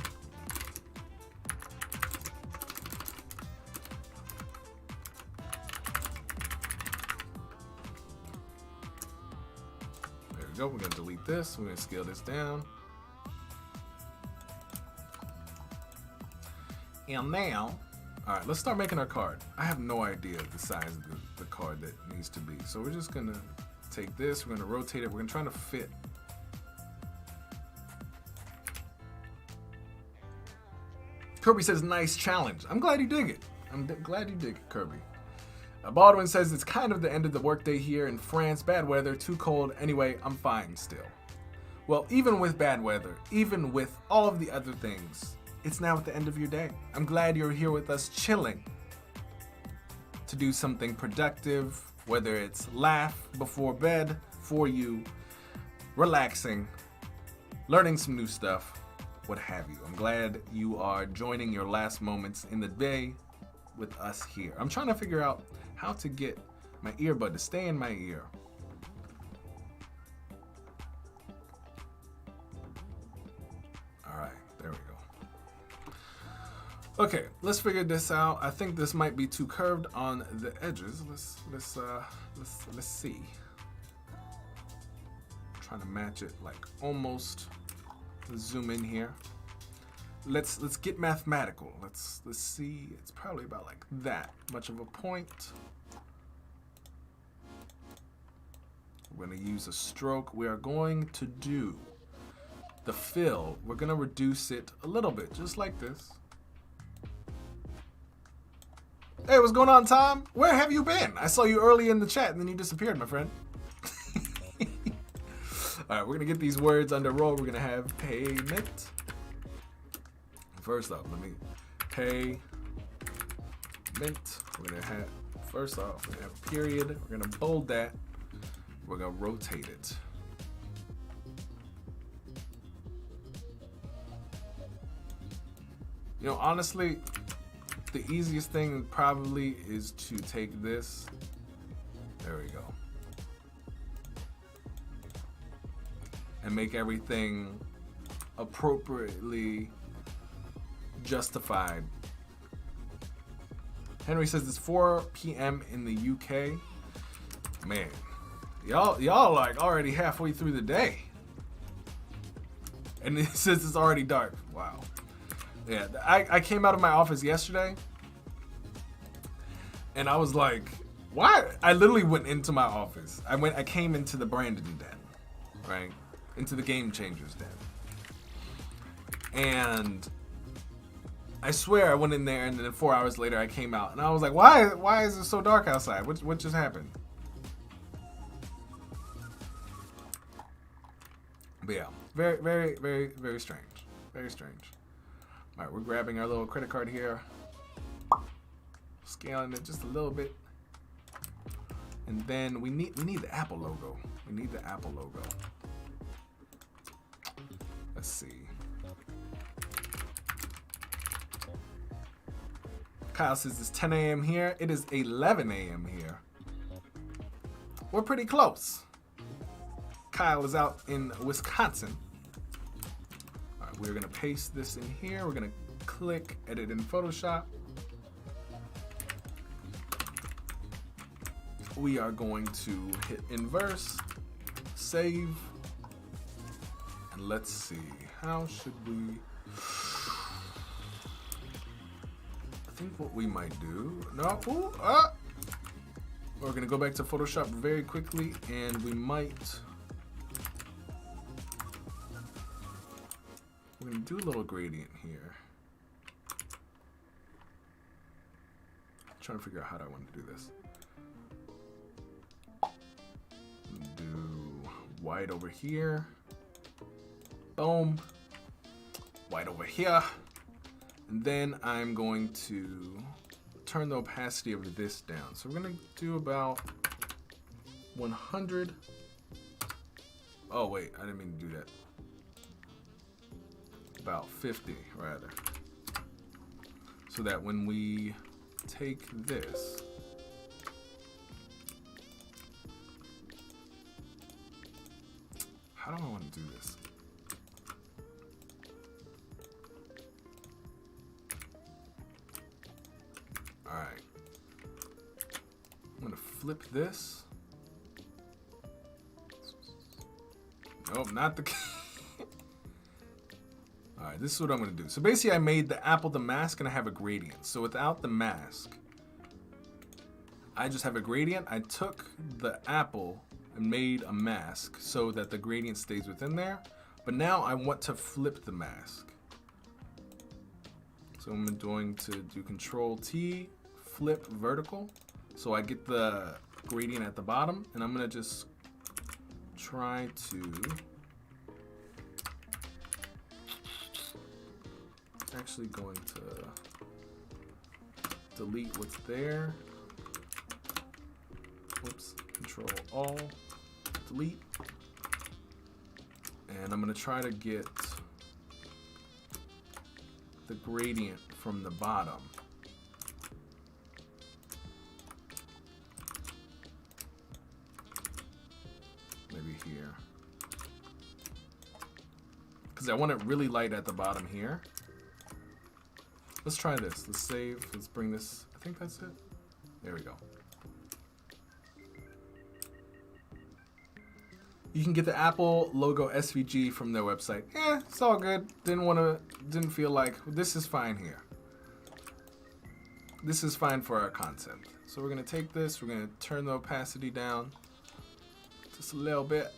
There we go. We're going to delete this. We're going to scale this down. And now, all right, let's start making our card. I have no idea the size of the card that needs to be. So we're just going to take this. We're going to rotate it. We're going to try to fit. Kirby says, nice challenge. I'm glad you dig it. I'm glad you dig it, Kirby. Baldwin says, it's kind of the end of the workday here in France. Bad weather, too cold. Anyway, I'm fine still. Well, even with bad weather, even with all of the other things, it's now at the end of your day. I'm glad you're here with us chilling to do something productive, whether it's laugh before bed for you, relaxing, learning some new stuff, what have you. I'm glad you are joining your last moments in the day with us here. I'm trying to figure out how to get my earbud to stay in my ear. All right, there we go. Okay, let's figure this out. I think this might be too curved on the edges. Let's see. I'm trying to match it like almost. Let's zoom in here. Let's get mathematical. Let's see. It's probably about like that much of a point. We're going to use a stroke. We are going to do the fill. We're going to reduce it a little bit, just like this. Hey, what's going on, Tom? Where have you been? I saw you early in the chat and then you disappeared, my friend. All right, we're going to get these words under roll. We're going to have payment. First off, let me pay mint. We're going to have, first off, we're going to have period. We're going to bold that. We're going to rotate it. You know, honestly, the easiest thing probably is to take this. There we go. And make everything appropriately justified. Henry says it's 4 p.m. in the UK. Man, y'all like already halfway through the day. And it says it's already dark. Wow. Yeah, I came out of my office yesterday and I was like, why? I literally went into my office. I came into the Brandon den, right? Into the Game Changers den. And I swear I went in there and then 4 hours later I came out and I was like, why is it so dark outside? What just happened? But yeah, very, very, very, very strange. Very strange. All right, we're grabbing our little credit card here, scaling it just a little bit, and then we need the Apple logo. We need the Apple logo. Let's see. Kyle says it's 10 a.m. here. It is 11 a.m. here. We're pretty close. Kyle is out in Wisconsin. We're gonna paste this in here. We're gonna click edit in Photoshop. We are going to hit inverse, save, and let's see, how should we, I think what we might do, we're gonna go back to Photoshop very quickly and we might, we're we're gonna do a little gradient here. I'm trying to figure out how I want to do this. Do white over here. Boom. White over here. And then I'm going to turn the opacity of this down. So we're gonna do about 100. Oh wait, I didn't mean to do that. About 50 rather. So that when we take this, how do I want to do this? All right, I'm gonna flip this. Nope, not the. All right, this is what I'm gonna do. So basically, I made the apple the mask, and I have a gradient. So without the mask, I just have a gradient. I took the apple and made a mask so that the gradient stays within there. But now I want to flip the mask. So I'm going to do Control T, flip vertical. So I get the gradient at the bottom, and I'm gonna just try to actually going to delete what's there. Oops, Control All, delete. And I'm gonna try to get the gradient from the bottom. Maybe here. Because I want it really light at the bottom here. Let's try this. Let's save. Let's bring this. I think that's it. There we go. You can get the Apple logo SVG from their website. Yeah, it's all good. Didn't feel like this is fine here. This is fine for our concept. So we're gonna take this. We're gonna turn the opacity down just a little bit.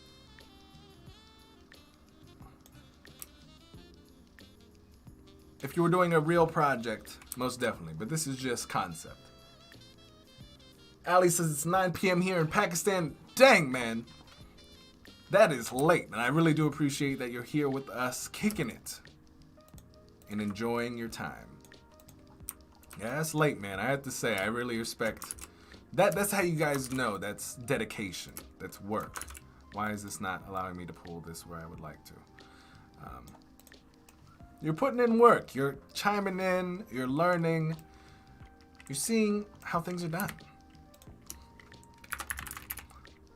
If you were doing a real project, most definitely, but this is just concept. Ali says it's 9 p.m. here in Pakistan. Dang, man. That is late, and I really do appreciate that you're here with us, kicking it and enjoying your time. Yeah, that's late, man. I have to say, I really respect that. That's how you guys know that's dedication. That's work. Why is this not allowing me to pull this where I would like to? You're putting in work. You're chiming in. You're learning. You're seeing how things are done.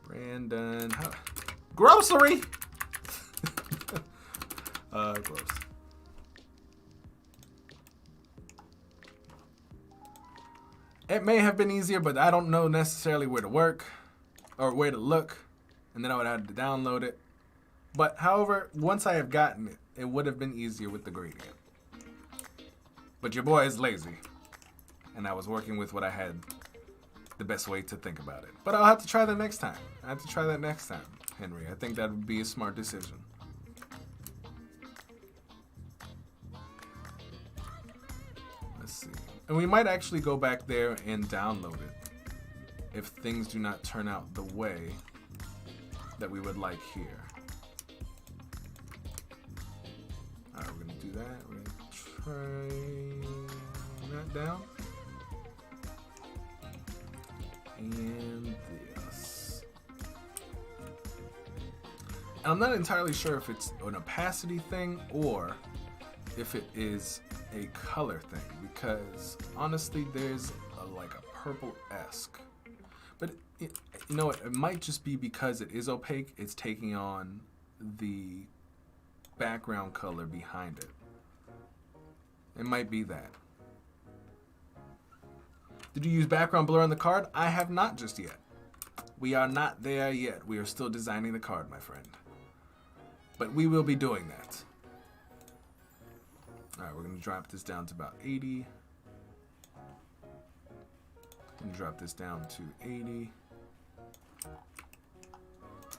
Brandon. Grocery! Gross. It may have been easier, but I don't know necessarily where to work or where to look. And then I would have to download it. But however, once I have gotten it, it would have been easier with the gradient. But your boy is lazy. And I was working with what I had, the best way to think about it. But I'll have to try that next time. I have to try that next time, Henry. I think that would be a smart decision. Let's see. And we might actually go back there and download it if things do not turn out the way that we would like here. Alright, we're gonna do that. We're gonna try that down. And this. And I'm not entirely sure if it's an opacity thing or if it is a color thing, because honestly there's like a purple-esque. But you know what, it might just be because it is opaque, it's taking on the background color behind it. It might be that. Did you use background blur on the card? I have not just yet. We are not there yet. We are still designing the card, my friend. But we will be doing that. Alright, we're going to drop this down to about 80. And drop this down to 80.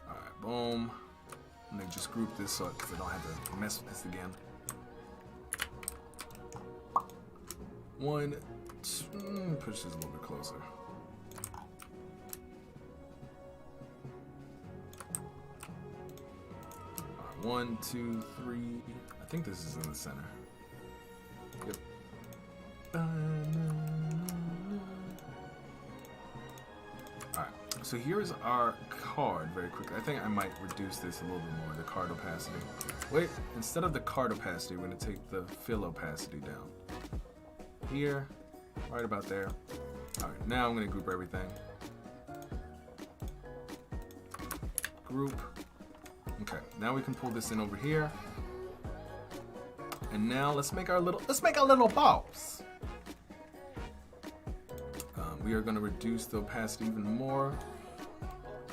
Alright, boom. And then just group this so because I don't have to mess with this again. 1, 2, push this a little bit closer. All right, 1, 2, 3. I think this is in the center. Yep. Alright, so here's our card very quickly. I think I might reduce this a little bit more, the card opacity. Wait, instead of the card opacity, we're going to take the fill opacity down. Here, right about there. Alright, now I'm going to group everything. Group. Okay, now we can pull this in over here. And now let's make our little balls. We are going to reduce the opacity even more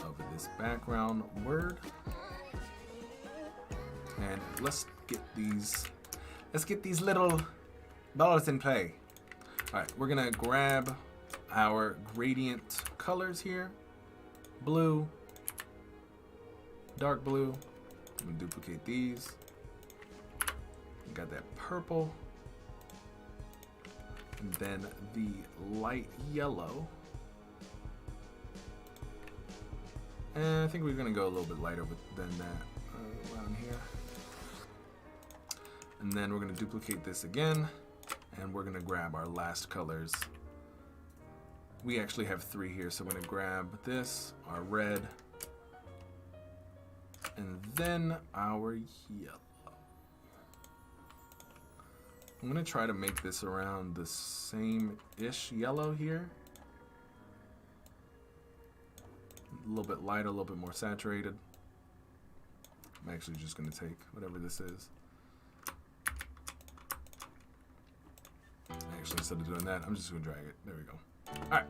over this background word. And let's get these little balls in play. All right, we're gonna grab our gradient colors here. Blue, dark blue. I'm gonna duplicate these. We got that purple. And then the light yellow. And I think we're gonna go a little bit lighter than that around here. And then we're gonna duplicate this again, and we're gonna grab our last colors. We actually have 3 here, so we're gonna grab this, our red, and then our yellow. I'm gonna try to make this around the same-ish yellow here. A little bit lighter, a little bit more saturated. I'm actually just gonna take whatever this is. Actually, instead of doing that, I'm just gonna drag it. There we go. All right.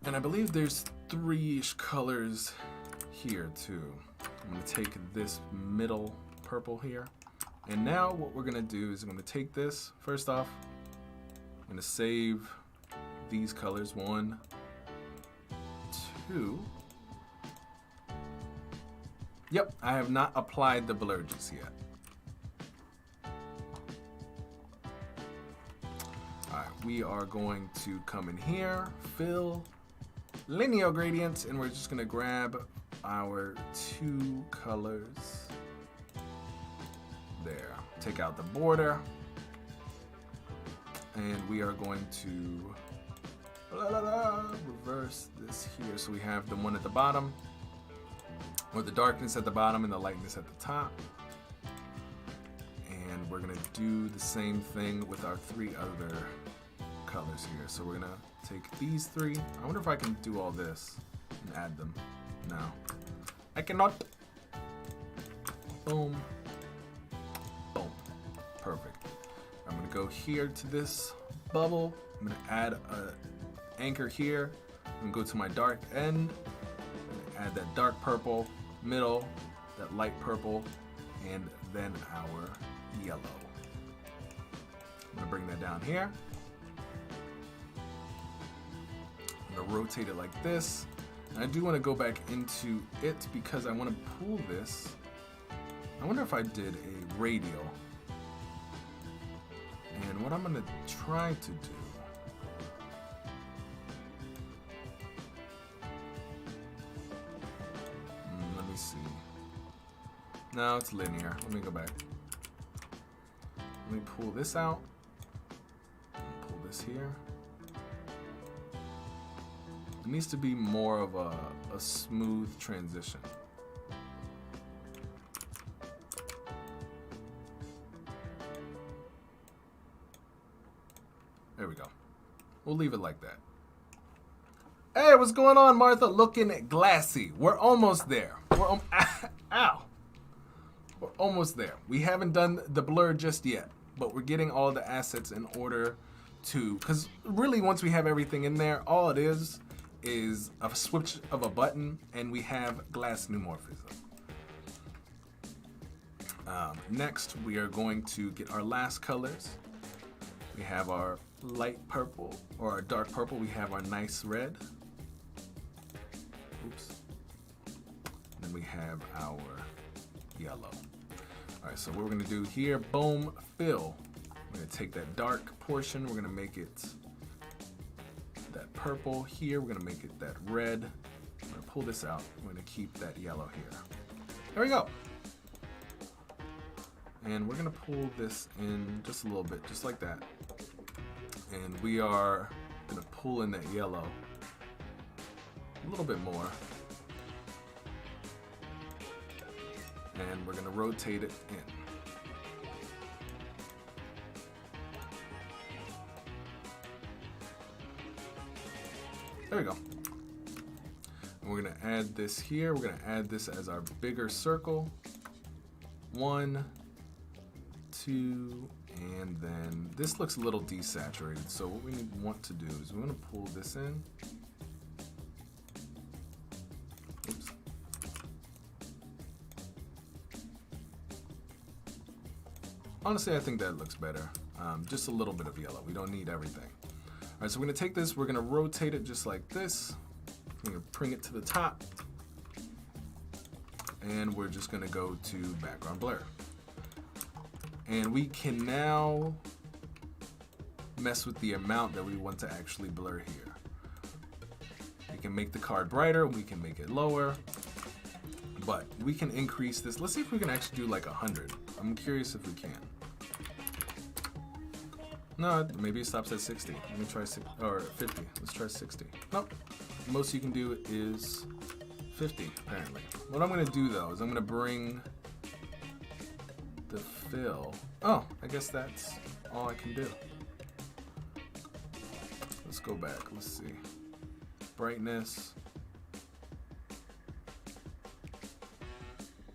And I believe there's 3-ish colors here too. I'm gonna take this middle purple here. And now what we're gonna do is I'm gonna take this, first off, I'm gonna save these colors, 1, 2. Yep, I have not applied the blur just yet. Alright, we are going to come in here, fill, linear gradients, and we're just gonna grab our 2 colors. There, take out the border, and we are going to reverse this here. So we have the one at the bottom, or the darkness at the bottom and the lightness at the top. And we're gonna do the same thing with our 3 other colors here. So we're gonna take these 3. I wonder if I can do all this and add them. No, I cannot. Boom. Perfect. I'm gonna go here to this bubble. I'm gonna add an anchor here. I'm gonna go to my dark end. I'm gonna add that dark purple, middle, that light purple, and then our yellow. I'm gonna bring that down here. I'm gonna rotate it like this. And I do wanna go back into it because I wanna pull this. I wonder if I did a radial. And what I'm gonna try to do let me see. No, it's linear. Let me go back. Let me pull this out. Pull this here. It needs to be more of a smooth transition. There we go. We'll leave it like that. Hey, what's going on, Martha? Looking glassy. We're almost there. Ow. We're almost there. We haven't done the blur just yet, but we're getting all the assets in order to, because really once we have everything in there, all it is a switch of a button and we have glass-morphism. Next, we are going to get our last colors. We have our light purple, or our dark purple. We have our nice red. Oops. And then we have our yellow. All right, so what we're gonna do here, boom, fill. We're gonna take that dark portion, we're gonna make it that purple here, we're gonna make it that red. I'm gonna pull this out, we're gonna keep that yellow here. There we go. And we're gonna pull this in just a little bit, just like that. And we are gonna pull in that yellow a little bit more. And we're gonna rotate it in. There we go. And we're gonna add this here. We're gonna add this as our bigger circle. 1, 2, and then this looks a little desaturated. So what we want to do is we want to pull this in. Oops. Honestly, I think that looks better. Just a little bit of yellow. We don't need everything. All right, so we're gonna take this, we're gonna rotate it just like this. We're gonna bring it to the top. And we're just gonna go to background blur. And we can now mess with the amount that we want to actually blur here. We can make the card brighter, we can make it lower, but we can increase this. Let's see if we can actually do like 100. I'm curious if we can. No, maybe it stops at 60. Let me try 60, or 50. Let's try 60. Nope. Most you can do is 50, apparently. What I'm gonna do though is I'm gonna bring the fill. Oh, I guess that's all I can do. Let's go back. Let's see. Brightness.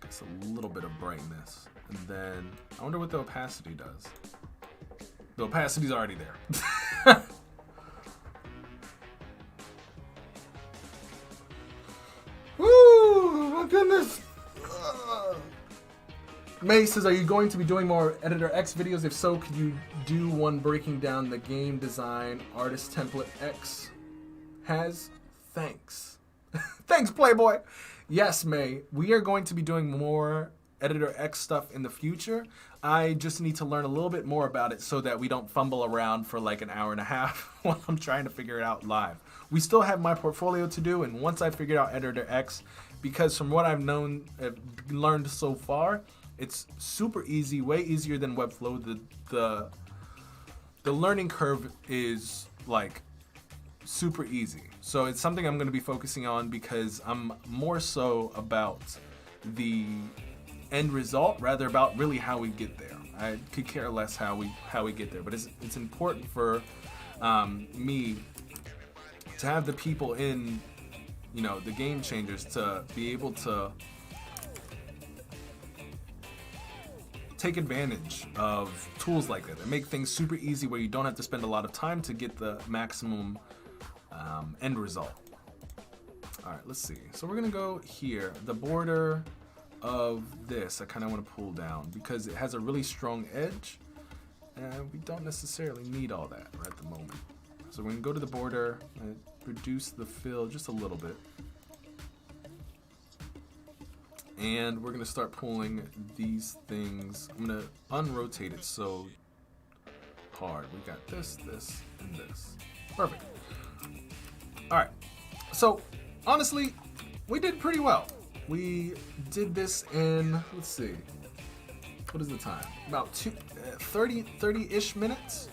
Guess a little bit of brightness. And then I wonder what the opacity does. The opacity's already there. Woo! My goodness. May says, are you going to be doing more Editor X videos? If so, could you do one breaking down the game design artist template X has? Thanks. Thanks, Playboy. Yes, May. We are going to be doing more Editor X stuff in the future. I just need to learn a little bit more about it so that we don't fumble around for like an hour and a half while I'm trying to figure it out live. We still have my portfolio to do, and once I figure out Editor X, because from what I've learned so far, it's super easy, way easier than Webflow. The learning curve is like super easy. So it's something I'm going to be focusing on because I'm more so about the end result rather about really how we get there. I could care less how we get there, but it's important for me to have the people in, you know, the game changers to be able to take advantage of tools like that and make things super easy where you don't have to spend a lot of time to get the maximum end result. All right, let's see. So we're gonna go here. The border of this, I kind of want to pull down because it has a really strong edge and we don't necessarily need all that right at the moment. So we're gonna go to the border and reduce the fill just a little bit. And we're gonna start pulling these things. I'm gonna unrotate it so hard. We got this, this, and this. Perfect. All right, so honestly, we did pretty well. We did this in, let's see, what is the time? About 30-ish minutes.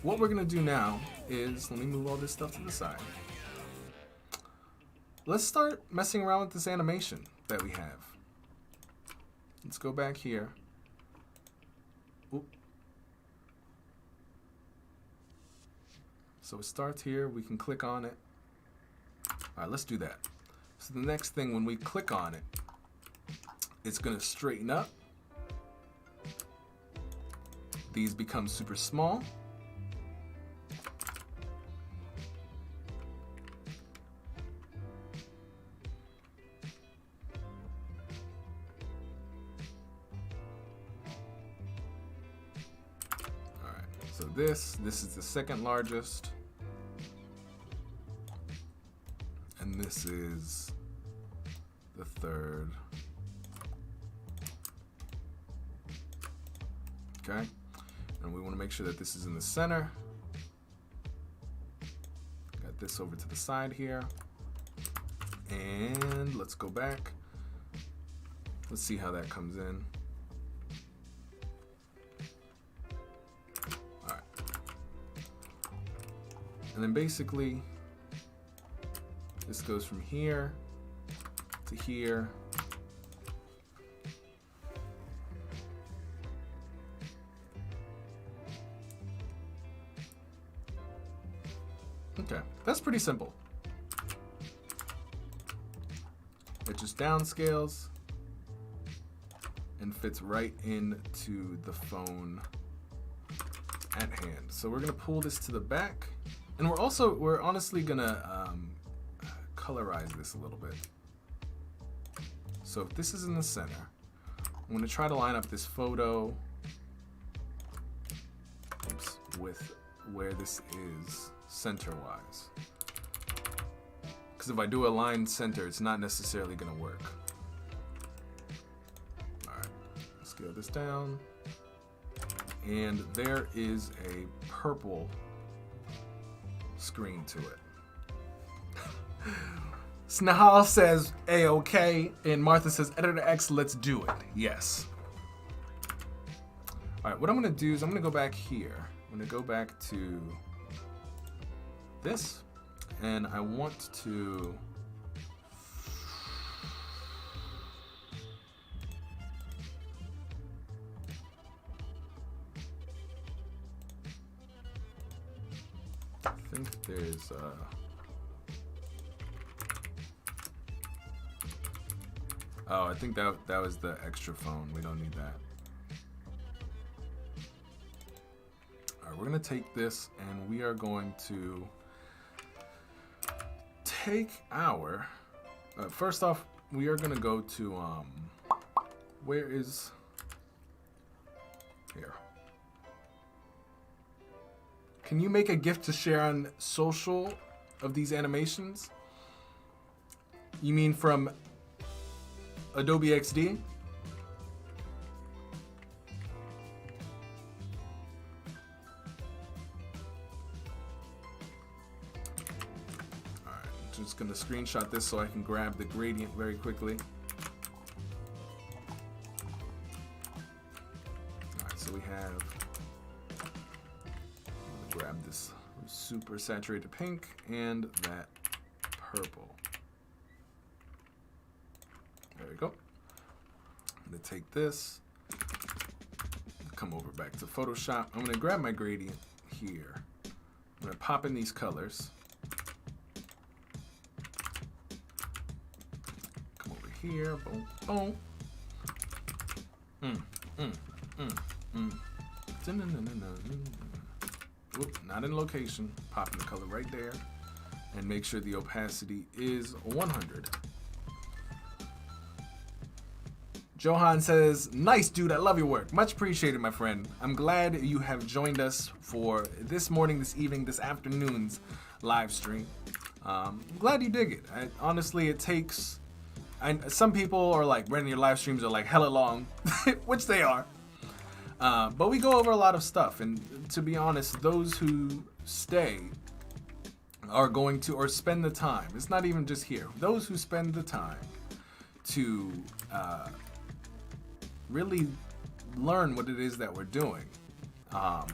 What we're gonna do now is, let me move all this stuff to the side. Let's start messing around with this animation that we have. Let's go back here. Oop. So it starts here, we can click on it. All right, let's do that. So the next thing, when we click on it, it's gonna straighten up. These become super small. All right, so this is the second largest. And this is the third. Okay. And we want to make sure that this is in the center. Got this over to the side here. And let's go back. Let's see how that comes in. All right. And then basically, this goes from here to here. Okay, that's pretty simple. It just downscales and fits right into the phone at hand. So we're gonna pull this to the back, and we're honestly gonna colorize this a little bit. So if this is in the center, I'm gonna try to line up this photo with where this is center-wise. Because if I do a line center, it's not necessarily gonna work. All right, scale this down. And there is a purple screen to it. Snahal says A-OK, and Martha says Editor X, let's do it. Yes. All right, what I'm gonna do is I'm gonna go back here. I'm gonna go back to this, and I want to I think there's oh, I think that was the extra phone. We don't need that. All right, we're gonna take this and we are going to take our first off, we are gonna go to where is here? Can you make a GIF to share on social of these animations? You mean from Adobe XD? Alright, just gonna screenshot this so I can grab the gradient very quickly. Alright, so we have, I'm gonna grab this super saturated pink and that purple. There we go. I'm gonna take this, come over back to Photoshop. I'm gonna grab my gradient here. I'm gonna pop in these colors. Come over here, boom, boom. Oop, not in location. Popping the color right there, and make sure the opacity is 100. Johan says, nice dude, I love your work. Much appreciated, my friend. I'm glad you have joined us for this morning, this evening, this afternoon's live stream. I'm glad you dig it. Honestly, it takes, some people are like, Brandon, your live streams are like hella long, which they are. But we go over a lot of stuff. And to be honest, those who stay are going to, or spend the time. It's not even just here. Those who spend the time to, really learn what it is that we're doing,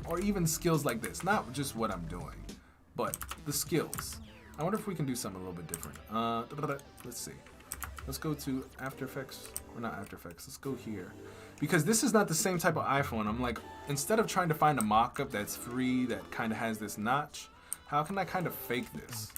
or even skills like this, not just what I'm doing, but the skills. I wonder if we can do something a little bit different. Let's see. Let's go to After Effects, or not After Effects, let's go here. Because this is not the same type of iPhone. I'm like, instead of trying to find a mock-up that's free, that kind of has this notch, how can I kind of fake this?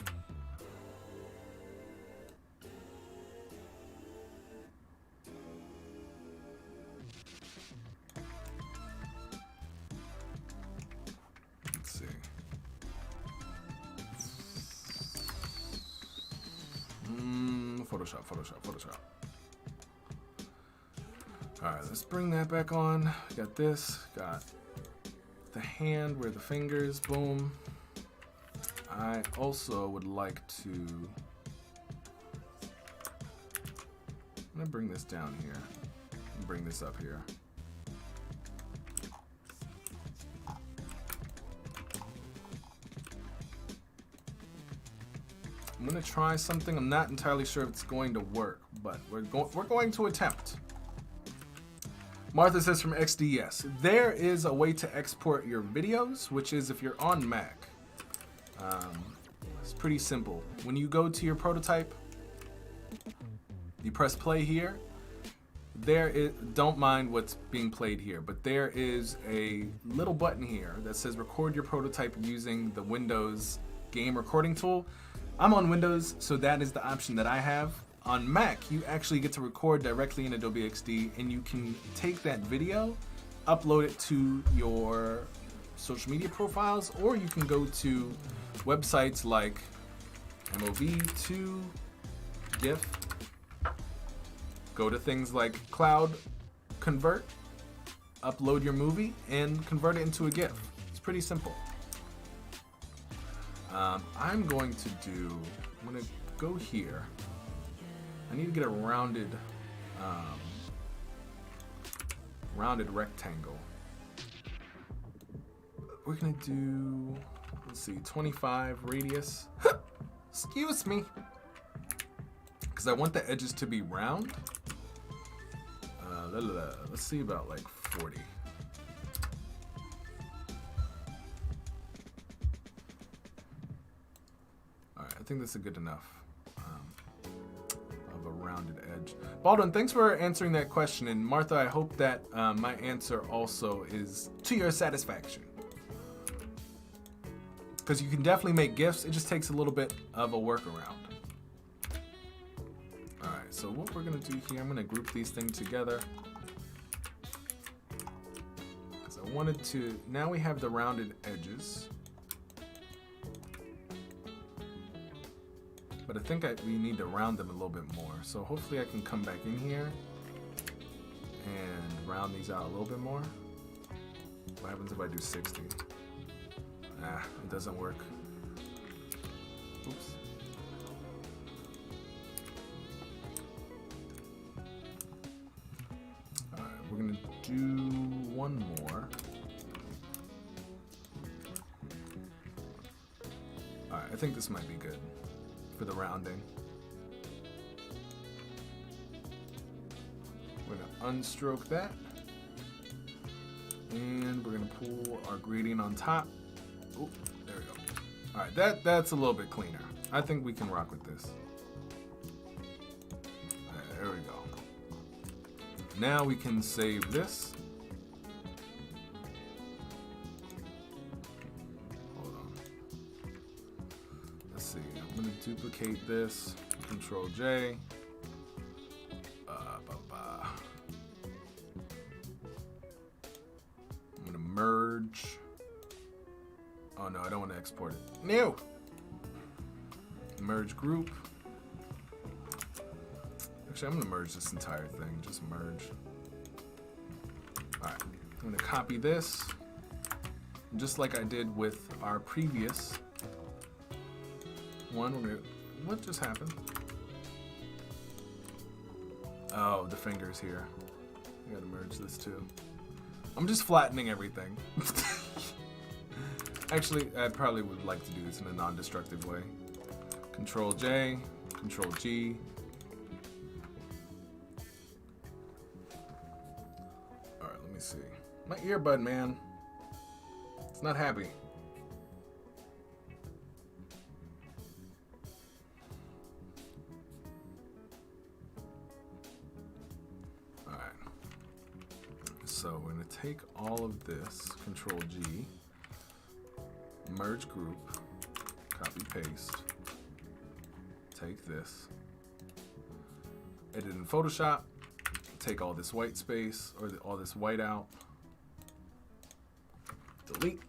Photoshop. All right, let's bring that back on. Got this, got the hand where the fingers, boom. I also would like to, I'm gonna bring this down here and bring this up here. I'm gonna try something. I'm not entirely sure if it's going to work, but we're going to attempt. Martha says from XDS, there is a way to export your videos, which is if you're on Mac. It's pretty simple. When you go to your prototype, you press play here. Don't mind what's being played here, but there is a little button here that says record your prototype using the Windows game recording tool. I'm on Windows, so that is the option that I have. On Mac, you actually get to record directly in Adobe XD, and you can take that video, upload it to your social media profiles, or you can go to websites like MOV2, GIF, go to things like Cloud Convert, upload your movie, and convert it into a GIF. It's pretty simple. I'm going to go here. I need to get a rounded rectangle. We're gonna do, let's see, 25 radius. Excuse me. Because I want the edges to be round. Let's see, about like 40. Alright, I think that's good enough of a rounded edge. Baldwin, thanks for answering that question. And Martha, I hope that my answer also is to your satisfaction. Because you can definitely make GIFs, it just takes a little bit of a workaround. Alright, so what we're going to do here, I'm going to group these things together. Because I wanted to, now we have the rounded edges. But I think we need to round them a little bit more. So hopefully I can come back in here and round these out a little bit more. What happens if I do 60? It doesn't work. Oops. Alright, we're gonna do one more. Alright, I think this might be good for the rounding. We're gonna unstroke that. And we're gonna pull our gradient on top. Oh, there we go. All right, that's a little bit cleaner. I think we can rock with this. There we go. Now we can save this. Hold on. Let's see. I'm gonna duplicate this. Control J. I'm gonna merge. Oh no, I don't want to export it. No! Merge group. Actually, I'm going to merge this entire thing. Just merge. Alright, I'm going to copy this. Just like I did with our previous one. What just happened? Oh, the finger's here. I got to merge this too. I'm just flattening everything. Actually, I probably would like to do this in a non-destructive way. Control J, Control G. Alright, let me see. My earbud, man. It's not happy. Alright. So we're going to take all of this, Control G. Merge group, copy paste, take this, edit in Photoshop, take all this white space or all this white out, delete,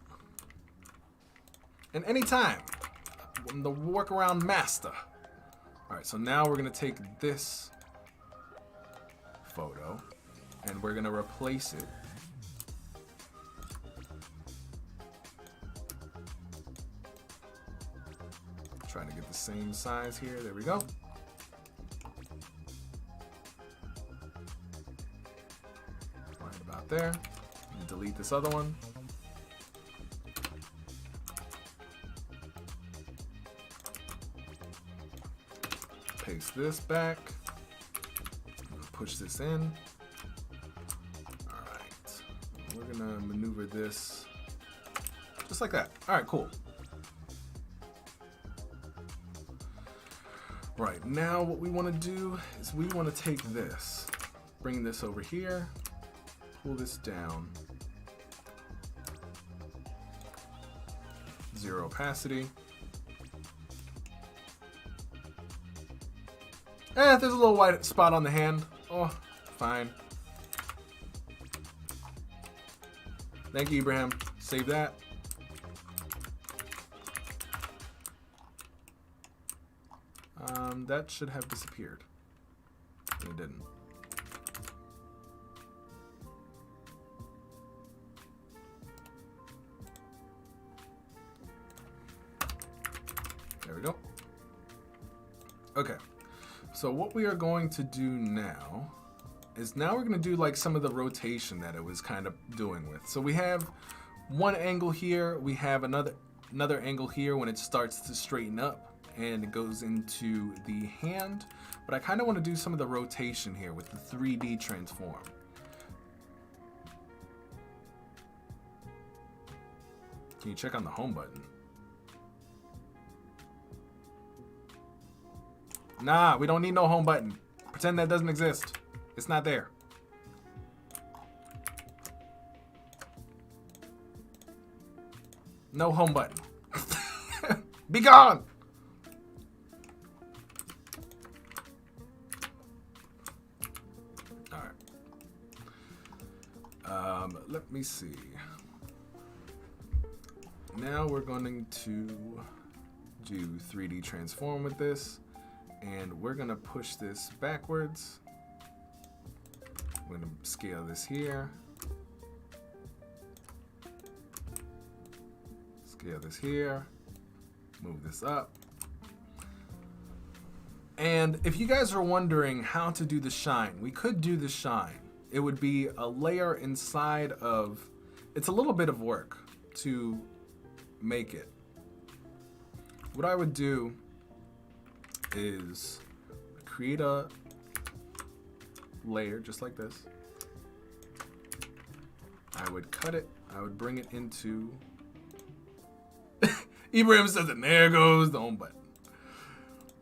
and anytime, I'm the workaround master. Alright, so now we're going to take this photo and we're going to replace it . Trying to get the same size here. There we go. Right about there. And delete this other one. paste this back. Push this in. All right. We're gonna maneuver this just like that. All right, cool. Right, now what we want to do is we want to take this, bring this over here, pull this down, 0 opacity. There's a little white spot on the hand. Oh, fine. Thank you, Ibrahim. Save that. That should have disappeared. It didn't. There we go. Okay. So what we are going to do now is we're going to do like some of the rotation that it was kind of doing with. So we have one angle here. We have another angle here when it starts to straighten up and it goes into the hand. But I kind of want to do some of the rotation here with the 3D transform. Can you check on the home button? Nah, we don't need no home button. Pretend that doesn't exist. It's not there. No home button. Be gone! Alright. Let me see. Now we're going to do 3D transform with this. And we're gonna push this backwards. We're gonna scale this here. Scale this here. Move this up. And if you guys are wondering how to do the shine, we could do the shine. It would be a layer inside of, it's a little bit of work to make it. What I would do is create a layer just like this. I would cut it. I would bring it into Ibrahim says it. There goes the home button.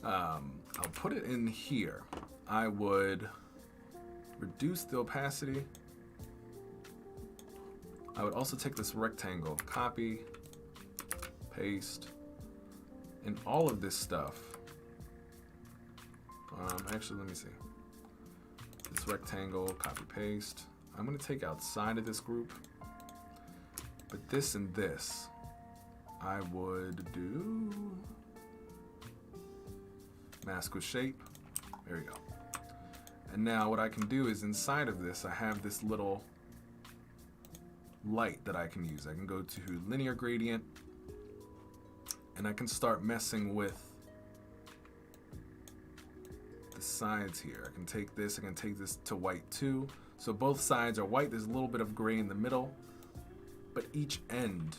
I'll put it in here. I would reduce the opacity. I would also take this rectangle, copy, paste, and all of this stuff. Actually, let me see. This rectangle, copy, paste. I'm going to take outside of this group. But this and this, I would do mask with shape. There we go. And now what I can do is inside of this, I have this little light that I can use. I can go to linear gradient and I can start messing with the sides here. I can take this to white too. So both sides are white. There's a little bit of gray in the middle, but each end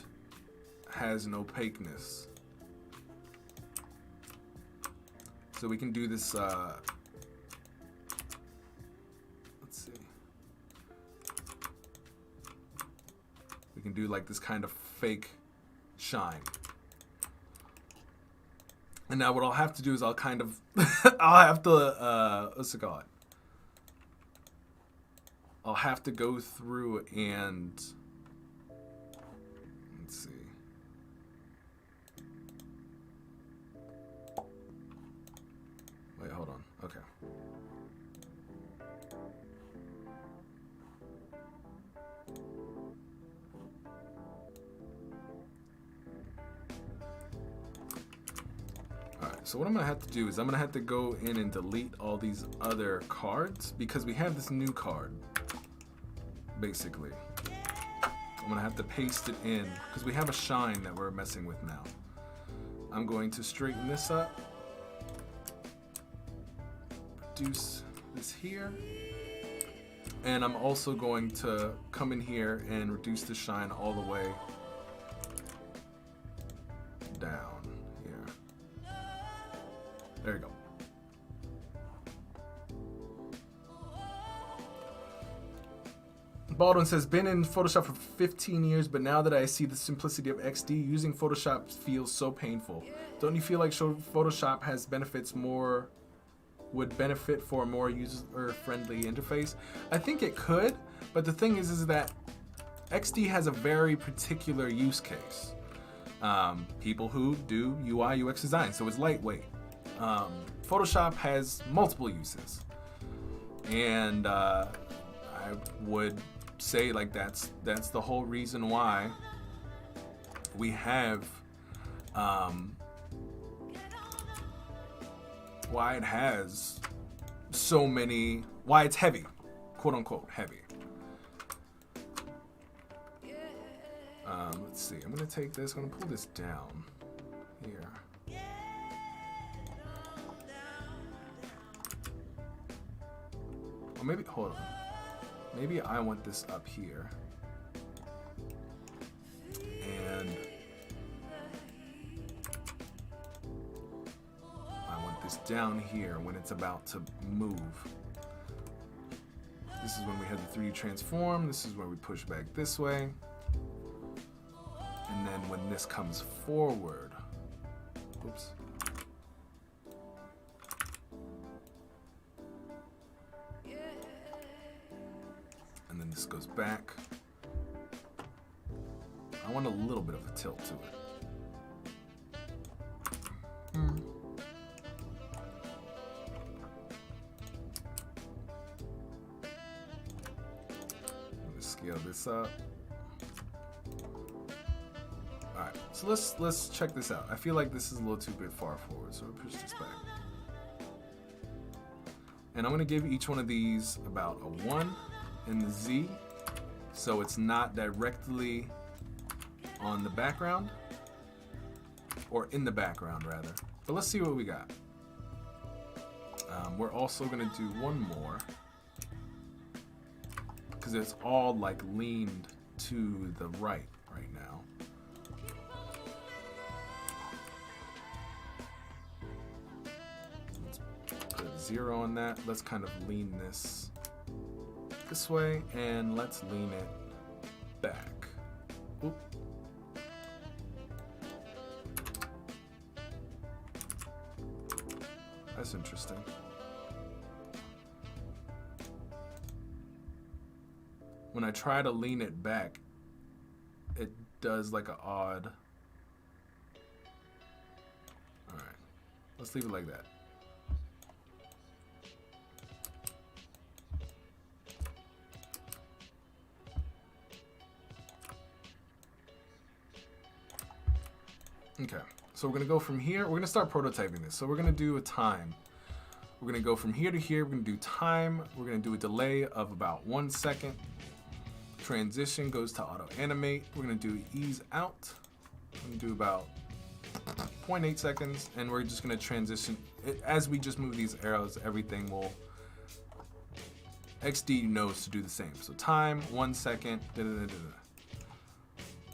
has an opaqueness. So we can do this, let's see. We can do like this kind of fake shine. And now what I'll have to do is I'll kind of, I'll have to, what's it called? I'll have to go through and, let's see. Wait, hold on. Okay. So what I'm gonna have to do is I'm gonna have to go in and delete all these other cards because we have this new card, basically. I'm gonna have to paste it in because we have a shine that we're messing with now. I'm going to straighten this up, reduce this here, and I'm also going to come in here and reduce the shine all the way down. There you go. Baldwin says, been in Photoshop for 15 years, but now that I see the simplicity of XD, using Photoshop feels so painful. Don't you feel like Photoshop has benefits more, would benefit for a more user-friendly interface? I think it could, but the thing is that XD has a very particular use case. People who do UI, UX design, so it's lightweight. Photoshop has multiple uses. And I would say like that's the whole reason why we have why it has so many, why it's heavy, quote unquote heavy. Let's see, I'm gonna take this, I'm gonna pull this down here. Or maybe, hold on. Maybe I want this up here. And I want this down here when it's about to move. This is when we have the 3D transform. This is where we push back this way. And then when this comes forward, oops. And then this goes back. I want a little bit of a tilt to it. Let's scale this up. Alright, so let's check this out. I feel like this is a little too bit far forward, so we'll push this back. And I'm gonna give each one of these about a 1 in the Z, so it's not directly on the background, or in the background rather. But let's see what we got. We're also gonna do one more, because it's all like leaned to the right now. Let's put a 0 on that. Let's kind of lean this way, and let's lean it back. Oop. That's interesting. When I try to lean it back, it does like an odd. Alright, let's leave it like that. Okay, so we're gonna go from here. We're gonna start prototyping this. So we're gonna do a time. We're gonna go from here to here. We're gonna do time. We're gonna do a delay of about 1 second. Transition goes to auto animate. We're gonna do ease out. We're gonna do about 0.8 seconds, and we're just gonna transition. As we just move these arrows, everything will, XD knows to do the same. So time, 1 second,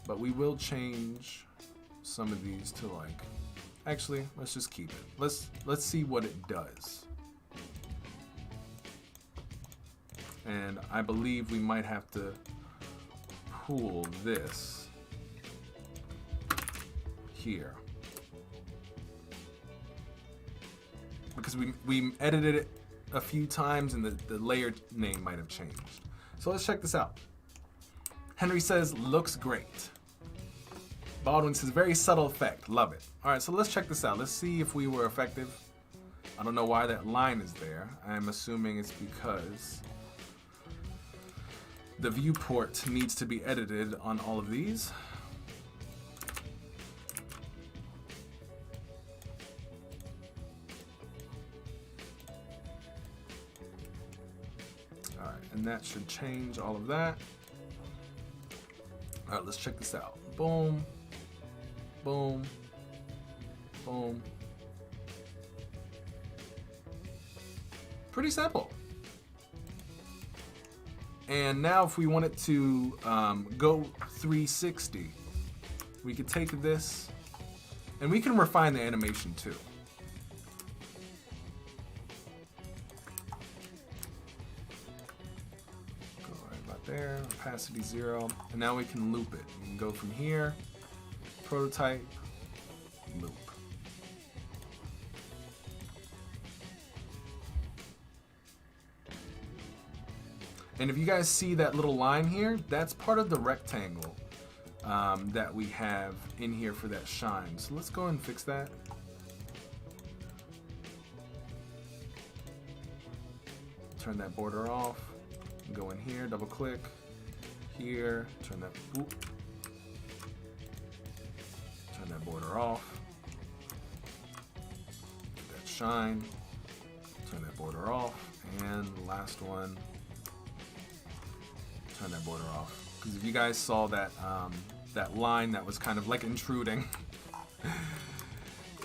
But we will change some of these to like, actually, let's just keep it. Let's see what it does. And I believe we might have to pull this here, because we edited it a few times and the layer name might have changed. So let's check this out. Henry says, looks great. Baldwin says, very subtle effect, love it. All right, so let's check this out. Let's see if we were effective. I don't know why that line is there. I'm assuming it's because the viewport needs to be edited on all of these. All right, and that should change all of that. All right, let's check this out. Boom, boom, boom. Pretty simple. And now if we want it to go 360, we could take this and we can refine the animation too. Go right about there, opacity 0, and now we can loop it. We can go from here, prototype, loop. And if you guys see that little line here, that's part of the rectangle that we have in here for that shine. So let's go and fix that. Turn that border off. Go in here, double click here, turn that border off. Get that shine, turn that border off, and the last one, turn that border off. Because if you guys saw that that line that was kind of like intruding,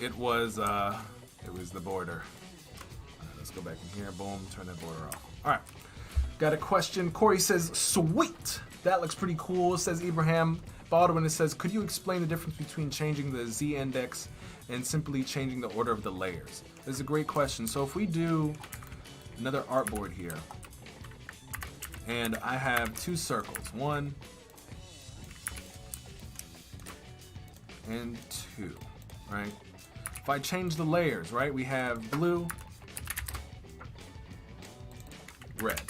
it was the border. Alright, let's go back in here, boom, turn that border off. Alright. Got a question. Corey says, sweet! That looks pretty cool, says Ibrahim. Baldwin, it says, could you explain the difference between changing the Z index and simply changing the order of the layers? That's a great question. So if we do another artboard here, and I have two circles, 1 and 2, right? If I change the layers, right, we have blue, red.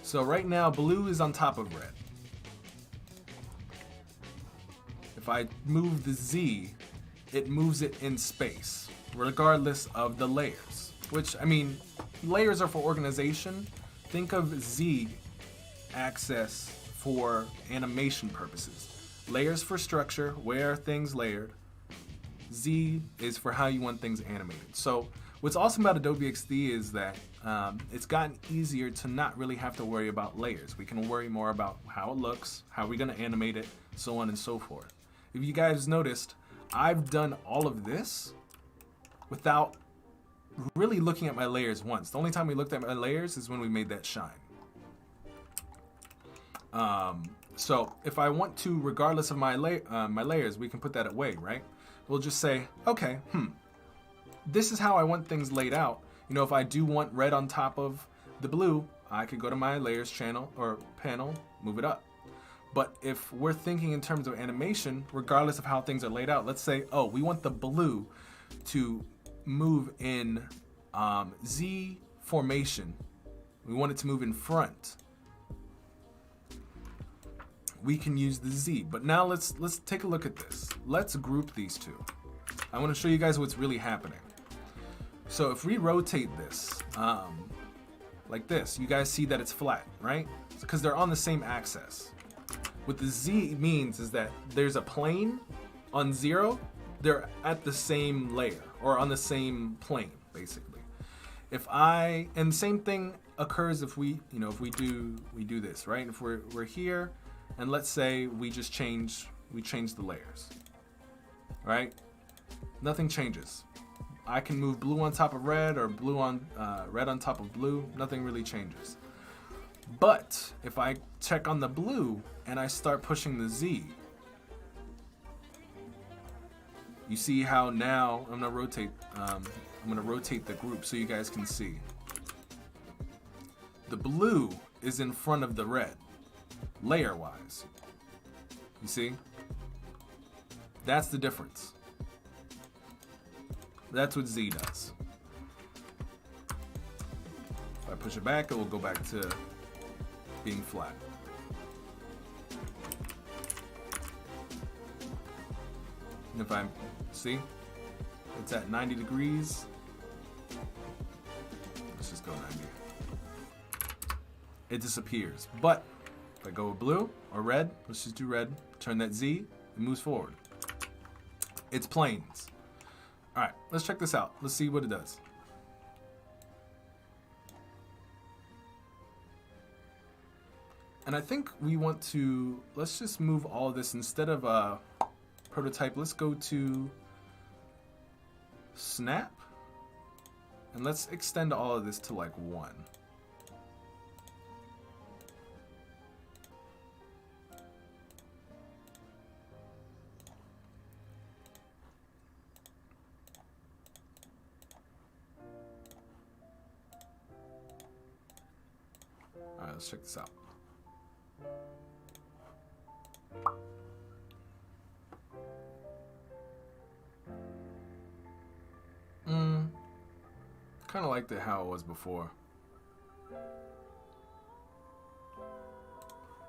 So right now, blue is on top of red. If I move the Z, it moves it in space, regardless of the layers. Which, I mean, layers are for organization. Think of Z axis for animation purposes. Layers for structure, where are things layered. Z is for how you want things animated. So what's awesome about Adobe XD is that it's gotten easier to not really have to worry about layers. We can worry more about how it looks, how we're gonna animate it, so on and so forth. If you guys noticed, I've done all of this without really looking at my layers once. The only time we looked at my layers is when we made that shine. So if I want to, regardless of my layers, we can put that away, right? We'll just say, okay, this is how I want things laid out. You know, if I do want red on top of the blue, I could go to my layers channel or panel, move it up. But if we're thinking in terms of animation, regardless of how things are laid out, let's say, oh, we want the blue to move in Z formation. We want it to move in front. We can use the Z. But now let's take a look at this. Let's group these two. I want to show you guys what's really happening. So if we rotate this like this, you guys see that it's flat, right? Because they're on the same axis. What the Z means is that there's a plane on 0, they're at the same layer or on the same plane, basically. And the same thing occurs if we do this, right? If we're here, and let's say we change the layers, right? Nothing changes. I can move blue on top of red or red on top of blue. Nothing really changes. But if I check on the blue and I start pushing the Z, you see how now I'm gonna rotate the group so you guys can see. The blue is in front of the red, layer-wise. You see? That's the difference. That's what Z does. If I push it back, it will go back to being flat. And if I see, it's at 90 degrees. Let's just go 90. It disappears. But if I go with blue or red, let's just do red, turn that Z, it moves forward. It's planes. All right, let's check this out. Let's see what it does. And I think we want to, let's just move all of this instead of prototype. Let's go to snap and let's extend all of this to like 1. All right, let's check this out. Kind of liked it how it was before.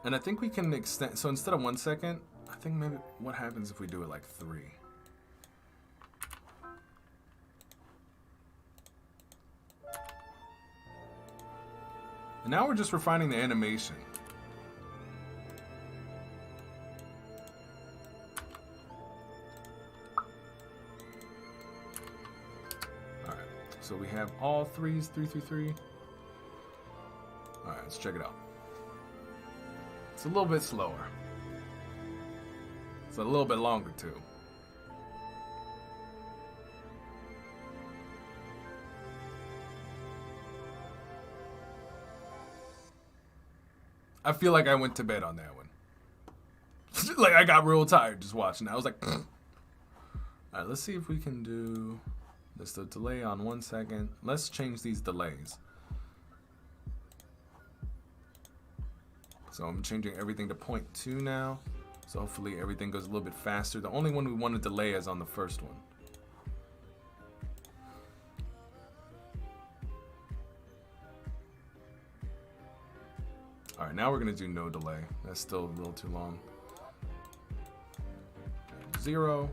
And I think we can extend, so instead of 1 second, I think maybe what happens if we do it like 3? And now we're just refining the animation. Alright, so we have all 3s, 3, 3, 3. Alright, let's check it out. It's a little bit slower. It's a little bit longer too. I feel like I went to bed on that one. Like I got real tired just watching it. I was like, all right, let's see if we can do this. The delay on 1 second. Let's change these delays. So I'm changing everything to 0.2 now. So hopefully everything goes a little bit faster. The only one we want to delay is on the first one. All right, now we're gonna do no delay. That's still a little too long. 0,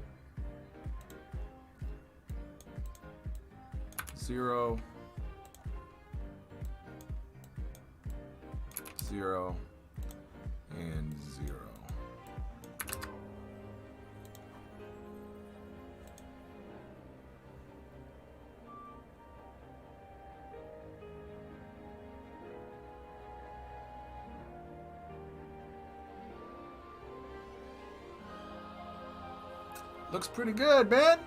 0, 0, and 0. Looks pretty good, man.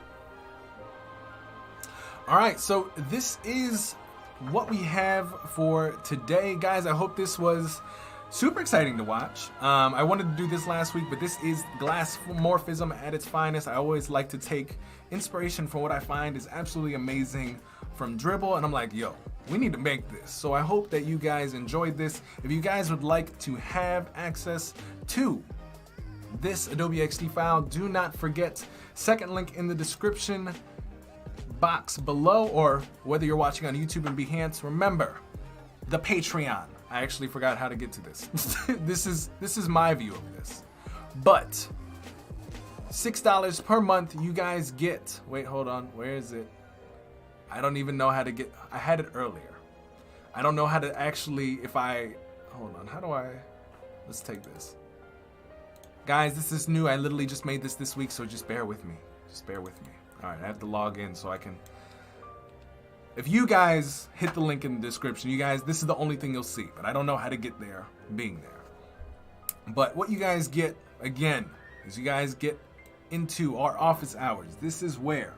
All right, so this is what we have for today, guys. I hope this was super exciting to watch. I wanted to do this last week, but this is Glassmorphism at its finest. I always like to take inspiration from what I find is absolutely amazing from Dribble, and I'm like, yo, we need to make this. So I hope that you guys enjoyed this. If you guys would like to have access to this Adobe XD file, do not forget, second link in the description box below, or whether you're watching on YouTube and Behance, remember the Patreon. I actually forgot how to get to this. This is my view of this. But $6 per month, you guys get, wait, hold on, where is it? I don't even know how to get, I had it earlier. I don't know how to actually, hold on, how do I, let's take this. Guys, this is new. I literally just made this week, so just bear with me. Just bear with me. All right, I have to log in so I can... If you guys hit the link in the description, you guys, this is the only thing you'll see, but I don't know how to get there being there. But what you guys get, again, is you guys get into our office hours. This is where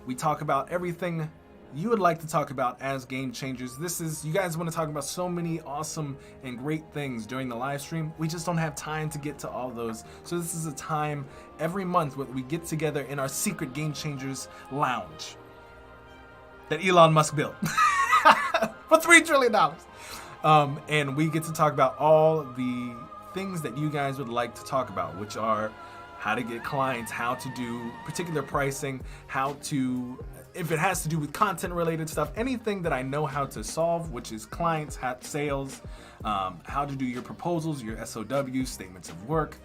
we talk about everything you would like to talk about as game changers. This is, you guys want to talk about so many awesome and great things during the live stream. We just don't have time to get to all those. So this is a time every month where we get together in our secret Game Changers lounge that Elon Musk built for $3 trillion. And we get to talk about all the things that you guys would like to talk about, which are how to get clients, how to do particular pricing, how to, if it has to do with content related stuff, anything that I know how to solve, which is clients, sales, how to do your proposals, your SOWs, statements of work,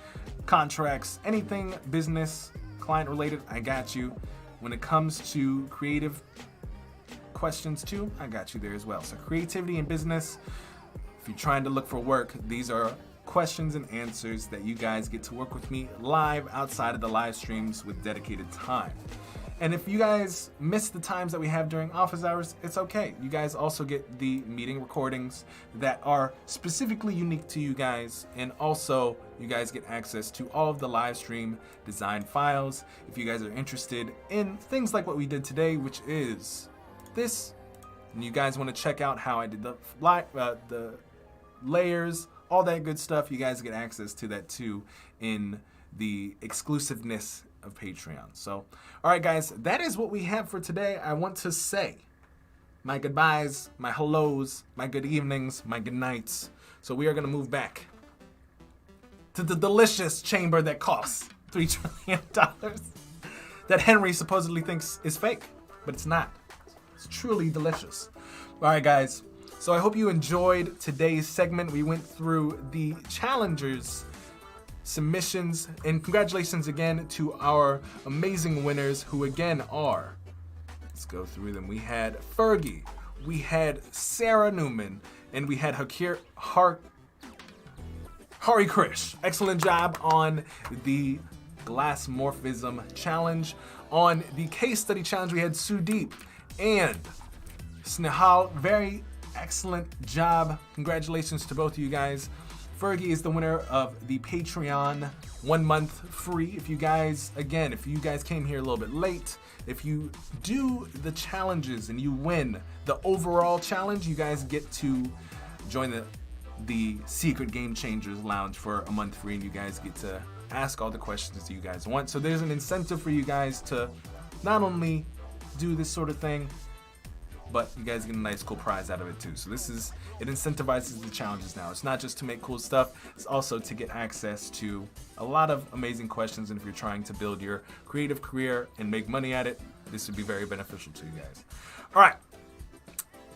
contracts, anything business, client related, I got you. When it comes to creative questions too, I got you there as well. So creativity and business, if you're trying to look for work, these are questions and answers that you guys get to work with me live outside of the live streams with dedicated time. And if you guys miss the times that we have during office hours, it's okay. You guys also get the meeting recordings that are specifically unique to you guys. And also, you guys get access to all of the live stream design files. If you guys are interested in things like what we did today, which is this, and you guys want to check out how I did the layers, all that good stuff, you guys get access to that too in the exclusiveness of Patreon. So, all right, guys, that is what we have for today. I want to say my goodbyes, my hellos, my good evenings, my good nights. So we are going to move back to the delicious chamber that costs $3 trillion that Henry supposedly thinks is fake, but it's not. It's truly delicious. All right, guys. So I hope you enjoyed today's segment. We went through the challengers, submissions, and congratulations again to our amazing winners who again are, let's go through them. We had Fergie, we had Sarah Newman, and we had Hari Krish. Excellent job on the Glassmorphism challenge. On the case study challenge, we had Sudeep and Snehal. Very excellent job. Congratulations to both of you guys. Fergie is the winner of the Patreon 1 month free. If you guys came here a little bit late, if you do the challenges and you win the overall challenge, you guys get to join the secret Game Changers lounge for a month free, and you guys get to ask all the questions that you guys want. So there's an incentive for you guys to not only do this sort of thing, but you guys get a nice cool prize out of it too. So it incentivizes the challenges now. It's not just to make cool stuff, it's also to get access to a lot of amazing questions. And if you're trying to build your creative career and make money at it, this would be very beneficial to you guys. All right.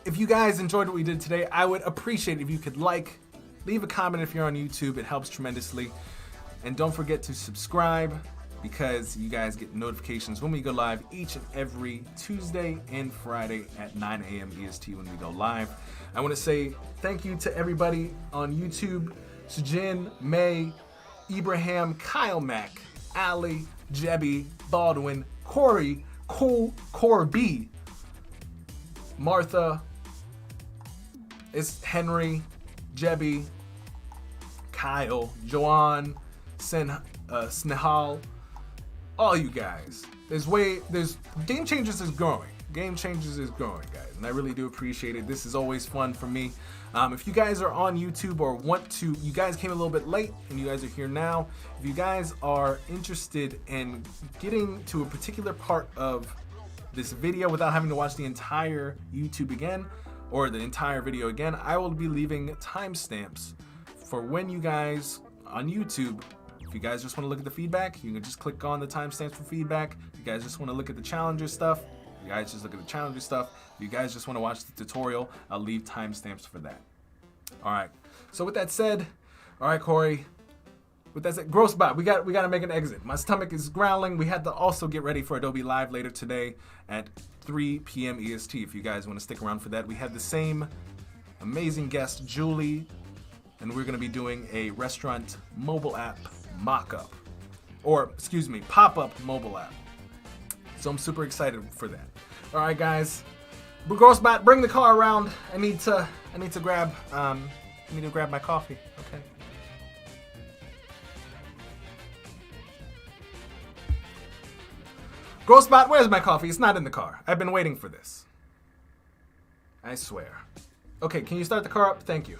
If you guys enjoyed what we did today, I would appreciate it if you could leave a comment if you're on YouTube. It helps tremendously. And don't forget to subscribe, because you guys get notifications when we go live each and every Tuesday and Friday at 9 a.m. EST when we go live. I want to say thank you to everybody on YouTube: Sujin, May, Ibrahim, Kyle Mack, Ali, Jebby, Baldwin, Corey, Corby, Martha, it's Henry, Jebby, Kyle, Joanne, Snehal, all you guys. Game Changers is growing. Game Changers is growing, guys, and I really do appreciate it. This is always fun for me. If you guys are on YouTube or you guys came a little bit late and you guys are here now, if you guys are interested in getting to a particular part of this video without having to watch the entire YouTube again, or the entire video again, I will be leaving timestamps for when you guys on YouTube, if you guys just want to look at the feedback, you can just click on the timestamps for feedback. If you guys just want to look at the challenger stuff, you guys just look at the challenger stuff. If you guys just want to watch the tutorial, I'll leave timestamps for that. All right. So with that said, all right, Corey. With that said, Groce bot, we got to make an exit. My stomach is growling. We had to also get ready for Adobe Live later today at 3 p.m. EST. If you guys want to stick around for that, we had the same amazing guest, Julie, and we're going to be doing a restaurant mobile app mock-up, or excuse me, pop-up mobile app. So I'm super excited for that. All right, guys. Grossbot, bring the car around. I need to grab my coffee. Okay. Grossbot, where's my coffee? It's not in the car. I've been waiting for this. I swear. Okay, can you start the car up? Thank you.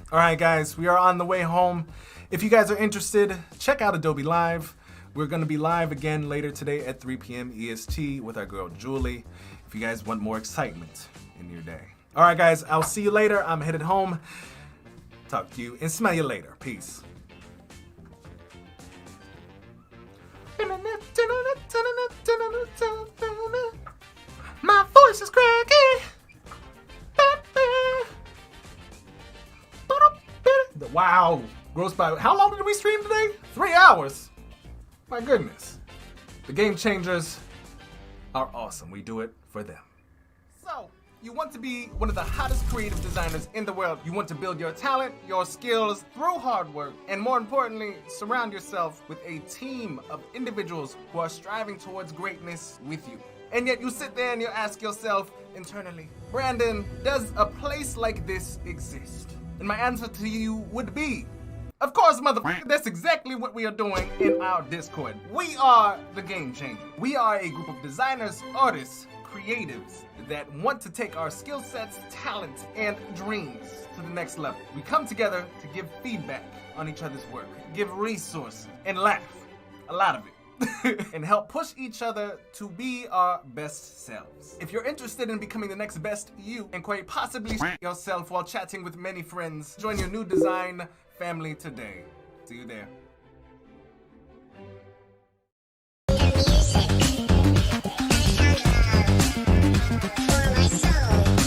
All right, guys, we are on the way home. If you guys are interested, check out Adobe Live. We're going to be live again later today at 3 p.m. EST with our girl Julie, if you guys want more excitement in your day. All right, guys, I'll see you later. I'm headed home. Talk to you and smell you later. Peace. My voice is cracking. Wow, Gross by. How long did we stream today? 3 hours. My goodness. The Game Changers are awesome. We do it for them. So, you want to be one of the hottest creative designers in the world. You want to build your talent, your skills through hard work, and more importantly, surround yourself with a team of individuals who are striving towards greatness with you. And yet you sit there and you ask yourself internally, Brandon, does a place like this exist? And my answer to you would be, of course, motherfucker, that's exactly what we are doing in our Discord. We are the Game Changers. We are a group of designers, artists, creatives that want to take our skill sets, talents, and dreams to the next level. We come together to give feedback on each other's work, give resources, and laugh. A lot of it. And help push each other to be our best selves. If you're interested in becoming the next best you and quite possibly yourself while chatting with many friends, join your new design family today. See you there. For my soul.